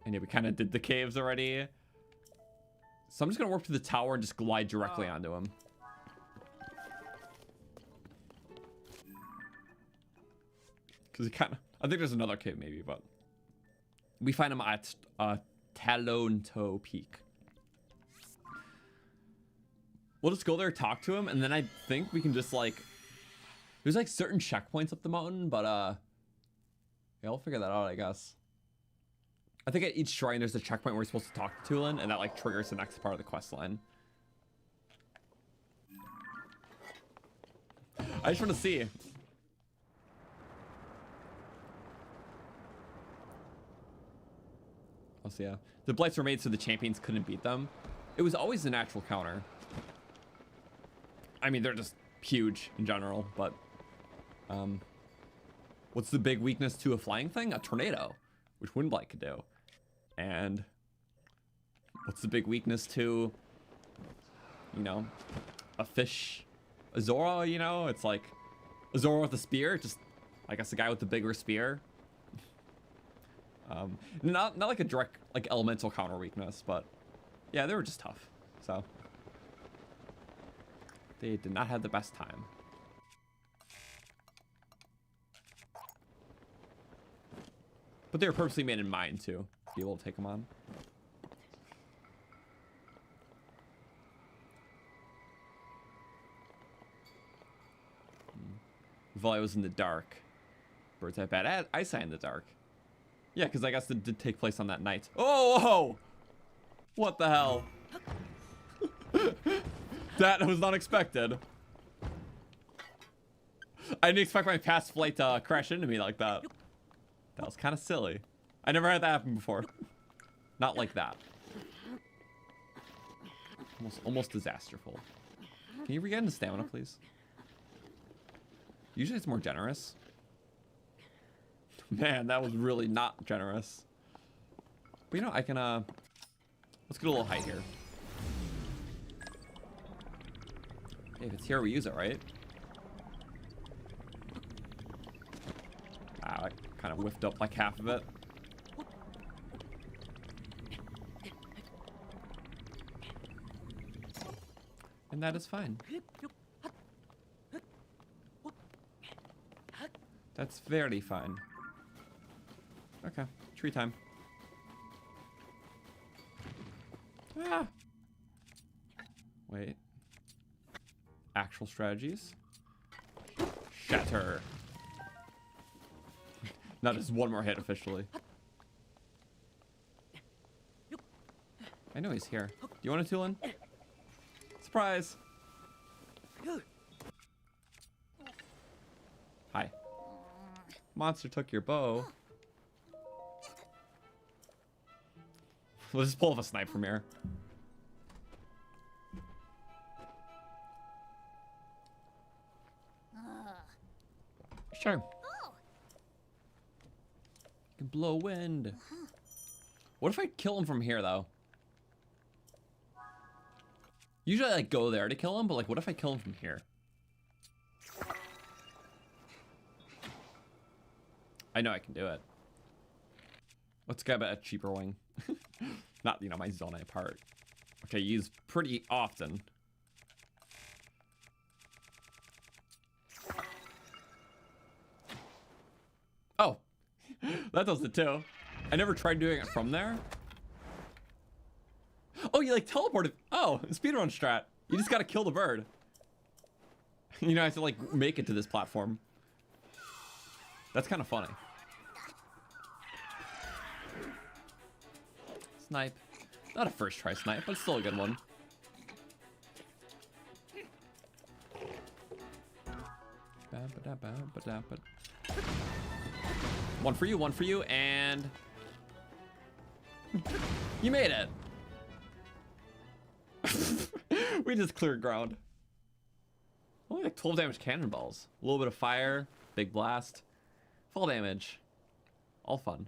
And yeah, we kind of did the caves already. So I'm just gonna warp to the tower and just glide directly onto him. Because he kind of, I think there's another cave maybe, but we find him at Talonto Peak. We'll just go there, talk to him, and then I think we can just like, there's like certain checkpoints up the mountain, but yeah, we'll figure that out, I guess. I think at each shrine there's a checkpoint where we're supposed to talk to Tulin, and that like triggers the next part of the quest line. I just want to see. Oh, so yeah. The blights were made so the champions couldn't beat them. It was always a natural counter. I mean, they're just huge in general, but what's the big weakness to a flying thing? A tornado, which Windblight could do. And what's the big weakness to, you know, a fish, a Zora, you know? It's like a Zora with a spear, just, I guess, the guy with the bigger spear. Not like a direct, like, elemental counter weakness, but yeah, they were just tough, so. They did not have the best time. But they were purposely made in mind, too, to be able to take them on. Volley was in the dark. Birds have bad eyesight in the dark. Yeah, because I guess it did take place on that night. Oh, whoa! What the hell? That was not expected. I didn't expect my past flight to crash into me like that. That was kind of silly. I never had that happen before. Not like that. Almost disasterful. Can you regain the stamina, please? Usually it's more generous. Man, that was really not generous. But you know, I can, let's get a little height here. Hey, if it's here, we use it, right? Wow, I kind of whiffed up like half of it. And that is fine. That's very fine. Okay, tree time. Ah! Wait. Actual strategies. Shatter. Not just one more hit officially. I know he's here. Do you want a Tulin? Surprise! Hi. Monster took your bow. We'll just pull off a snipe from here. Sure. You can blow wind. What if I kill him from here, though? Usually I like go there to kill him, but like, what if I kill him from here? I know I can do it. Let's grab a cheaper wing. Not, you know, my Zonai part, which I use pretty often. Oh, that does it too. I never tried doing it from there. Oh, you like teleported. Oh, speedrun strat. You just gotta kill the bird. You know, I have to like make it to this platform. That's kind of funny. Snipe. Not a first try snipe, but still a good one. One for you, and you made it. We just cleared ground. Only like 12 damage cannonballs. A little bit of fire, big blast, fall damage. All fun.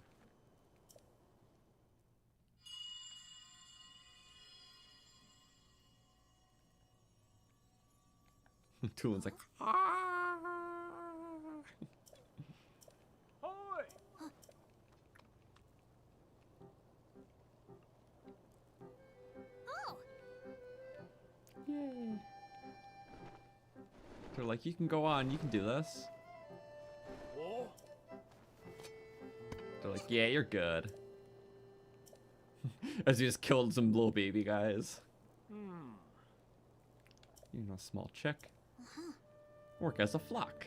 Tulin's like, yay. They're like, you can go on, you can do this. They're like, yeah, you're good. As you just killed some little baby guys. You know, small chick. Work as a flock.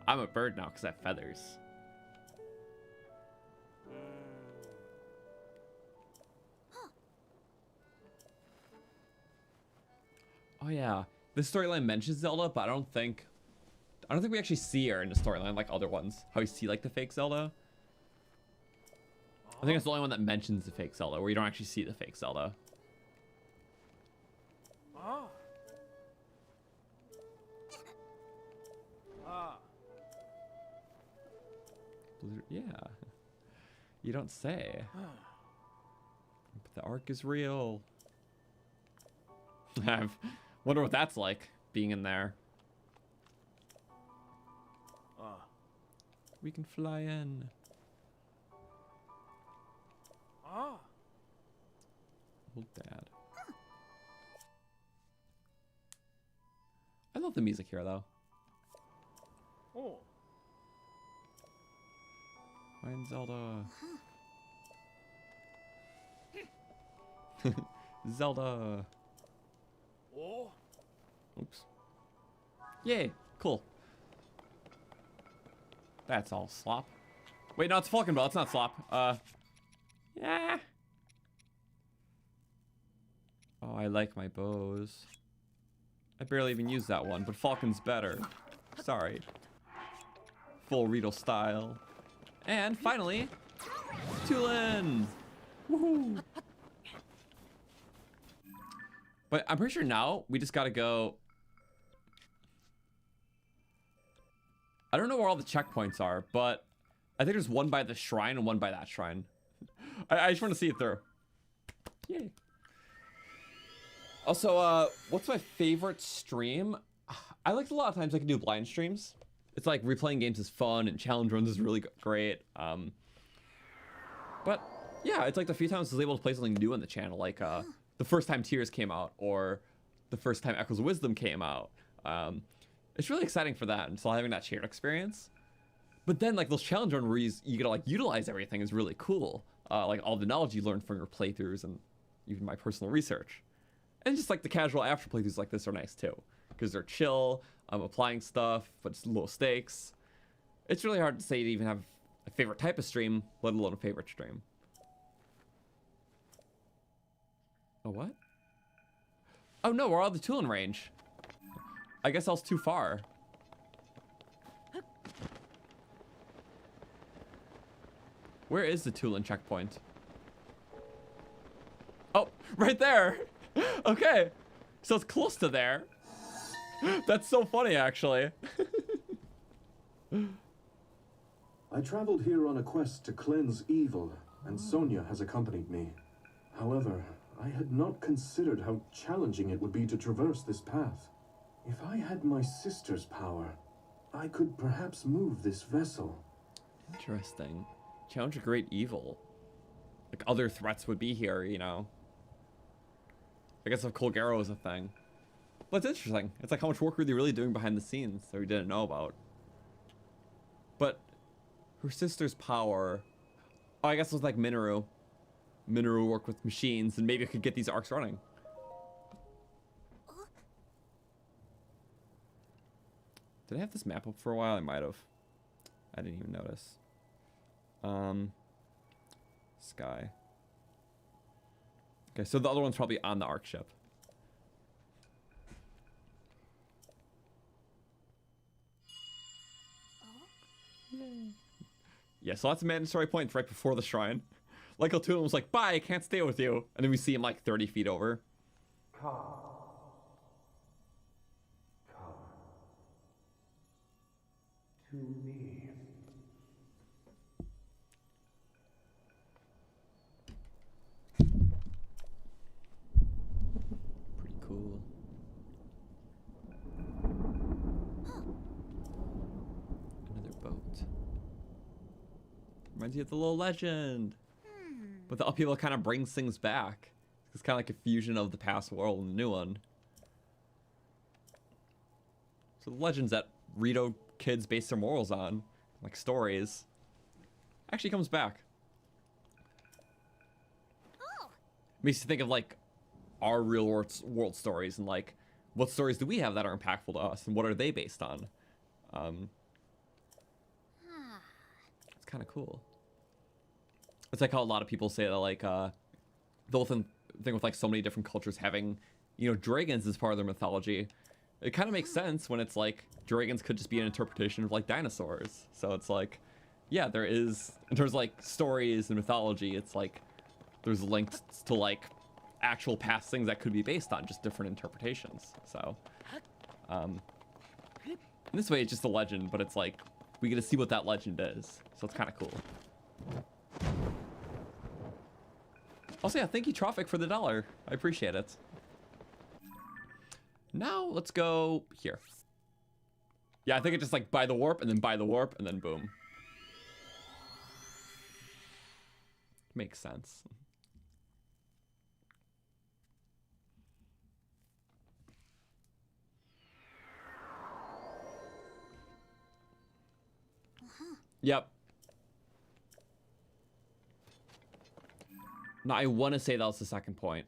I'm a bird now because I have feathers. Oh yeah, this storyline mentions Zelda, but I don't think we actually see her in the storyline like other ones. How we see like the fake Zelda. I think it's the only one that mentions the fake Zelda, where you don't actually see the fake Zelda. Yeah. You don't say. Put The Ark is real. I wonder what that's like, being in there. We can fly in. Old Dad. I love the music here, though. Find Zelda. Zelda. Oops. Yay, cool. That's all slop. Wait, no, it's Falcon Bell. It's not slop. Yeah. Oh, I like my bows. I barely even used that one, but Falcon's better. Sorry. Full Riedel style. And finally, Tulin! Woohoo! But I'm pretty sure now we just gotta go. I don't know where all the checkpoints are, but I think there's one by the shrine and one by that shrine. I just want to see it through. Yay. Also, what's my favorite stream? I like a lot of times I can do blind streams. It's like replaying games is fun and challenge runs is really great. But yeah, it's like the few times I was able to play something new on the channel, like the first time Tears came out or the first time Echoes of Wisdom came out. It's really exciting for that and still having that shared experience. But then like those challenge runs where you get to like utilize everything is really cool. Like all the knowledge you learn from your playthroughs and even my personal research. And just like the casual after playthroughs like this are nice too, because they're chill. I'm applying stuff, but it's low stakes. It's really hard to say to even have a favorite type of stream, let alone a favorite stream. Oh, what? Oh no, we're all the Tulin range. I guess I was too far. Where is the Tulin checkpoint? Oh, right there. Okay, so it's close to there. That's so funny, actually. I traveled here on a quest to cleanse evil, and Sonia has accompanied me. However, I had not considered how challenging it would be to traverse this path. If I had my sister's power, I could perhaps move this vessel. Interesting. Challenge a great evil. Like other threats would be here, you know. I guess if Colgaro is a thing. But it's interesting. It's like how much work were they really doing behind the scenes that we didn't know about. But her sister's power. Oh, I guess it was like Minoru. Minoru worked with machines and maybe it could get these arcs running. Did I have this map up for a while? I might have. I didn't even notice. Sky. Okay, so the other one's probably on the Ark ship. Yeah, so that's a mandatory point right before the shrine. Like Tulin was like, bye, I can't stay with you. And then we see him like 30 feet over. Come. To me. Pretty cool. Another boat. Reminds you of the little legend. But the upheaval kind of brings things back. It's kind of like a fusion of the past world and the new one. So the legends that Rito kids base their morals on, like stories, actually comes back. Oh. Makes you think of like our real world stories and like what stories do we have that are impactful to us and what are they based on. It's kind of cool. It's like how a lot of people say that like the whole thing with like so many different cultures having, you know, dragons as part of their mythology. It kind of makes sense when it's like dragons could just be an interpretation of like dinosaurs. So it's like, yeah, there is, in terms of like stories and mythology, it's like there's links to like actual past things that could be based on just different interpretations. So in this way it's just a legend, but it's like we get to see what that legend is. So it's kind of cool. Also, yeah, thank you, Trophic, for the $1. I appreciate it. Now, let's go here. Yeah, I think it's just like buy the warp, and then buy the warp, and then boom. Makes sense. Yep. No, I want to say that was the second point.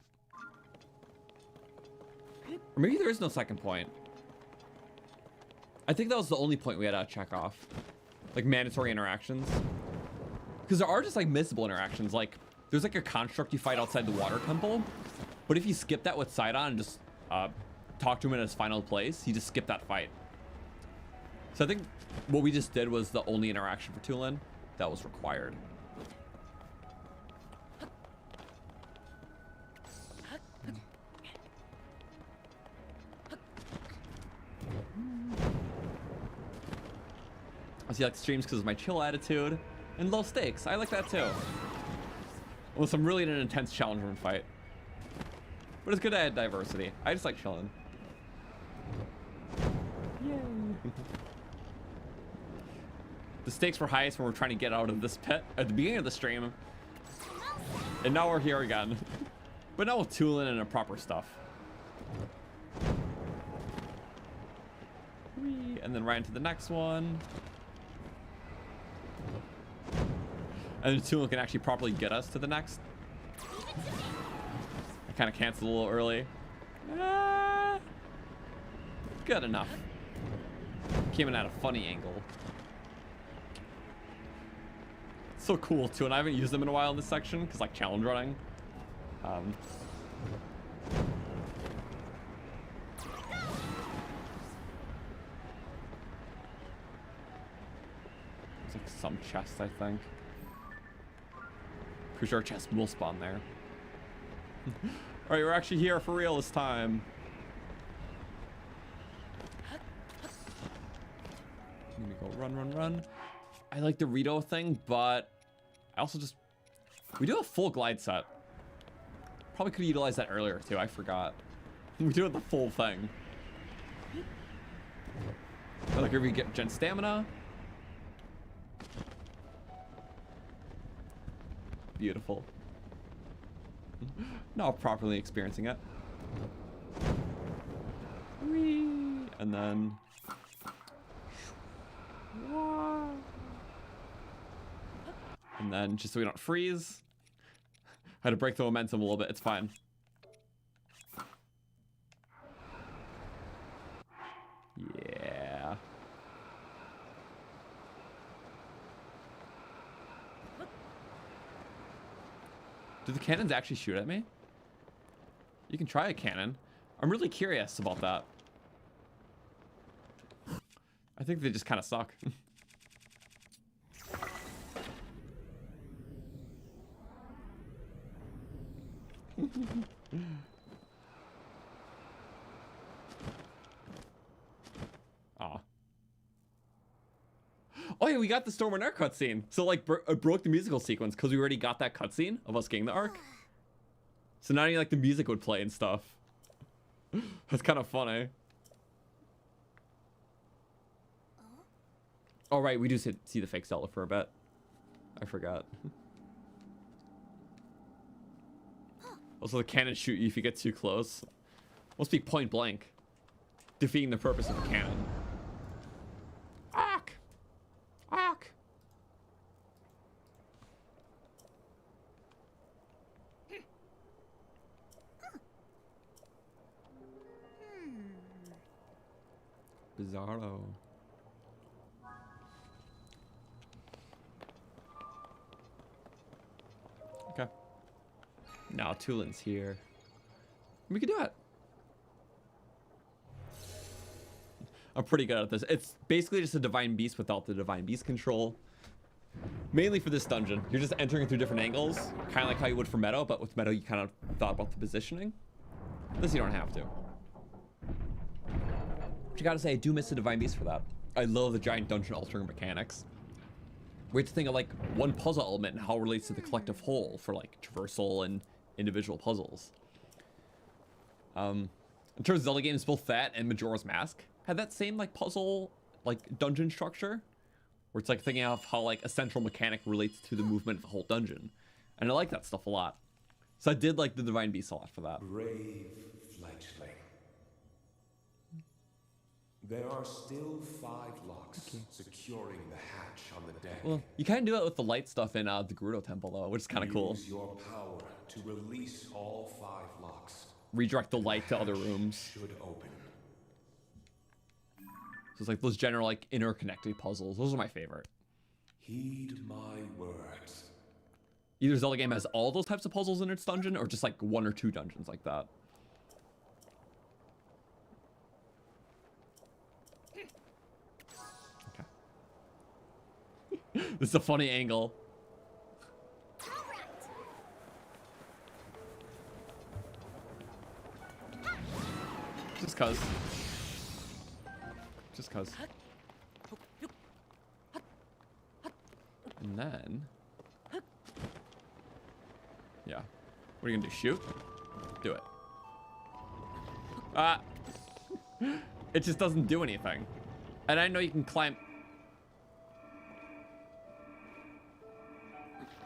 Or maybe there is no second point. I think that was the only point we had to check off. Like mandatory interactions. Because there are just like missable interactions. Like there's like a construct you fight outside the water temple. But if you skip that with Sidon and just talk to him in his final place, he just skipped that fight. So I think what we just did was the only interaction for Tulin that was required. I see like streams because of my chill attitude and low stakes. I like that too. Unless I'm really in an intense challenge room fight. But it's good to add diversity. I just like chilling. Yay. The stakes were highest when we're trying to get out of this pit at the beginning of the stream. And now we're here again. But now with Tulin and a proper stuff. And then right into the next one. And then Tulin can actually properly get us to the next. I kind of canceled a little early. Good enough. Came in at a funny angle. So cool too, and I haven't used them in a while in this section because like challenge running. There's like some chest, I think. Pretty sure a chest will spawn there. All right, we're actually here for real this time. Here we go, run, run, run. I like the Rito thing, but I also just... We do a full glide set. Probably could have utilized that earlier, too. I forgot. We do it the full thing. But like, here we get gen stamina. Beautiful. Now properly experiencing it. Whee! And then... And then, just so we don't freeze, I had to break the momentum a little bit. It's fine. Yeah. Do the cannons actually shoot at me? You can try a cannon. I'm really curious about that. I think they just kind of suck. Aw. Oh yeah, we got the Stormwind Ark cutscene. So like it broke the musical sequence because we already got that cutscene of us getting the Ark. So now like the music would play and stuff. That's kind of funny. Oh right, we do see the fake Zelda for a bit. I forgot. Also, the cannons shoot you if you get too close. Must be point blank. Defeating the purpose of the cannon. Ark! Ark! Bizarro. Okay. Now Tulin's here. We can do it. I'm pretty good at this. It's basically just a Divine Beast without the Divine Beast control. Mainly for this dungeon. You're just entering through different angles. Kind of like how you would for Meadow, but with Meadow you kind of thought about the positioning. This you don't have to. But you gotta say, I do miss the Divine Beast for that. I love the giant dungeon altering mechanics. We have to think of like one puzzle element and how it relates to the collective whole for like traversal and individual puzzles. In terms of Zelda games, both that and Majora's Mask had that same like puzzle, like dungeon structure, where it's like thinking of how like a central mechanic relates to the movement of the whole dungeon. And I like that stuff a lot. So I did like the Divine Beast a lot for that. Brave fledgling. There are still 5 locks securing the hatch on the deck. Well, you kind of do that with the light stuff in the Gerudo Temple, though, which is kind of cool. Use your power to release all 5 locks. Redirect the light to other rooms. Should open. So it's like those general, like, interconnected puzzles. Those are my favorite. Heed my words. Either Zelda game has all those types of puzzles in its dungeon, or just like 1 or 2 dungeons like that. This is a funny angle. Just cuz. Just cuz. And then... yeah. What are you gonna do? Shoot? Do it. Ah! It just doesn't do anything. And I know you can climb...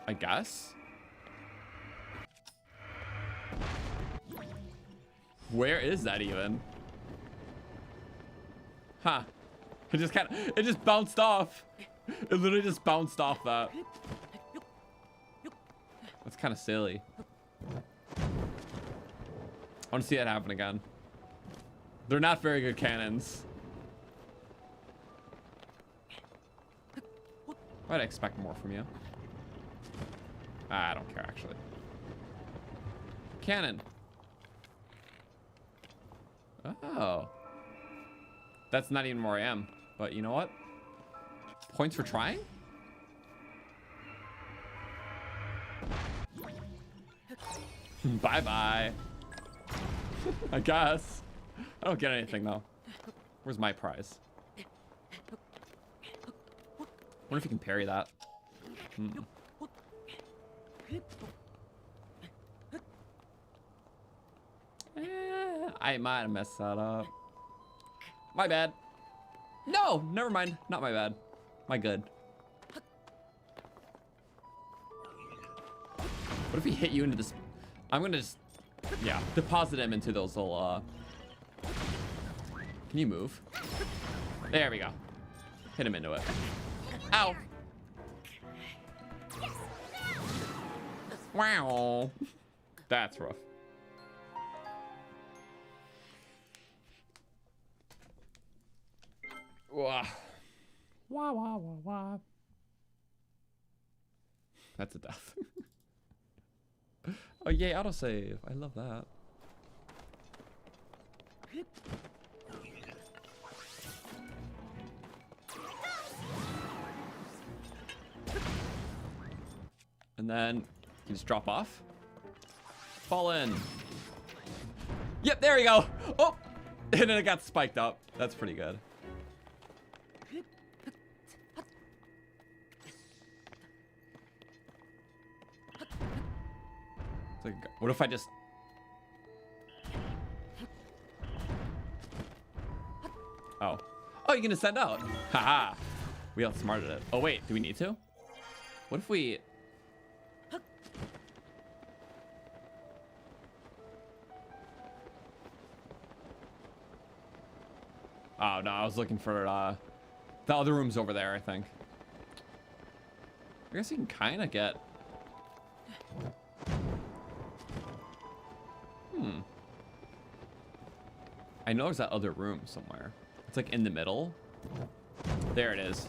I guess? Where is that even? Huh. It just kind of... it just bounced off. It literally just bounced off that. That's kind of silly. I want to see that happen again. They're not very good cannons. I'd expect more from you. I don't care, actually. Cannon. Oh. That's not even where I am. But you know what? Points for trying? Bye-bye. I guess. I don't get anything, though. Where's my prize? Wonder if you can parry that. I might have messed that up. My bad. No, never mind. Not my bad. My good. What if he hit you into this? I'm gonna just, yeah, deposit him into those little, can you move? There we go. Hit him into it. Ow. Wow. That's rough. Wah. Wah, wah, wah, wah. That's a death. Oh, yay, autosave. I love that. And then you just drop off. Fall in. Yep, there we go. Oh, and then it got spiked up. That's pretty good. It's like, what if I just... oh. Oh, you can ascend out. Haha. We outsmarted it. Oh, wait. Do we need to? What if we... oh, no. I was looking for the other rooms over there, I think. I guess you can kind of get... I know there's that other room somewhere. It's like in the middle. There it is.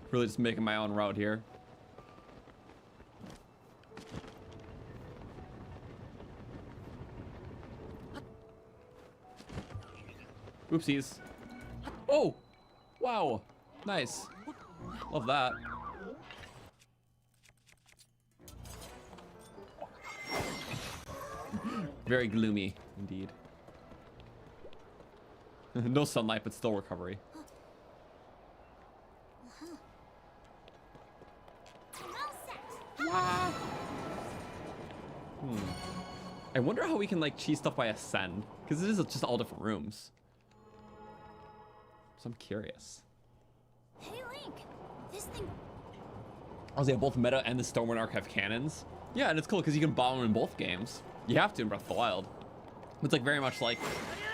Really just making my own route here. Oopsies. Oh! Wow. Nice. Love that. Very gloomy, indeed. No sunlight, but still recovery. I wonder how we can like cheese stuff by ascend, because it is just all different rooms. So I'm curious. Hey, Link. This thing... Oh, yeah, both Meta and the Stormwind Ark have cannons. Yeah, and it's cool because you can bomb them in both games. You have to in Breath of the Wild. It's like very much like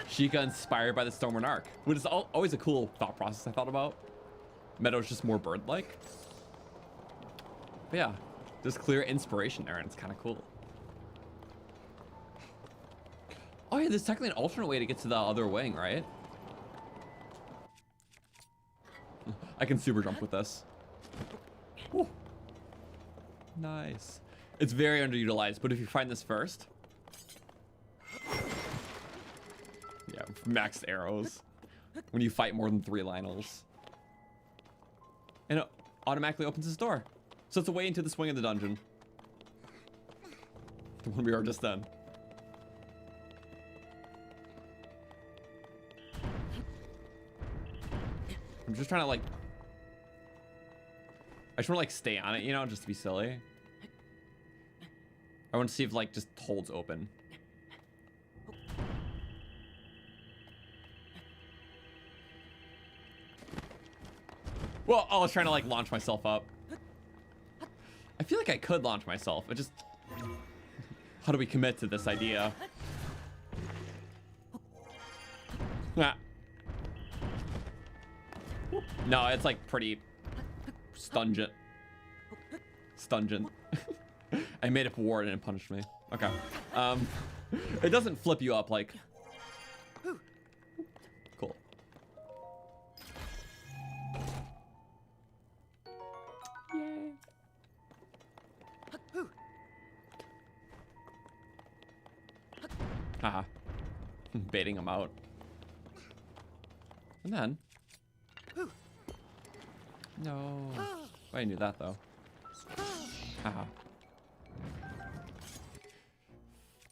Sheikah inspired by the Stormwind Ark, which is always a cool thought process I thought about. Meadow's just more bird-like. But yeah, there's clear inspiration there, and it's kind of cool. Oh yeah, there's technically an alternate way to get to the other wing, right? I can super jump with this. Woo. Nice. It's very underutilized, but if you find this first... Yeah, maxed arrows. When you fight more than 3 Lionels. And it automatically opens this door. So it's a way into the swing of the dungeon. The one we were just done. I'm just trying to like... I just want to like stay on it, you know, just to be silly. I want to see if like just holds open. Well, I was trying to like launch myself up. I feel like I could launch myself. It just... How do we commit to this idea? Ah. No, it's like pretty stungent. Stungent. I made up a word and it punished me. Okay. It doesn't flip you up like... Cool. Yay. Haha. Baiting him out. And then... No. Oh, I knew that though. Haha.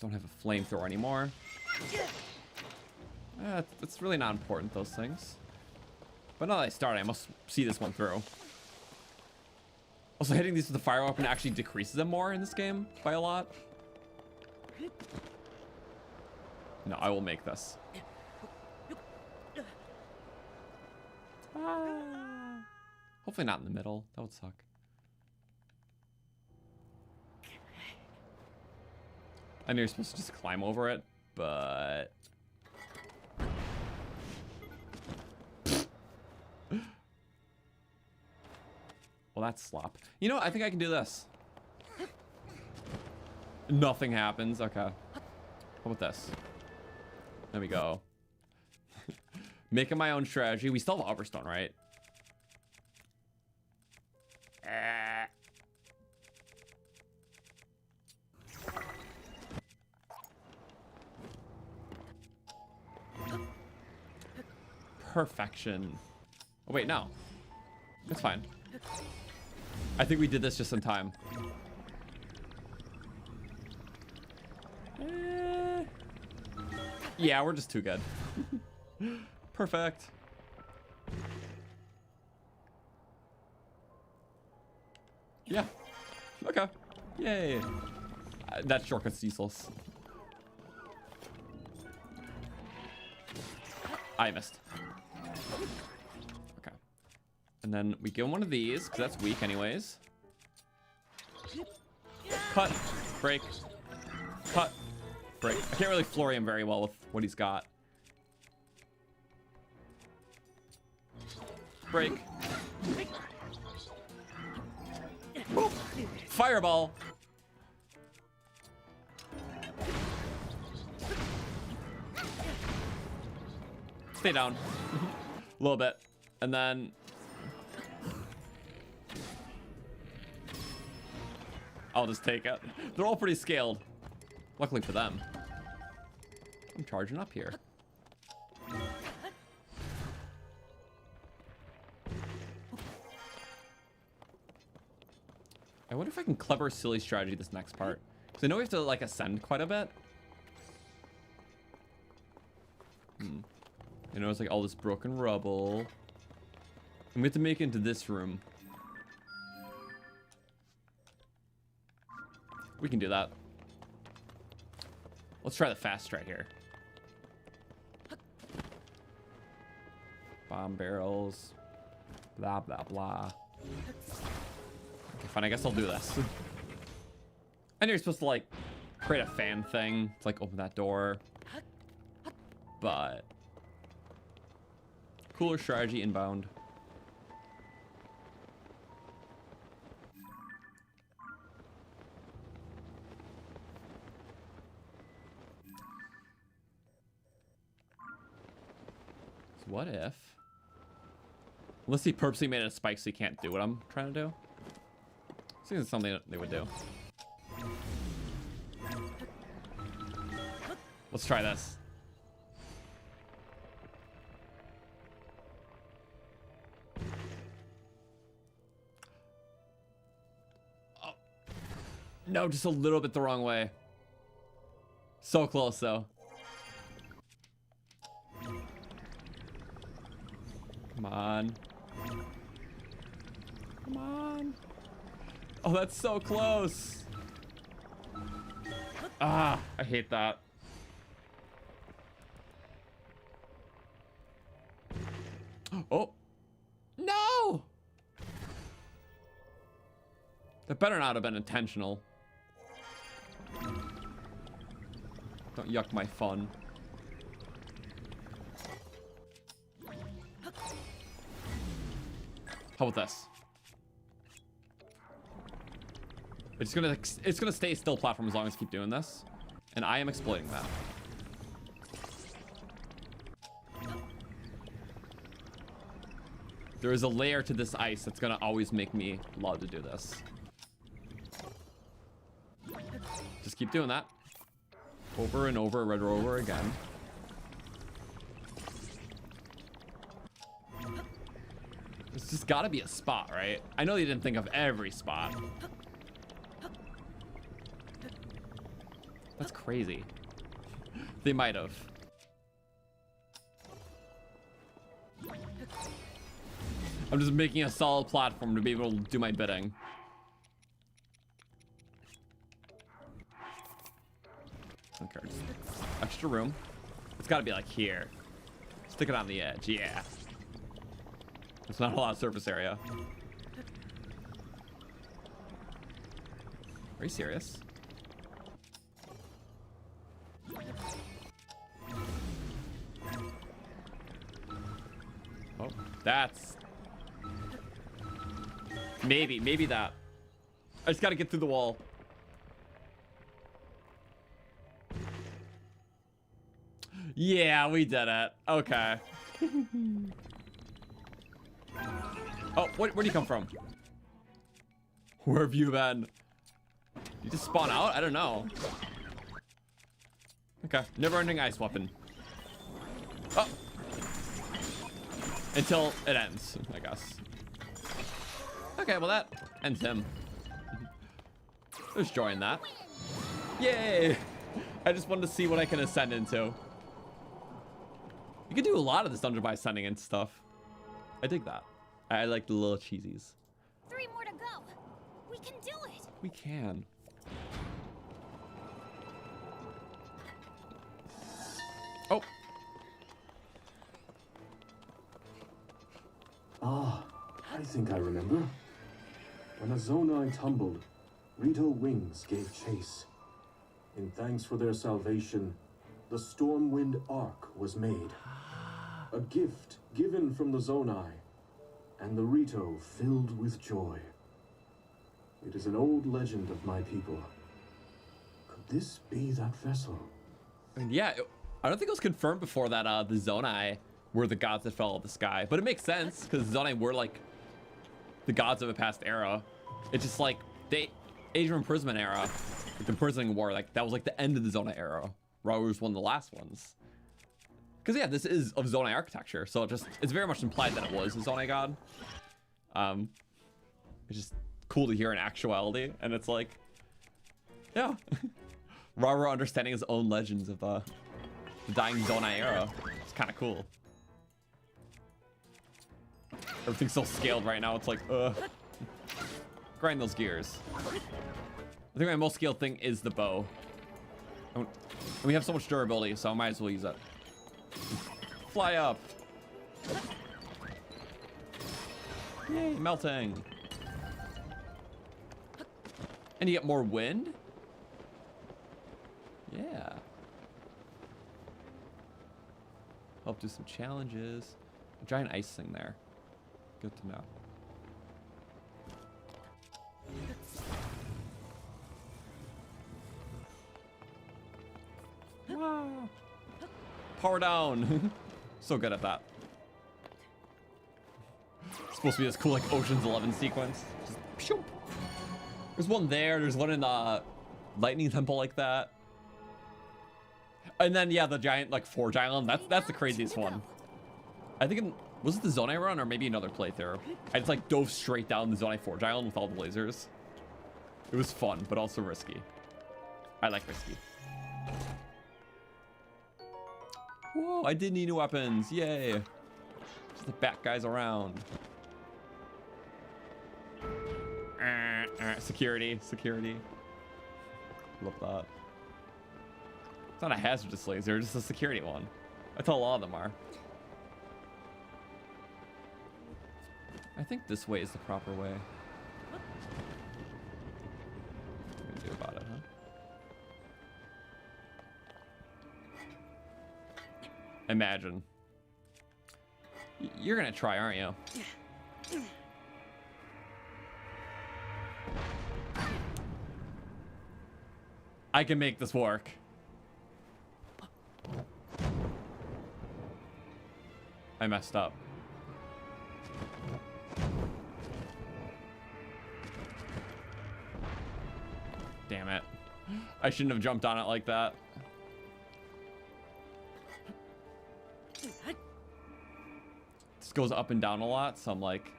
Don't have a flamethrower anymore. It's really not important, those things. But now that I start, I must see this one through. Also, hitting these with the fire weapon actually decreases them more in this game by a lot. No, I will make this. Hopefully not in the middle. That would suck. I know you're supposed to just climb over it, but... Well, that's slop. You know what? I think I can do this. Nothing happens. Okay. How about this? There we go. Making my own strategy. We still have Overstone, right? Perfection. Oh, wait, no. It's fine. I think we did this just in time. Yeah, we're just too good. Perfect. Yeah. Okay. Yay. That shortcut's useless. I missed. Okay. And then we give him one of these, because that's weak anyways. Cut. Break. Cut. Break. I can't really flurry him very well with what he's got. Break. Boop. Fireball. Stay down. A little bit. And then... I'll just take it. They're all pretty scaled. Luckily for them. I'm charging up here. I wonder if I can clever silly strategy this next part. Because I know we have to like ascend quite a bit. You know, it's like all this broken rubble. And we have to make it into this room. We can do that. Let's try the fast try here. Bomb barrels. Blah, blah, blah. Okay, fine. I guess I'll do this. I know you're supposed to, like, create a fan thing to, like, open that door. But... cooler strategy inbound. So what if... unless he purposely made it a spike so he can't do what I'm trying to do. I think it's something that they would do. Let's try this. Oh. No, just a little bit the wrong way. So close, though. Come on. Come on. Oh, that's so close. Ah, I hate that. Oh. No! That better not have been intentional. Don't yuck my fun. How about this? It's gonna stay still platform as long as I keep doing this, and I am exploiting that. There is a layer to this ice that's gonna always make me love to do this. Just keep doing that over and over and over again. There's just gotta be a spot, right? I know they didn't think of every spot. That's crazy. They might have. I'm just making a solid platform to be able to do my bidding. Okay, just extra room. It's gotta be like here. Stick it on the edge, yeah. There's not a lot of surface area. Are you serious? Oh, that's... maybe that. I just gotta get through the wall. Yeah, we did it. Okay. Oh, where do you come from? Where have you been? You just spawn out? I don't know. Okay, never-ending ice weapon. Oh! Until it ends, I guess. Okay, well that ends him. There's joy in that. Yay! I just wanted to see what I can ascend into. You can do a lot of this dungeon by ascending into stuff. I dig that. I like the little cheesies. 3 more to go. We can do it. We can. Oh. Ah, I think I remember. When Azoni tumbled, Rito wings gave chase. In thanks for their salvation, the Stormwind Ark was made. A gift given from the Zonai, and the Rito filled with joy. It is an old legend of my people. Could this be that vessel? I mean, yeah, I don't think it was confirmed before that the Zonai were the gods that fell out of the sky, but it makes sense because Zonai were like the gods of a past era. It's just like the Age of Imprisonment era, like the imprisoning war, like that was like the end of the Zonai era. Rauru was one of the last ones. Because yeah, this is of Zonai architecture, so it's very much implied that it was a Zonai god. It's just cool to hear in actuality, and it's like, yeah, Rauru understanding his own legends of the dying Zonai era. It's kind of cool. Everything's so scaled right now. It's like, grind those gears. I think my most scaled thing is the bow. And we have so much durability, so I might as well use it. Fly up. Yay, melting. And you get more wind? Yeah. Help do some challenges. A giant ice thing there. Good to know. Wow. Power down. So good at that. It's supposed to be this cool like Ocean's 11 sequence. Just, pshoo. There's one there. There's one in the Lightning Temple like that. And then yeah, the giant like Forge Island. That's the craziest one. I think was it the Zone I run or maybe another playthrough? I just like dove straight down the Zone Forge Island with all the lasers. It was fun, but also risky. I like risky. Whoa, I did need new weapons. Yay. Just the bat guys around. Security. Love that. It's not a hazardous laser, just a security one. That's how a lot of them are. I think this way is the proper way. What are you gonna do about it, huh? Imagine. You're gonna try, aren't you? I can make this work. I messed up. Damn it. I shouldn't have jumped on it like that. This goes up and down a lot, so I'm like...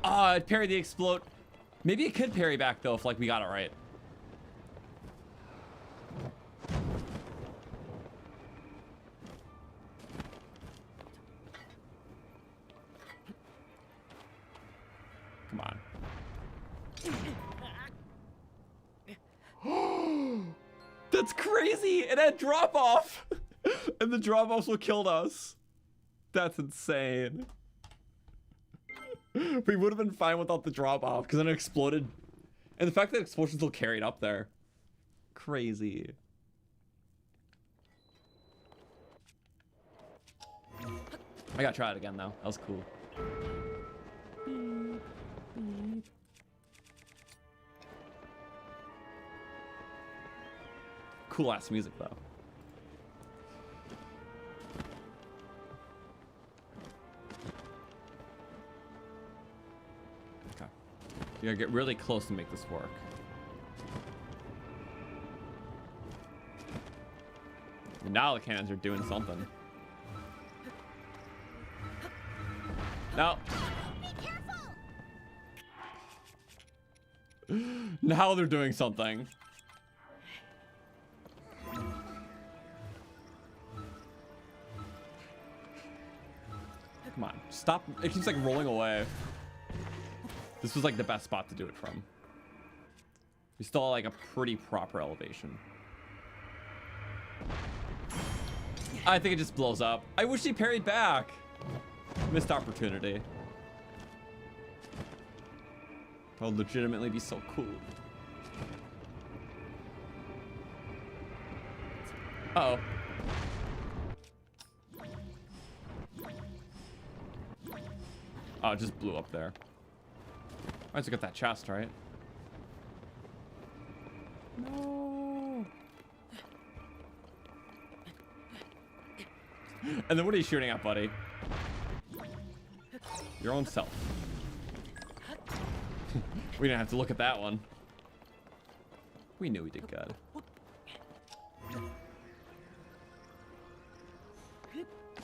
Ah, it parried the explode. Maybe it could parry back though if like we got it right. Come on. That's crazy! It had drop off! And the drop offs what killed us. That's insane. We would have been fine without the drop off because then it exploded. And the fact that explosions still carried up there. Crazy. I gotta try it again though. That was cool. Cool ass music though. Okay. You gotta get really close to make this work. And now the cannons are doing something. No. Now they're doing something. Come on, stop. It keeps like rolling away. This was like the best spot to do it from. We still have like a pretty proper elevation. I think it just blows up. I wish he parried back. Missed opportunity. That would legitimately be so cool. Uh-oh. Oh, it just blew up there. I have to get that chest, right? No. And then what are you shooting at, buddy? Your own self. We didn't have to look at that one. We knew we did good.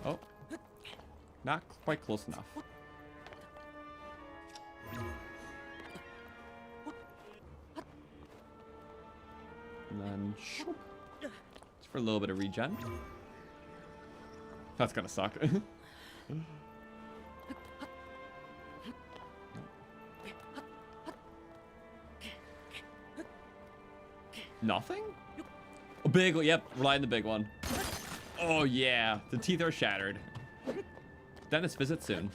Oh. Not quite close enough. And then... Just for a little bit of regen. That's gonna suck. Nothing? A big one. Yep, rely on the big one. Oh, yeah. The teeth are shattered. Dentist visit soon.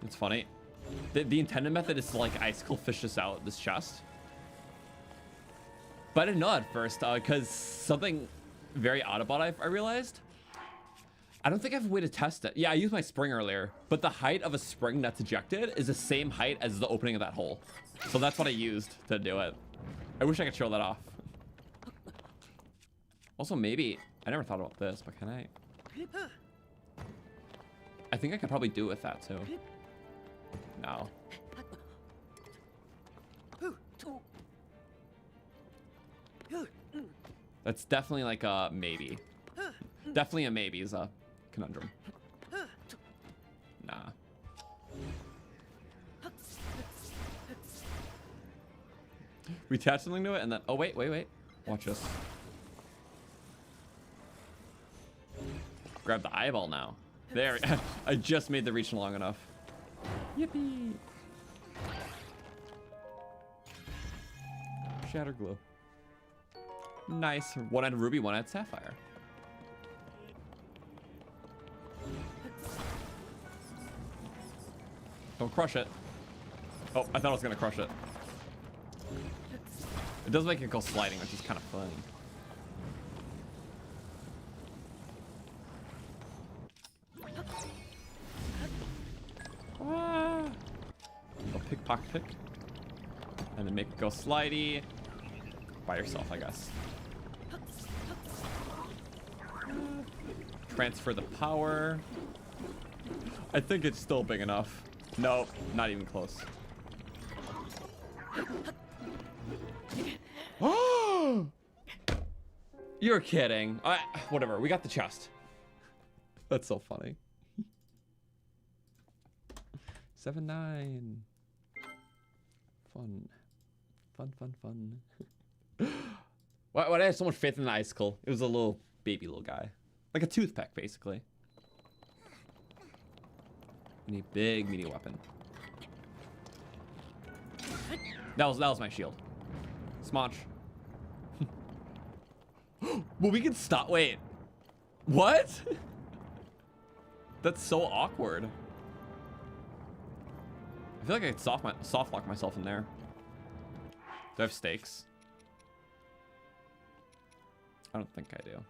It's funny. The intended method is to like icicle fish this out, this chest. But I didn't know at first, because something very odd about it, I realized. I don't think I have a way to test it. Yeah, I used my spring earlier, but the height of a spring that's ejected is the same height as the opening of that hole. So that's what I used to do it. I wish I could show that off. Also, maybe, I never thought about this, but can I? I think I could probably do it with that too. No. That's definitely like a maybe. Definitely a maybe is a conundrum. Nah. We attach something to it and then, oh wait. Watch this. Grab the eyeball now. There, I just made the reach long enough. Yippee. Shatter glue. Nice. One-eyed ruby, one-eyed sapphire. Don't crush it. Oh, I thought I was gonna crush it. It does make it go sliding, which is kind of funny. Ah. Go pick, pocket, pick. And then make it go slidey. By yourself, I guess. Transfer the power. I think it's still big enough. Nope, not even close. Oh! You're kidding. Whatever, we got the chest. That's so funny. 7-9. Fun. Why I have so much faith in the icicle? It was a little baby little guy. Like a toothpick, basically. We need big, meaty weapon. That was my shield. Smotch. Well, we can stop. Wait. What? That's so awkward. I feel like I could soft lock myself in there. Do I have stakes? I don't think I do.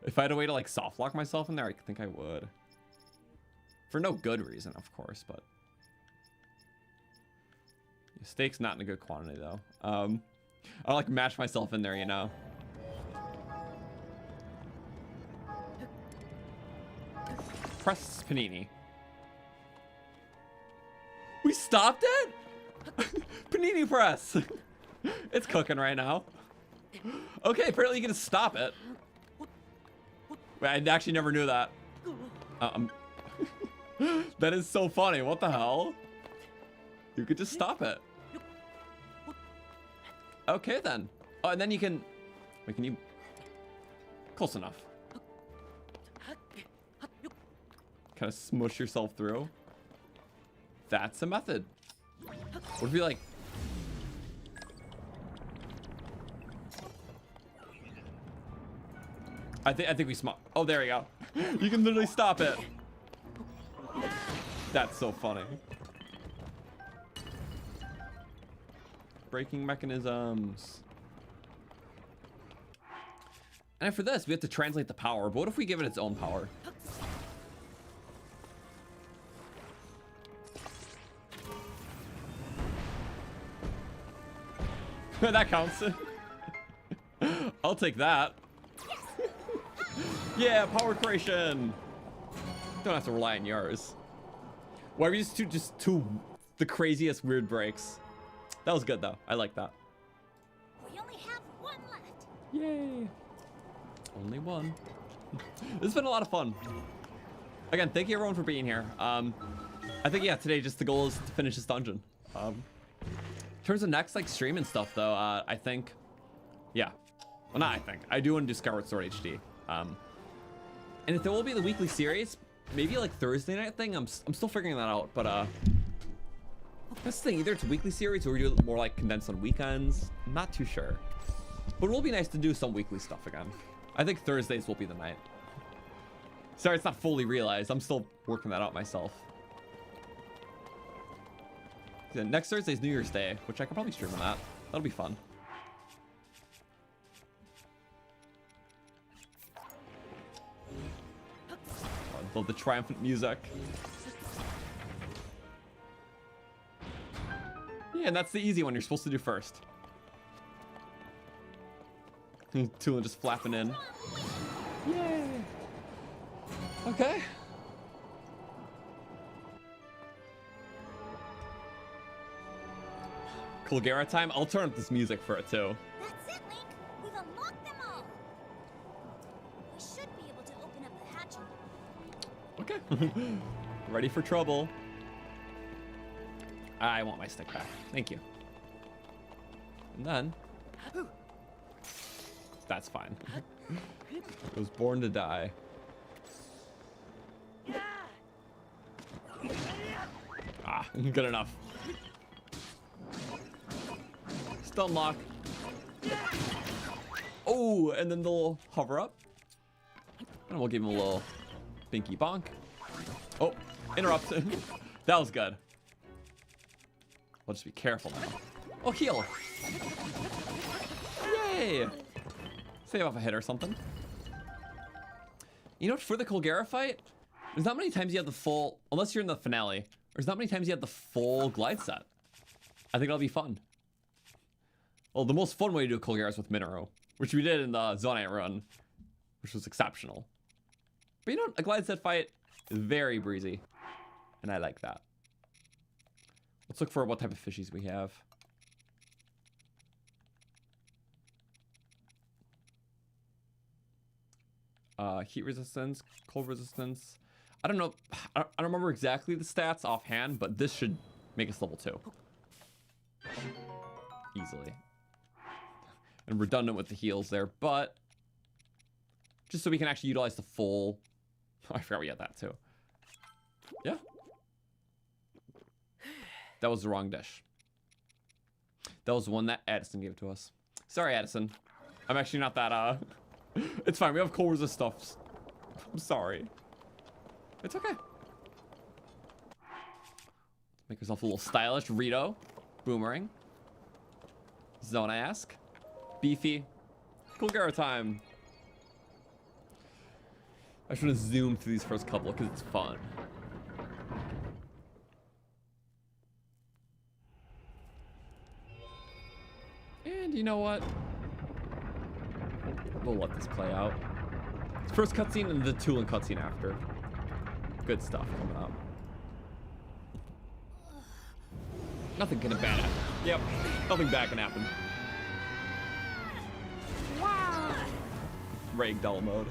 If I had a way to like soft lock myself in there, I think I would. For no good reason, of course, but stakes not in a good quantity though. I'll like match myself in there, you know. Press Panini. We stopped it? Panini press. It's cooking right now. Okay, apparently you can stop it. Wait, I actually never knew that. That is so funny. What the hell? You could just stop it. Okay then. Oh, and then you can. Wait, can you? Close enough. Kind of smush yourself through. That's a method. What if you like? I think we smart. Oh, there we go. You can literally stop it. That's so funny. Braking mechanisms. And for this, we have to translate the power. But what if we give it its own power? That counts. I'll take that. Yeah, power creation. Don't have to rely on yours. Why are we just two the craziest weird breaks? That was good though. I like that. We only have one left. Yay. Only one. This has been a lot of fun. Again, thank you everyone for being here. I think yeah, today just the goal is to finish this dungeon. In terms of next like stream and stuff though, I think, yeah. Well, not I think. I do want to do Skyward Sword HD. And if there will be the weekly series, maybe like Thursday night thing. I'm still figuring that out, but that's the thing. Either it's a weekly series or we do it more like condensed on weekends. I'm not too sure, but it will be nice to do some weekly stuff again. I think Thursdays will be the night. Sorry, it's not fully realized. I'm still working that out myself. Yeah, next Thursday's New Year's Day, which I could probably stream on that. That'll be fun. I love the triumphant music. Yeah, and that's the easy one you're supposed to do first. Tulin just flapping in. Yay! Okay. Colgera time. I'll turn up this music for it too. That's it, Link. We've unlocked them all. We should be able to open up the hatch. Okay. Ready for trouble. I want my stick back. Thank you. And then... That's fine. It was born to die. Ah, good enough. Still unlock. Oh, and then they'll hover up. And we'll give him a little binky bonk. Oh, interrupt. That was good. We'll just be careful now. Oh, heal. Yay. Save off a hit or something. You know, for the Colgera fight, there's not many times you have the full, unless you're in the finale, there's not many times you have the full glide set. I think that'll be fun. Well, the most fun way to do Colgera is with Minero, which we did in the Zonite run, which was exceptional. But you know, a glide set fight is very breezy, and I like that. Let's look for what type of fishies we have. Heat resistance, cold resistance. I don't know. I don't remember exactly the stats offhand, but this should make us level 2. Easily. And redundant with the heals there, but just so we can actually utilize the full... Oh, I forgot we had that too. Yeah. That was the wrong dish. That was the one that Addison gave to us. Sorry, Addison. I'm actually not that, It's fine, we have cold resist stuffs. I'm sorry. It's okay. Make yourself a little stylish Rito. Boomerang. Zona-esque. Beefy. Colgera time. I should have zoomed through these first couple because it's fun. And you know what? We'll let this play out. First cutscene and the Tulin cutscene after. Good stuff coming up. Nothing can bad happen. Yep, nothing bad can happen. Wow. Ragdoll mode.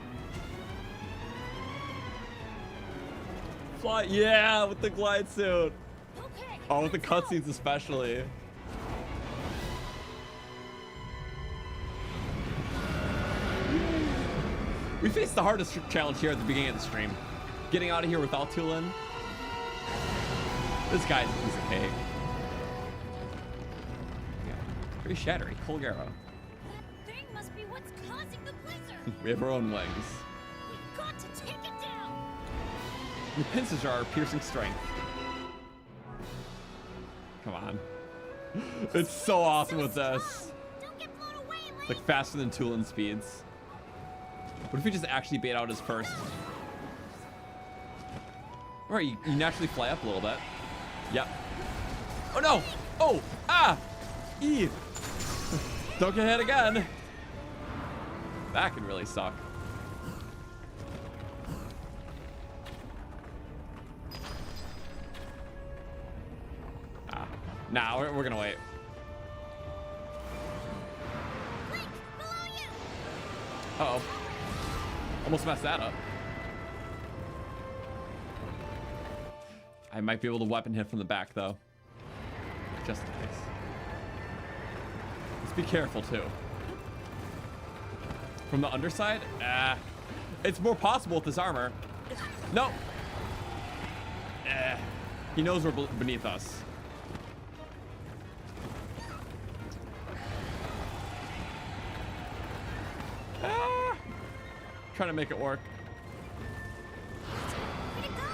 Fly, yeah, with the glide suit. Okay, Oh, with the cutscenes especially. We faced the hardest challenge here at the beginning of the stream. Getting out of here without Tulin. This guy's a piece of cake. Yeah. Pretty shattery. Colgera. that thing must be what's causing the blizzard. We have our own wings. We've got to take it down. The pincers are our piercing strength. Come on. It's so awesome with this. Don't get blown away, It's Link. like faster than Tulin speeds. What if we just actually bait out his first? Alright, you naturally fly up a little bit. Yep. Oh no! Oh! Ah! E! Don't get hit again! That could really suck. Ah. Nah, we're gonna wait. Link, below you. Uh-oh. Almost messed that up. I might be able to weapon hit from the back, though. Just in case. Let's be careful, too. From the underside? Ah. It's more possible with this armor. No. He knows we're beneath us. Ah! Trying to make it work. Where'd it go?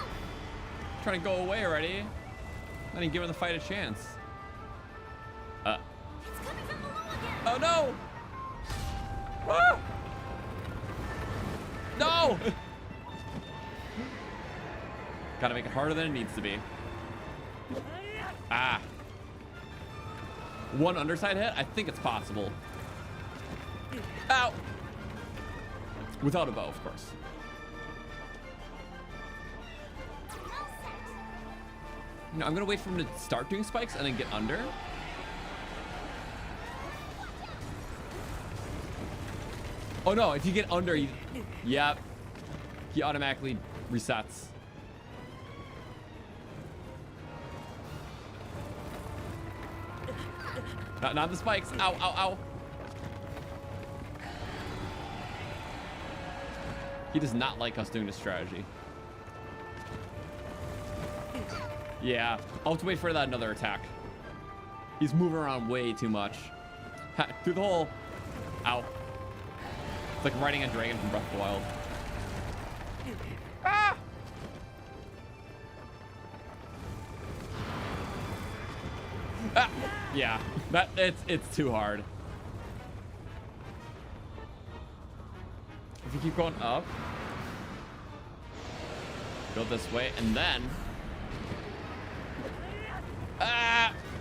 Trying to go away already. Not even giving the fight a chance. It's coming from below again. Oh no! Ah! No! Gotta make it harder than it needs to be. Ah. One underside hit? I think it's possible. Ow! Without a bow, of course. All set. You know, I'm gonna wait for him to start doing spikes and then get under. Oh no, if you get under, yep. He automatically resets. Not the spikes. Ow, ow, ow. He does not like us doing this strategy. Yeah, I'll have to wait for that another attack. He's moving around way too much. Ha, through the hole. Ow. It's like riding a dragon from Breath of the Wild. Ah! Ah! Yeah, it's too hard. If you keep going up, go this way, and then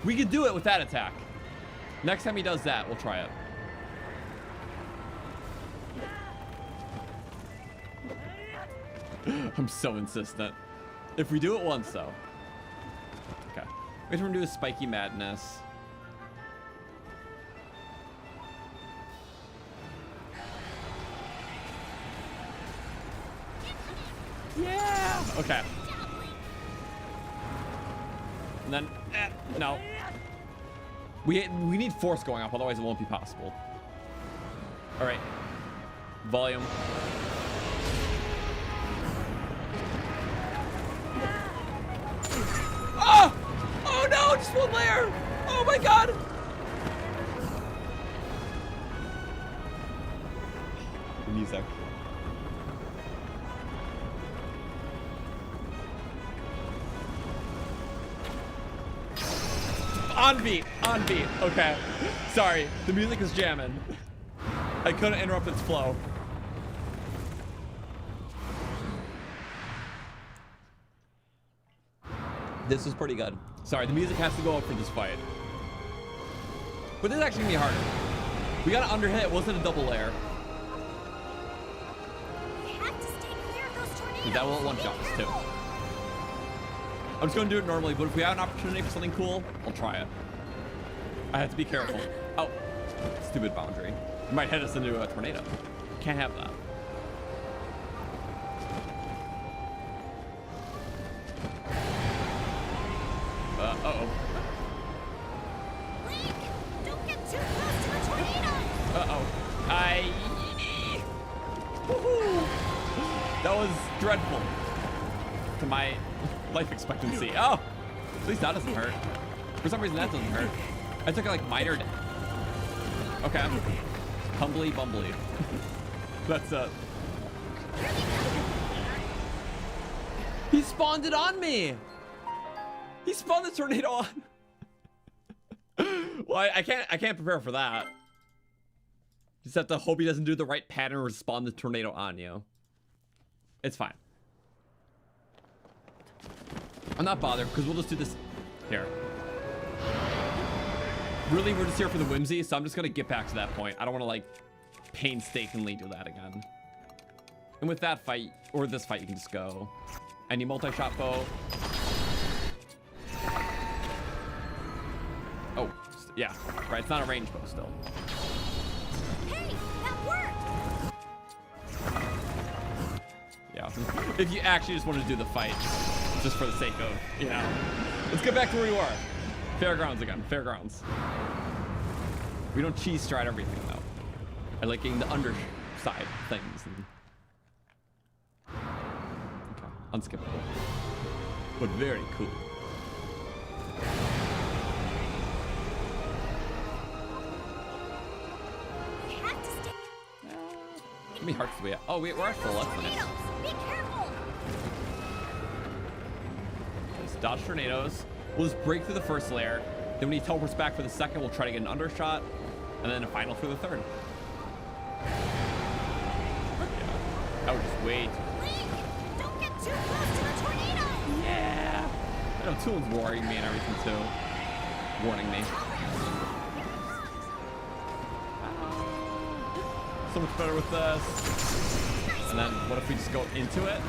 we could do it with that attack. Next time he does that, we'll try it. I'm so insistent. If we do it once, though. Okay. Wait for him to do a spiky madness. Yeah. Okay. And then, no. We need force going up, otherwise it won't be possible. All right. Volume. Oh! Oh no! Just one layer! Oh my god! The music. On beat, on beat. Okay. Sorry, the music is jamming. I couldn't interrupt its flow. This was pretty good. Sorry, the music has to go up for this fight. But this is actually gonna be harder. We got an underhit. It wasn't a double layer. We have to stay clear of those tornadoes. That will one shot us too. I'm just gonna do it normally, but if we have an opportunity for something cool, I'll try it. I have to be careful. Oh, stupid boundary. You might head us into a tornado. Can't have that. Uh-oh. Link, don't get too close to the tornado. Uh-oh. Woohoo! That was dreadful. To my life expectancy. Oh! At least that doesn't hurt. For some reason, that doesn't hurt. I took like minor. Okay. Humbly bumbly. That's He spawned it on me! He spawned the tornado on. Well, I can't prepare for that. Just have to hope he doesn't do the right pattern or spawn the tornado on you. It's fine. I'm not bothered because we'll just do this here. Really, we're just here for the whimsy, so I'm just gonna get back to that point. I don't want to like painstakingly do that again. And with that fight, or this fight, you can just go. Any multi-shot bow. Oh, yeah, right. It's not a range bow still. Hey, that worked. Yeah, if you actually just wanted to do the fight, just for the sake of, you know. Let's get back to where we were. Fairgrounds again, fairgrounds. We don't cheese stride everything though. I like getting the underside things. And... Okay, unskippable. but very cool. We have to stay. How many hearts do we have? Oh, we're at full. That's nice. Tornadoes! Be careful! Just dodge tornadoes. We'll just break through the first layer. Then when he teleports back for the second, we'll try to get an undershot. And then a final for the third. Yeah. I would just wait. Link! Don't get too close to the tornado! Yeah. I know Toolin's warning me and everything too. Warning me. So much better with this. And then what if we just go into it?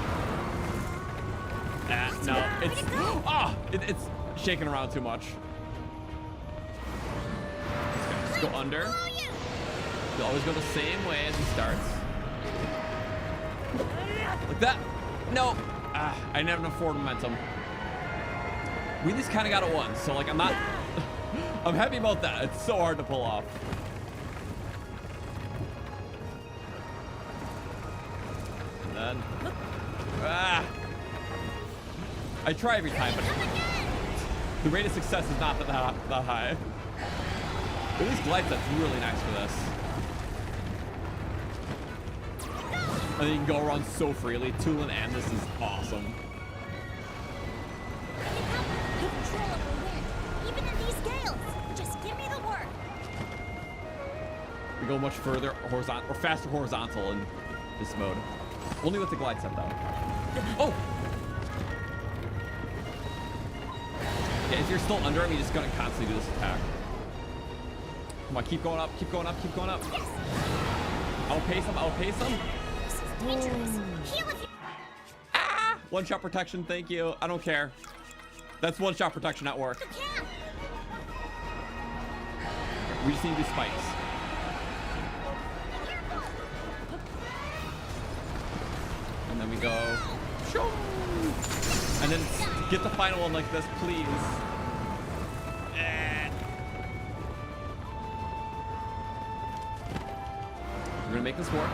No, it's it's shaking around too much. Just go under. You always go the same way as he starts. Like that. No. I didn't have enough forward momentum. We just kind of got it once, so like I'm not. I'm happy about that. It's so hard to pull off. And then. I try every time, but the rate of success is not that high. But this glide set's really nice for this. And then you can go around so freely. Toolin and this is awesome. I can help you control of the wind, even in these gales. Just give me the word. We go much further horizontal or faster horizontal in this mode. Only with the glide set though. Oh! Yeah, if you're still under him, you're just gonna constantly do this attack. Come on, keep going up, keep going up, keep going up. Yes. Outpace him, outpace him. This is dangerous. Heal if you. One shot protection, thank you. I don't care. That's one shot protection at work. You can. We just need these spikes. And then we go. Shoo! And then get the final one like this, please. We're gonna make this work.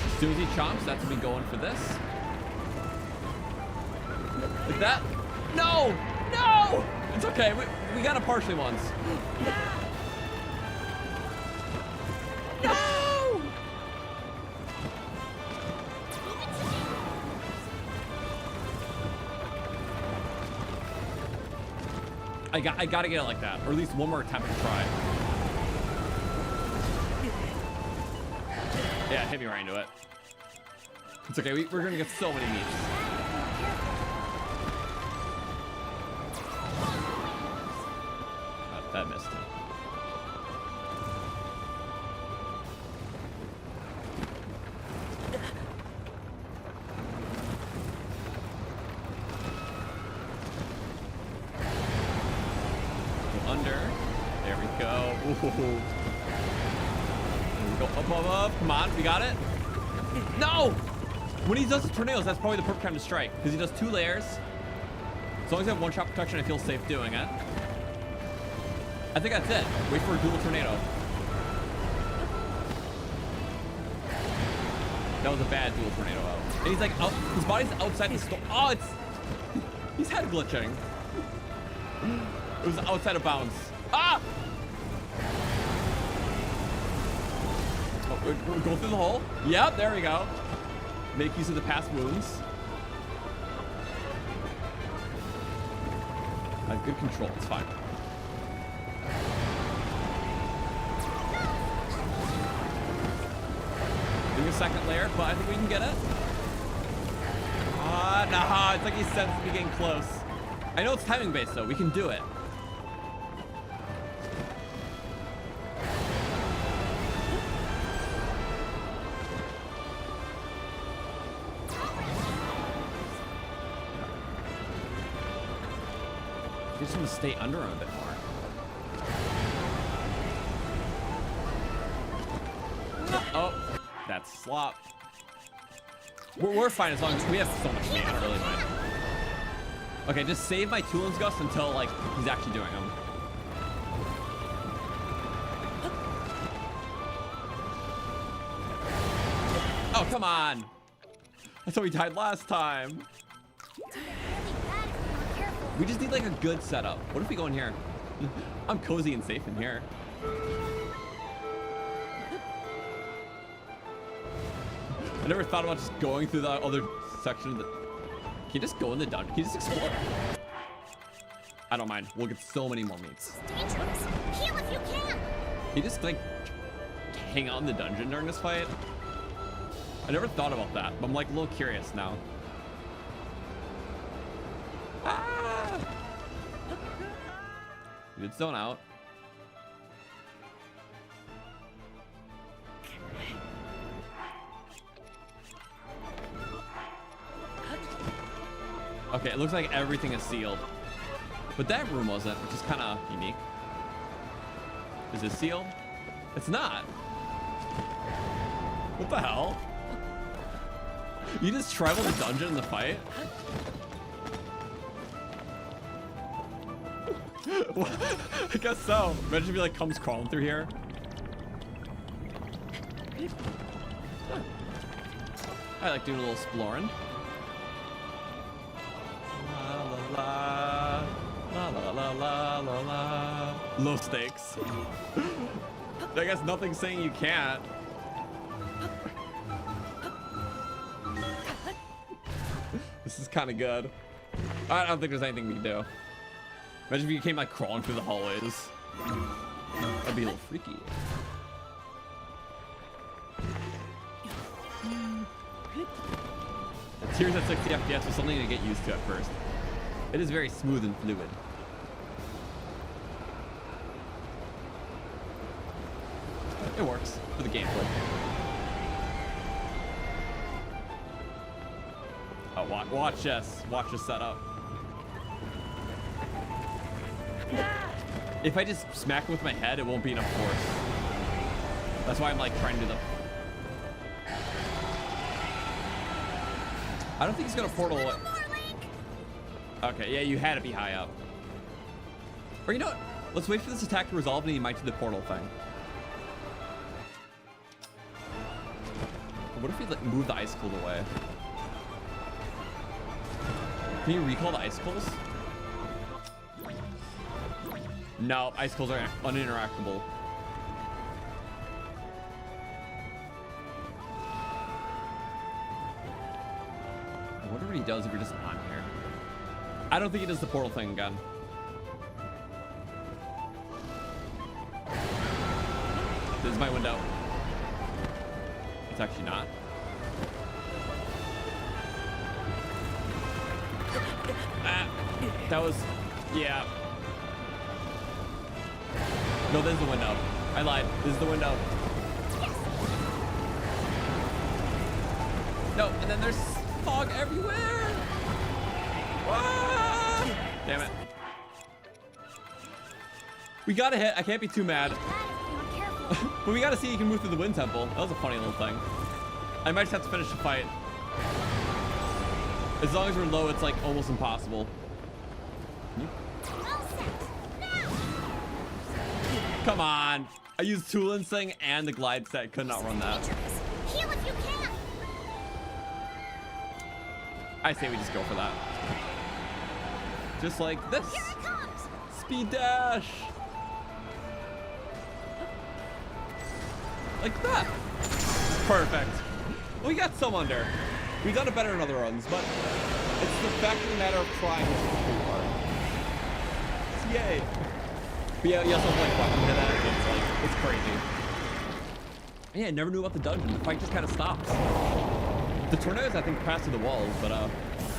As soon as he chomps, that's when we go in for this. Like that. No! No! It's okay. We got it partially once. No! I gotta get it like that, or at least one more attempt to try. Yeah, hit me right into it. It's okay, we're gonna get so many meats. That missed. Go under. There we go. Ooh. Go up. Come on, we got it. No! When he does the tornadoes, that's probably the perfect time to strike, because he does 2 layers. As long as I have one shot protection, I feel safe doing it. I think that's it. Wait for a dual tornado. That was a bad dual tornado out. And he's like, his body's outside the storm. Oh, it's... He's head glitching. It was outside of bounds. Ah! Oh, go through the hole. Yep, there we go. Make use of the past wounds. I have good control. It's fine. Doing a second layer, but I think we can get it. Nah, it's like he said it's getting close. I know it's timing based though. We can do it. We just want to stay under him a bit more. Oh, that's slop. We're fine as long as we have so much meat. I don't really mind. Okay, just save my Toolin's Gust until like he's actually doing them. Oh, come on. That's how we died last time. We just need like a good setup. What if we go in here? I'm cozy and safe in here. I never thought about just going through the other section of the... Can you just go in the dungeon? Can you just explore? I don't mind. We'll get so many more meats. It's dangerous. Heal if you can. Can you just like hang out in the dungeon during this fight? I never thought about that, but I'm like a little curious now. Ah! You did zone out. Okay, it looks like everything is sealed. But that room wasn't, which is kind of unique. Is it sealed? It's not. What the hell? You just travel the dungeon in the fight? I guess so. Imagine if he like comes crawling through here. I like doing a little exploring. La la la la la la la. Low stakes. I guess nothing's saying you can't. This is kind of good. I don't think there's anything we can do. Imagine if you came like crawling through the hallways. That'd be a little freaky. The tears at 60 FPS was something to get used to at first. It is very smooth and fluid. It works for the gameplay. Oh, watch this. Watch this setup. If I just smack him with my head, it won't be enough force. That's why I'm like trying to do the... I don't think he's gonna portal it. Okay, yeah, you had to be high up. Or you know what? Let's wait for this attack to resolve and he might do the portal thing. What if we like move the icicle away? Can you recall the icicles? No, icicles are uninteractable. I wonder what he does if we're just on here. I don't think he does the portal thing again. This is my window. It's actually not. Ah, that was, yeah. No, this is the window. I lied. This is the window. No, and then there's fog everywhere. Ah! Damn it. We got a hit. I can't be too mad. But we gotta see you can move through the wind temple. That was a funny little thing. I might just have to finish the fight. As long as we're low, it's like almost impossible. Come on. I used Toolin's thing and the glide set. Could not run that. Heal if you can. I say we just go for that. Just like this. Here it comes. Speed dash. Like that. Perfect. We got some under. We've done it better in other runs, but it's the fact of the matter of trying which is the cool part. Yay. But yeah, you also have like weapon hit at it. It's like, it's crazy. Yeah, I never knew about the dungeon. The fight just kind of stops. The tornadoes, I think, pass through the walls, but I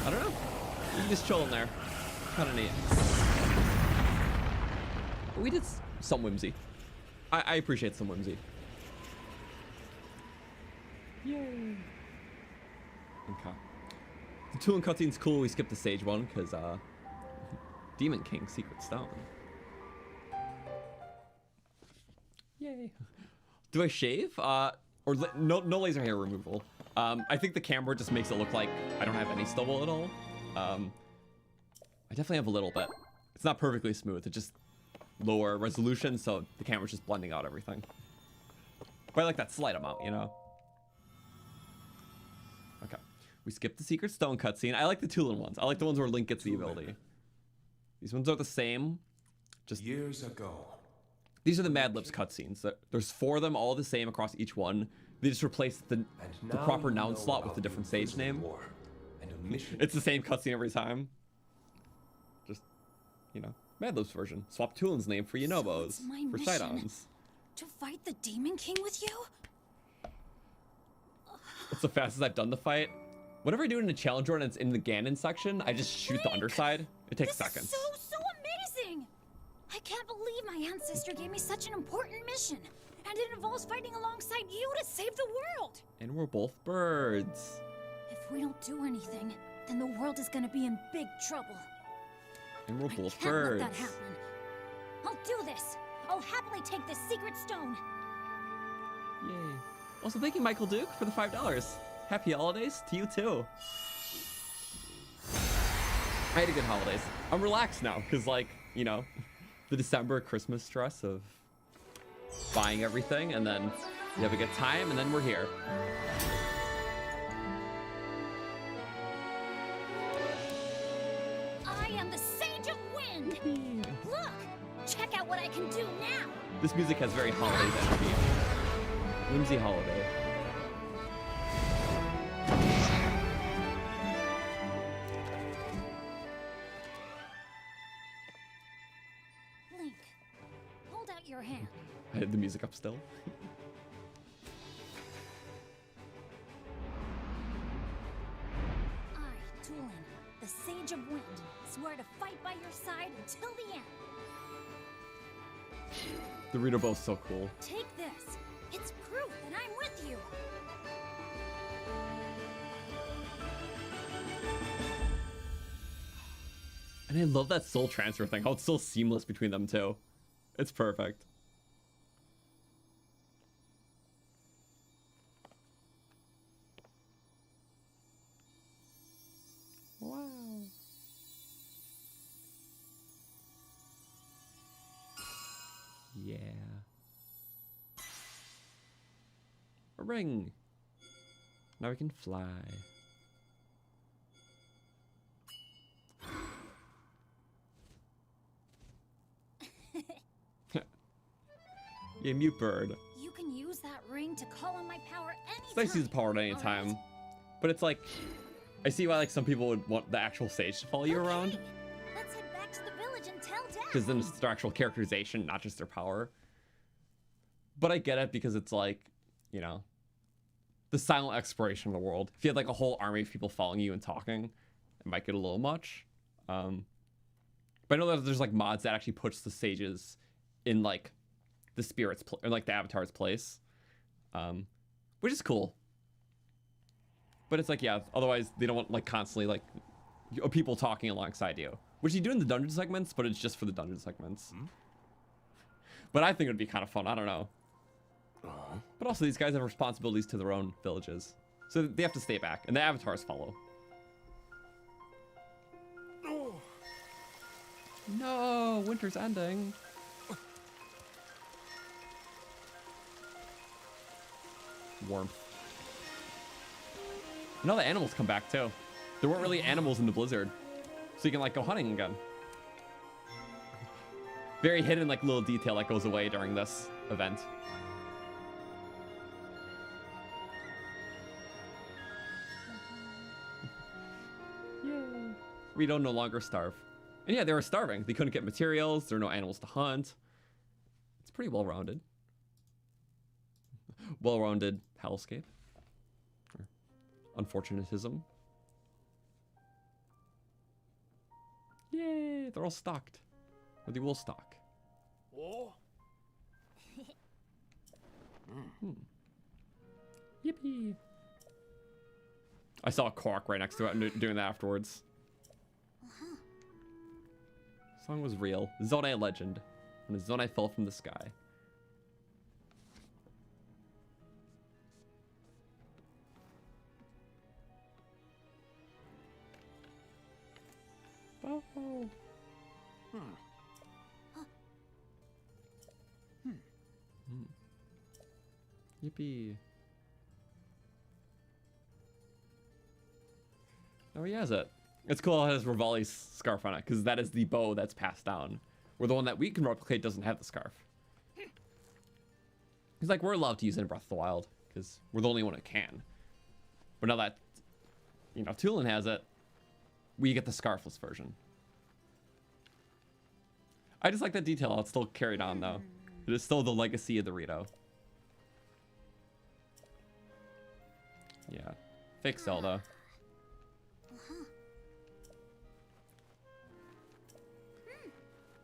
don't know. You can just chill in there. Kind of neat. But we did some whimsy. I appreciate some whimsy. Yay. Okay. The Toolin cutscene's cool. We skipped the stage one because Demon King Secret Stone. Yay. Do I shave? Or no laser hair removal. I think the camera just makes it look like I don't have any stubble at all. I definitely have a little bit. It's not perfectly smooth. It's just lower resolution, so the camera's just blending out everything. But I like that slight amount, you know? Okay. We skipped the Secret Stone cutscene. I like the Tulin ones. I like the ones where Link gets the ability. These ones are the same. Just Years ago. These are the Mad Libs cutscenes. There's 4 of them, all the same across each one. They just replaced the proper noun slot with a different stage name. It's the same cutscene every time. Just, you know, Mad Libs version. Swap Tulin's name for Yonobos, So my for mission Shidons. to fight the Demon King with you? It's the fastest I've done the fight. Whenever I do it in a challenge run and it's in the Ganon section, I just shoot the underside. It takes seconds. This is so amazing! I can't believe my ancestor gave me such an important mission. And it involves fighting alongside you to save the world. And we're both birds. If we don't do anything, then the world is gonna be in big trouble. And we're both I can't birds. let that happen. I'll do this. I'll happily take this secret stone. Yay. Also, thank you, Michael Duke, for the $5. Happy holidays to you, too. I had a good holidays. I'm relaxed now, because, like, you know, the December Christmas stress of buying everything, and then you have a good time, and then we're here. I am the Sage of Wind. Look, check out what I can do now. This music has very holidays energy. Whimsy holiday. Link, hold out your hand. I had the music up still. I, Tulin, the Sage of Wind, swear to fight by your side until the end. The Rito so cool. Take this. It's proof that I'm with you. And I love that soul transfer thing, how it's so seamless between them two. It's perfect. Wow. Yeah. A ring. Now we can fly. Yeah, mute bird. You can use that ring to call on my power anytime. It's nice to use the power at any time. Alright. But it's like, I see why like some people would want the actual sage to follow you around. Let's head back to the village and tell Dad. Because then it's their actual characterization, not just their power. But I get it because it's like, you know, the silent exploration of the world. If you had like a whole army of people following you and talking, it might get a little much. But I know that there's like mods that actually puts the sages in like the spirits or like the avatar's place, which is cool. But it's like, yeah, otherwise they don't want like constantly like people talking alongside you, which you do in the dungeon segments, but it's just for the dungeon segments. But I think it would be kind of fun. I don't know. But also these guys have responsibilities to their own villages, so they have to stay back, and the avatars follow. No, winter's ending. Warmth. And all the animals come back too. There weren't really animals in the blizzard, so you can like go hunting again. Very hidden like little detail that goes away during this event. Yay. We don't no longer starve. And yeah, they were starving. They couldn't get materials. There are no animals to hunt. It's pretty well-rounded. Well-rounded hellscape. Or unfortunatism. Yay, they're all stocked. Or they will stock. Yippee. I saw a Korok right next to it and doing that afterwards. Song was real. Zonai legend. When a Zonai fell from the sky. Oh. Yippee. Oh, he has it. It's cool it has Rivali's scarf on it, because that is the bow that's passed down. Where the one that we can replicate doesn't have the scarf. It's like, we're allowed to use it in Breath of the Wild, because we're the only one that can. But now that, you know, Tulin has it, we get the scarfless version. I just like that detail. It's still carried on, though. It is still the legacy of the Dorito. Yeah. Fake Zelda.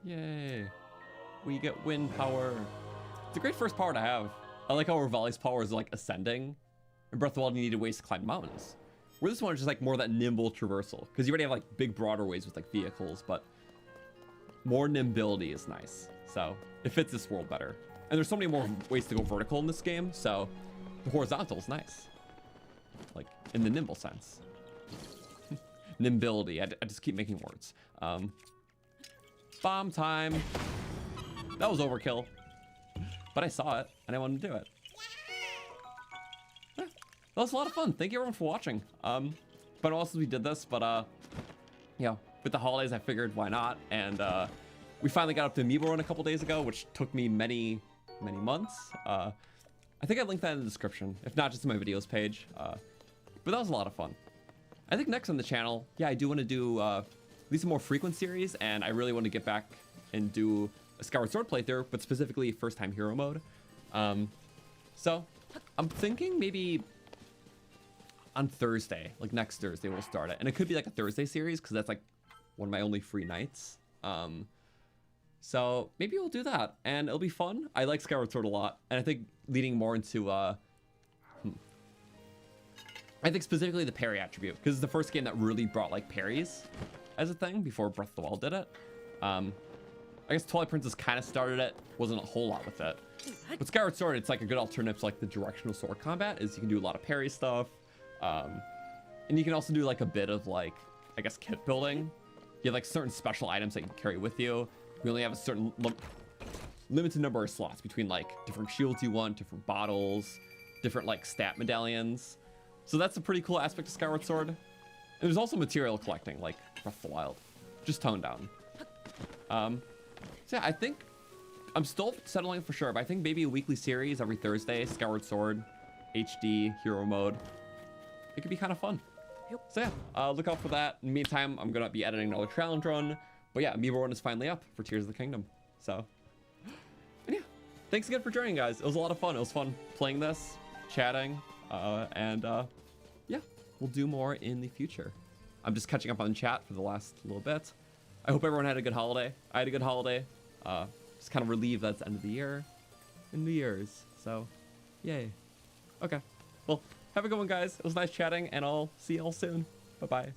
Yay. We get wind power. It's a great first power to have. I like how Rivali's power is like ascending. In Breath of the Wild, you needed ways to climb mountains. Where this one is just like more that nimble traversal. Because you already have like big, broader ways with like vehicles, but more nimbility is nice. So it fits this world better. And there's so many more ways to go vertical in this game, so the horizontal is nice. Like in the nimble sense. Nimbility. I just keep making words. Bomb time. That was overkill. But I saw it and I wanted to do it. Yeah, that was a lot of fun. Thank you everyone for watching. But also we did this, but yeah, with the holidays I figured why not. And we finally got up to amiibo run a couple days ago, which took me many months. I think I linked that in the description, if not just in my videos page. But that was a lot of fun. I think next on the channel, yeah, I do want to do at least a more frequent series, and I really want to get back and do a Skyward Sword playthrough, but specifically first time hero mode. So I'm thinking maybe on Thursday, like next Thursday, we'll start it. And it could be like a Thursday series, because that's like one of my only free nights. So maybe we'll do that, and it'll be fun. I like Skyward Sword a lot, and I think leading more into I think specifically the parry attribute, because it's the first game that really brought like parries as a thing before Breath of the Wild did it. I guess Twilight Princess kind of started it, wasn't a whole lot with it. But Skyward Sword, it's like a good alternative to like the directional sword combat, is you can do a lot of parry stuff. And you can also do like a bit of like, I guess, kit building. You have like certain special items that you can carry with you. We only have a certain limited number of slots between like different shields you want, different bottles, different like stat medallions. So that's a pretty cool aspect of Skyward Sword. And there's also material collecting, like Breath of the Wild, just toned down. So yeah, I think I'm still settling for sure, but I think maybe a weekly series every Thursday, Skyward Sword, HD, hero mode. It could be kind of fun. So yeah, look out for that. In the meantime, I'm gonna be editing another challenge run. But yeah, amiibo run is finally up for Tears of the Kingdom. So, and yeah, thanks again for joining, guys. It was a lot of fun. It was fun playing this, chatting, and yeah, we'll do more in the future. I'm just catching up on chat for the last little bit. I hope everyone had a good holiday. I had a good holiday. Just kind of relieved that it's the end of the year and New Year's. So, yay. Okay. Well, have a good one, guys. It was nice chatting, and I'll see y'all soon. Bye-bye.